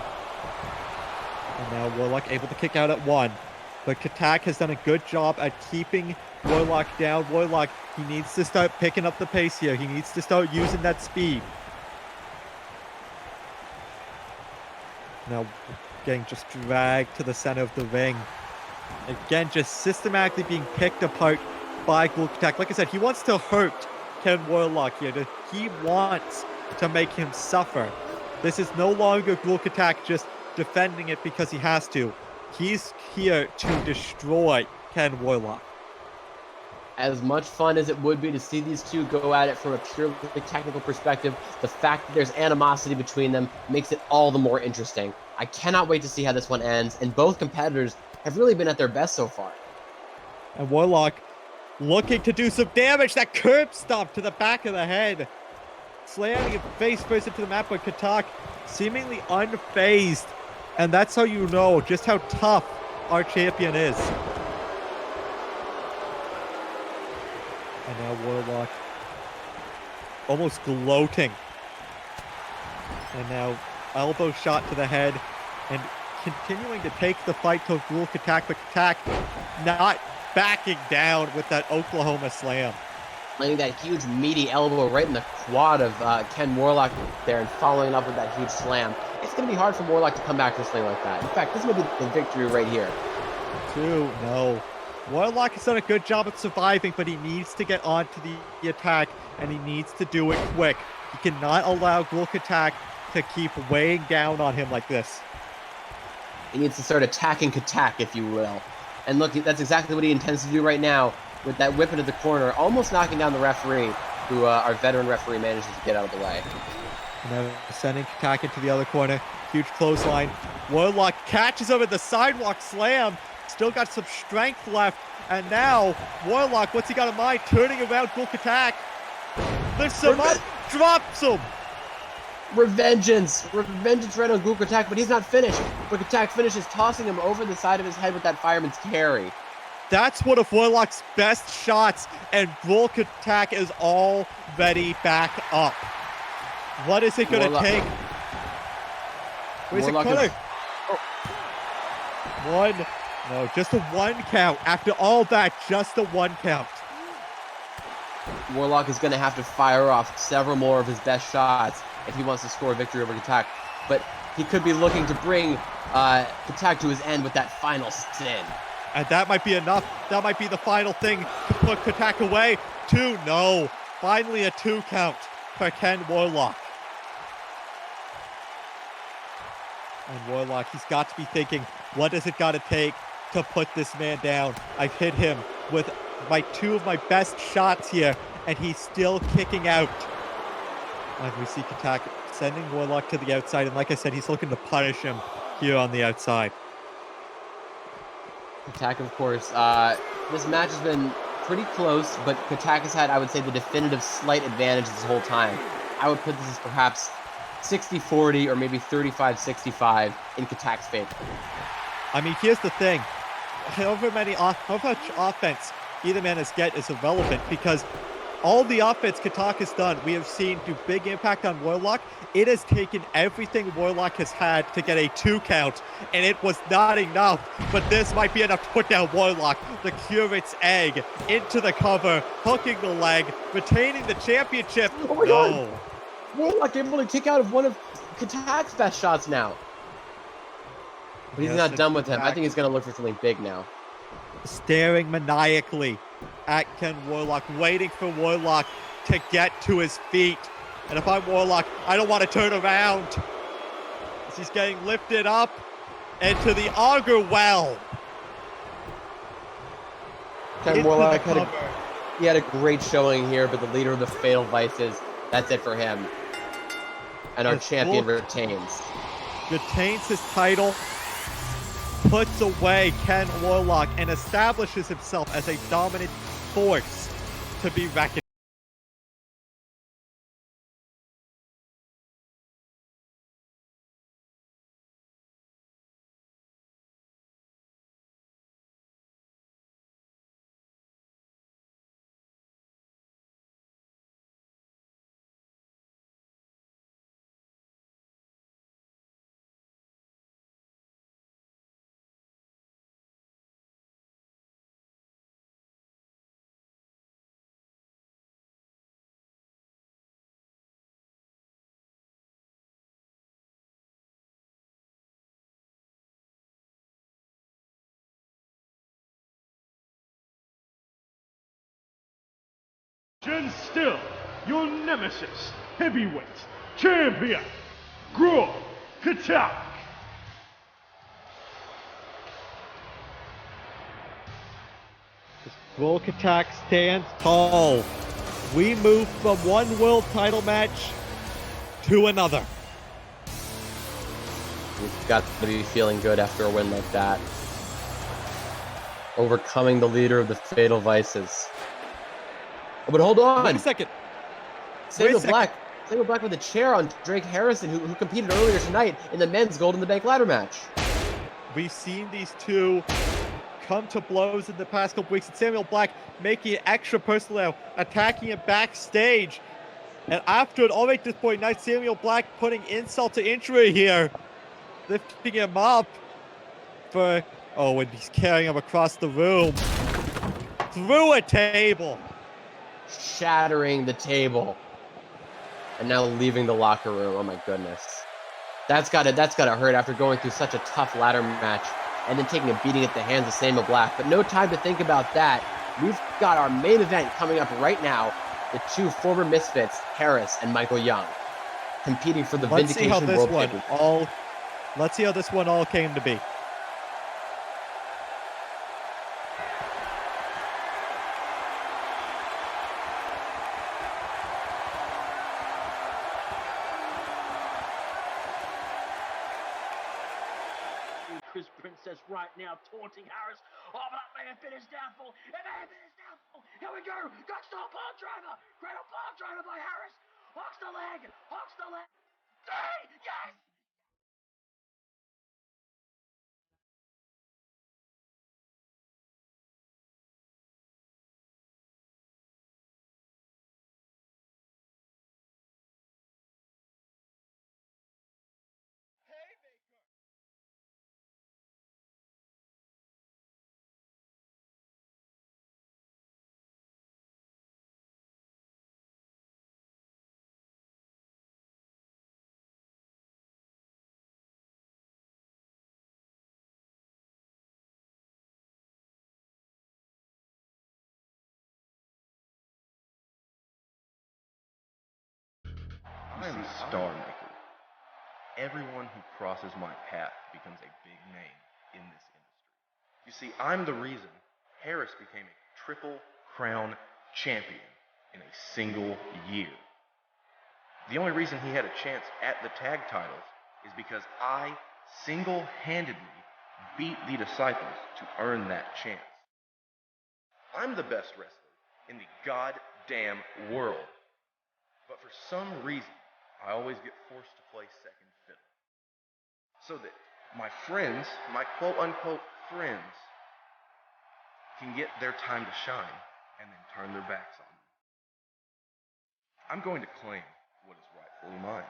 And now Warlock able to kick out at one. But Katak has done a good job at keeping Warlock down. Warlock, he needs to start picking up the pace here. He needs to start using that speed. Now getting just dragged to the center of the ring. Again, just systematically being picked apart by Blxck. Like I said, he wants to hurt Ken Warlock here. He wants to make him suffer. This is no longer Blxck just defending it because he has to. He's here to destroy Ken Warlock. As much fun as it would be to see these two go at it from a purely technical perspective, the fact that there's animosity between them makes it all the more interesting. I cannot wait to see how this one ends, and both competitors have really been at their best so far. And Warlock looking to do some damage. That curb stomp to the back of the head. Slamming it face first into the mat, but Katak seemingly unfazed. And that's how you know just how tough our champion is. And now Warlock almost gloating. And now elbow shot to the head and continuing to take the fight to Blxck, but Katak not backing down with that Oklahoma slam. Landing that huge meaty elbow right in the quad of Ken Warlock there and following up with that huge slam. It's going to be hard for Warlock to come back from something like that. In fact, this is going to be the victory right here. 2-0. Warlock has done a good job at surviving, but he needs to get onto the attack, and he needs to do it quick. He cannot allow Blxck to keep weighing down on him like this. He needs to start attacking Katak, if you will. And look, that's exactly what he intends to do right now with that whip into the corner, almost knocking down the referee, who our veteran referee manages to get out of the way. Now sending Katak into the other corner. Huge clothesline. Warlock catches him at the sidewalk slam. Still got some strength left. And now, Warlock, what's he got in mind? Turning around Blxck. Lifts him up, drops him. Revengeance right on Blxck, but he's not finished. Blxck finishes tossing him over the side of his head with that fireman's carry. That's one of Warlock's best shots, and Blxck is already back up. What is it going to take? Where's it going? One. No, just a one count. After all that, just a one count. Warlock is going to have to fire off several more of his best shots if he wants to score a victory over Katak. But he could be looking to bring Katak to his end with that final sin. And that might be enough. That might be the final thing to put Katak away. 2, no. Finally a 2 count for Ken Warlock. And Warlock, he's got to be thinking, what does it got to take to put this man down? I've hit him with two of my best shots here, and he's still kicking out. And we see Katak sending Warlock to the outside, and like I said, he's looking to punish him here on the outside. Katak, of course, this match has been pretty close, but Katak has had, I would say, the definitive slight advantage this whole time. I would put this as perhaps 60-40 or maybe 35-65 in Katak's favor. I mean, here's the thing. How much offense either man has get is irrelevant, because all the offense Katak has done, we have seen do big impact on Warlock. It has taken everything Warlock has had to get a 2 count, and it was not enough. But this might be enough to put down Warlock. The Curate's egg into the cover, hooking the leg, retaining the championship. Oh my God. Warlock able to kick out of one of Katak's best shots now. But he's not done with him. I think he's going to look for something big now. Staring maniacally at Ken Warlock, waiting for Warlock to get to his feet. And if I'm Warlock, I don't want to turn around. As he's getting lifted up into the auger well. Ken Warlock had a great showing here, but the leader of the Fatal Vices, that's it for him. And our champion retains. Retains his title, puts away Ken Warlock, and establishes himself as a dominant force to be reckoned. And still, your nemesis, heavyweight champion, Katak. Katak stands tall. We move from one world title match to another. You've got to be feeling good after a win like that. Overcoming the leader of the Fatal Vices. Oh, but hold on. Wait a second. Samuel Black with a chair on Drake Harrison, who competed earlier tonight in the men's Gold in the Bank ladder match. We've seen these two come to blows in the past couple weeks, and Samuel Black making it extra personal now, attacking him backstage. And after an already disappointing night, Samuel Black putting insult to injury here, lifting him up for, and he's carrying him across the room, through a table. Shattering the table. And now leaving the locker room. Oh my goodness. That's gotta hurt after going through such a tough ladder match and then taking a beating at the hands of Samuel Black. But no time to think about that. We've got our main event coming up right now. The two former Misfits, Harris and Michael Young, competing for the Vindication World Championship. Let's see how this one all came to be. Chris Princess right now taunting Harris. Oh, but that may have been his downfall. It may have been his downfall. Here we go. Got stop palm driver. Great palm driver by Harris. Hawks the leg. Hawks the leg. Three. Yes. I am a star maker. Everyone who crosses my path becomes a big name in this industry. You see, I'm the reason Harris became a Triple Crown champion in a single year. The only reason he had a chance at the tag titles is because I single-handedly beat the Disciples to earn that chance. I'm the best wrestler in the goddamn world. But for some reason, I always get forced to play second fiddle. So that my friends, my quote-unquote friends, can get their time to shine and then turn their backs on me. I'm going to claim what is rightfully mine.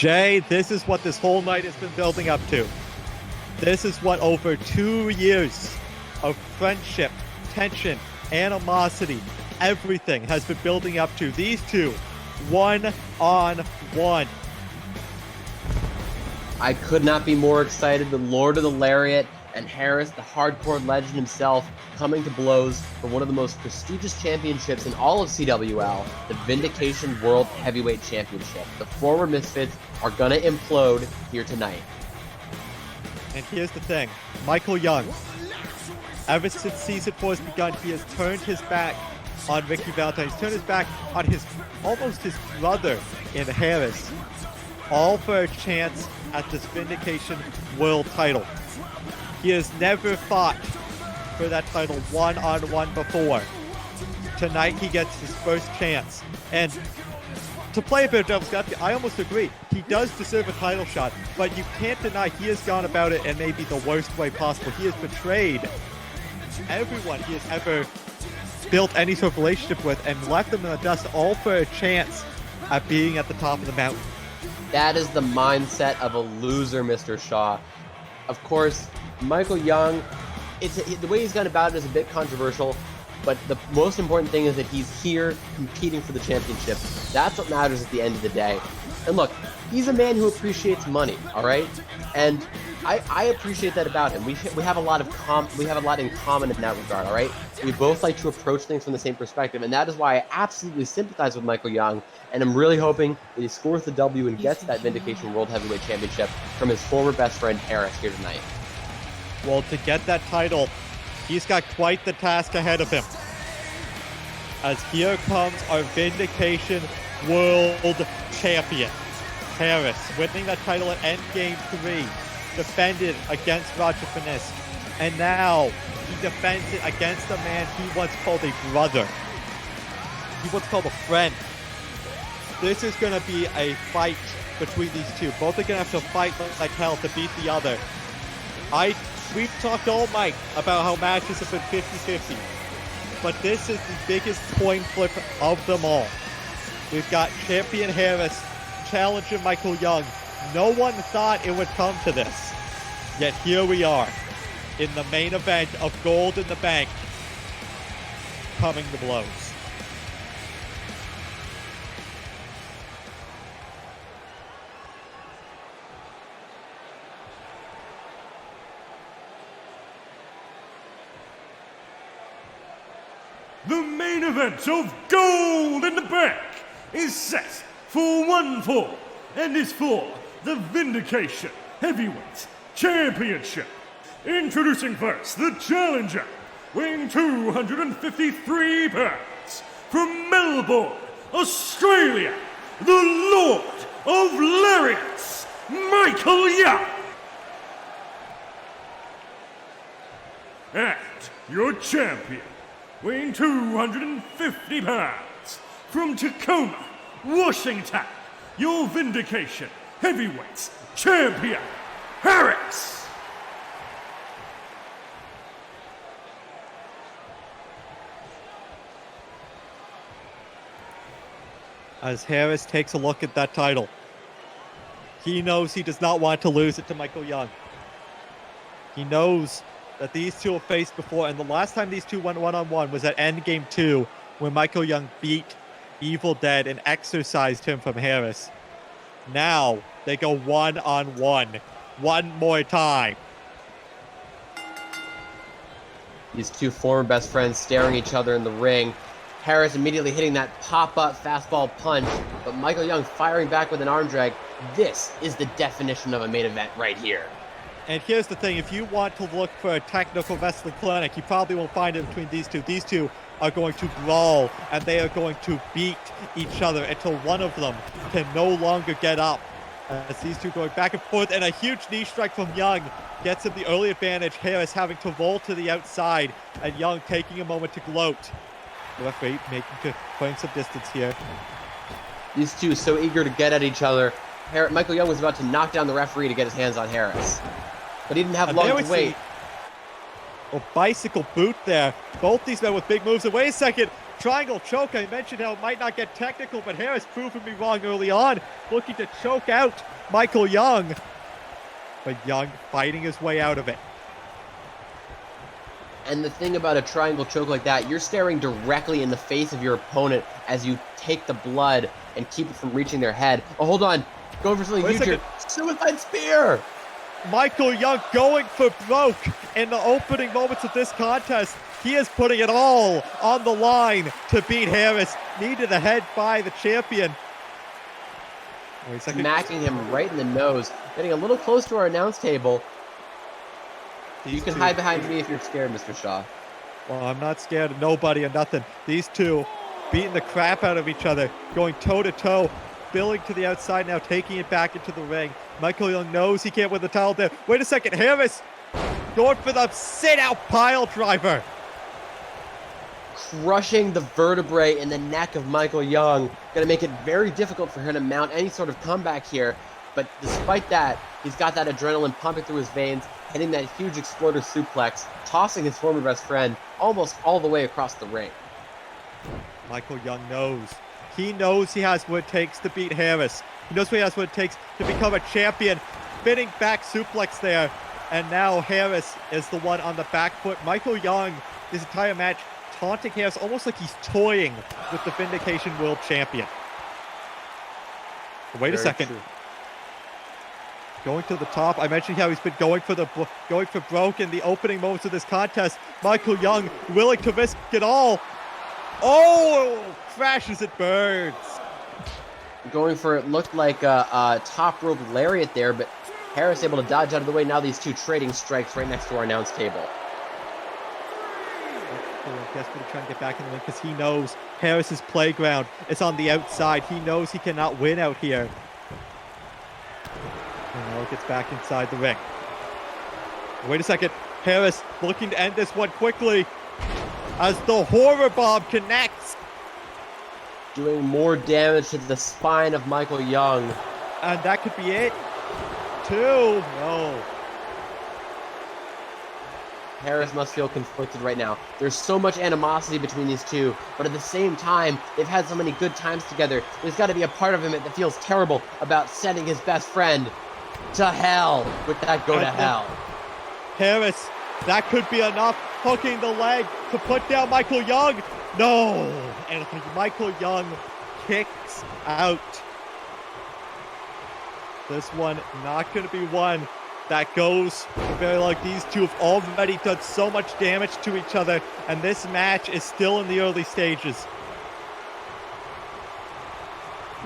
Jay, this is what this whole night has been building up to. This is what over 2 years of friendship, tension, animosity, everything has been building up to. These two, one-on-one. I could not be more excited. The Lord of the Lariat and Harris, the hardcore legend himself, coming to blows for one of the most prestigious championships in all of CWL, the Vindication World Heavyweight Championship. The former Misfits are gonna implode here tonight. And here's the thing, Michael Young, ever since Season 4 has begun, he has turned his back on Ricky Valentine. He's turned his back on almost his brother in Harris, all for a chance at this Vindication World title. He has never fought for that title one-on-one before. Tonight he gets his first chance. And to play a bit of devil's advocate, I almost agree. He does deserve a title shot, but you can't deny he has gone about it in maybe the worst way possible. He has betrayed everyone he has ever built any sort of relationship with and left them in the dust, all for a chance at being at the top of the mountain. That is the mindset of a loser, Mr. Shaw. Of course, Michael Young, the way he's gone about it is a bit controversial, but the most important thing is that he's here competing for the championship. That's what matters at the end of the day. And look, he's a man who appreciates money, all right? And I appreciate that about him. We have a lot in common in that regard, all right? We both like to approach things from the same perspective, and that is why I absolutely sympathize with Michael Young, and I'm really hoping that he scores the W and gets that Vindication World Heavyweight Championship from his former best friend Harris here tonight. Well, to get that title, he's got quite the task ahead of him. As here comes our Vindication World Champion, Harris, winning that title at Endgame 3, defended against Roger Finesse, and now he defends it against a man he once called a brother. He once called a friend. This is going to be a fight between these two. Both are going to have to fight like hell to beat the other. We've talked all night about how matches have been 50-50, but this is the biggest coin flip of them all. We've got champion Harris challenging Michael Young. No one thought it would come to this, yet here we are in the main event of Gold in the Bank, coming to blows. The main event of Gold in the Bank is set for one fall and is for the Vindication Heavyweight Championship. Introducing first the challenger, weighing 253 pounds, from Melbourne, Australia, the Lord of Lariats, Michael Young. And your champion, weighing 250 pounds, from Tacoma, Washington, your Vindication Heavyweight Champion, Harris. As Harris takes a look at that title, he knows he does not want to lose it to Michael Young. He knows that these two have faced before, and the last time these two went one-on-one was at Endgame 2, when Michael Young beat Evil Dead and exorcised him from Harris. Now, they go one-on-one. One more time. These two former best friends staring each other in the ring. Harris immediately hitting that pop-up fastball punch, but Michael Young firing back with an arm drag. This is the definition of a main event right here. And here's the thing, if you want to look for a technical wrestling clinic, you probably won't find it between these two. These two are going to brawl, and they are going to beat each other until one of them can no longer get up. As these two going back and forth, and a huge knee strike from Young gets him the early advantage. Harris having to roll to the outside, and Young taking a moment to gloat. The referee putting some distance here. These two so eager to get at each other. Michael Young was about to knock down the referee to get his hands on Harris, but he didn't have long to wait. A bicycle boot there. Both these men with big moves. And wait a second, Triangle choke. I mentioned how it might not get technical, but Harris proven me wrong early on, looking to choke out Michael Young. But Young fighting his way out of it. And the thing about a triangle choke like that, you're staring directly in the face of your opponent as you take the blood and keep it from reaching their head. Oh, hold on. Going for something huge here. Suicide spear! Michael Young going for broke in the opening moments of this contest. He is putting it all on the line to beat Harris. Needed a head by the champion. Smacking him right in the nose. Getting a little close to our announce table. You can hide behind me if you're scared, Mr. Shaw. Well, I'm not scared of nobody or nothing. These two beating the crap out of each other, going toe-to-toe, billing to the outside now, taking it back into the ring. Michael Young knows he can't win the title there. Wait a second, Harris going for the sit-out pile driver. Crushing the vertebrae in the neck of Michael Young. Going to make it very difficult for him to mount any sort of comeback here. But despite that, he's got that adrenaline pumping through his veins, hitting that huge exploder suplex, tossing his former best friend almost all the way across the ring. Michael Young knows. He knows he has what it takes to beat Harris. He knows he has what it takes to become a champion. Spinning back suplex there. And now Harris is the one on the back foot. Michael Young, this entire match, taunting Harris almost like he's toying with the Vindication World Champion. Wait a second. True. Going to the top. I mentioned how he's been going for broke in the opening moments of this contest. Michael Young willing to risk it all. Oh, crashes it, burns. Going for it looked like a top rope lariat there, but Harris able to dodge out of the way. Now these two trading strikes right next to our announce table. Desperate to try and get back in the ring because he knows Harris's playground is on the outside. He knows he cannot win out here. And now it gets back inside the ring. Wait a second. Harris looking to end this one quickly as the horror bomb connects. Doing more damage to the spine of Michael Young. And that could be it. 2. No. Harris must feel conflicted right now. There's so much animosity between these two, but at the same time, they've had so many good times together. There's got to be a part of him that feels terrible about sending his best friend to hell with that go to hell. Harris, that could be enough. Hooking the leg to put down Michael Young. No. And Michael Young kicks out. This one not going to be one that goes very long. These two have already done so much damage to each other, and this match is still in the early stages.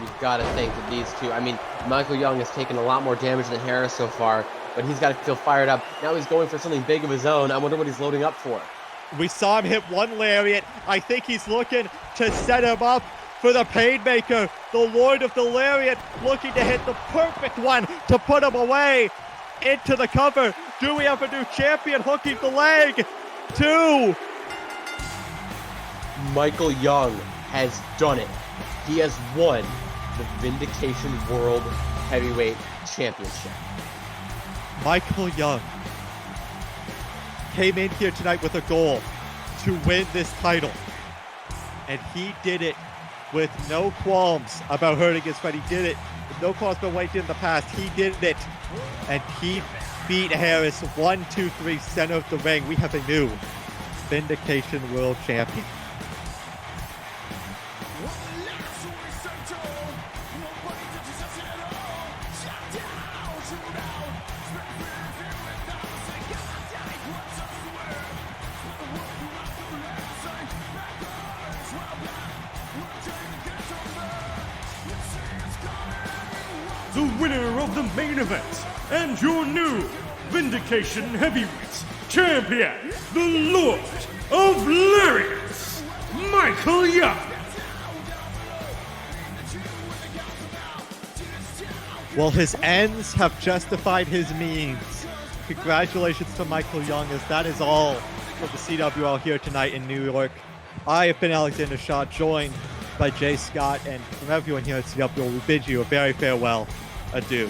You've got to think that these two, I mean, Michael Young has taken a lot more damage than Harris so far, but he's got to feel fired up. Now he's going for something big of his own. I wonder what he's loading up for. We saw him hit one lariat. I think he's looking to set him up for the Painmaker, the Lord of the Lariat, looking to hit the perfect one to put him away into the cover. Do we have a new champion hooking the leg? 2. Michael Young has done it. He has won the Vindication World Heavyweight Championship. Michael Young came in here tonight with a goal to win this title. And he did it with no qualms about hurting his friend. He did it with no qualms about what he did in the past. He did it. And he beat Harris 1, 2, 3, center of the ring. We have a new Vindication World Champion. The winner of the main event and your new Vindication Heavyweight Champion, the Lord of Lariats, Michael Young. Well, his ends have justified his means. Congratulations to Michael Young, as that is all for the CWL here tonight in New York. I have been Alexander Shaw, joined by Jay Scott, and from everyone here at CWL, we bid you a very farewell adieu.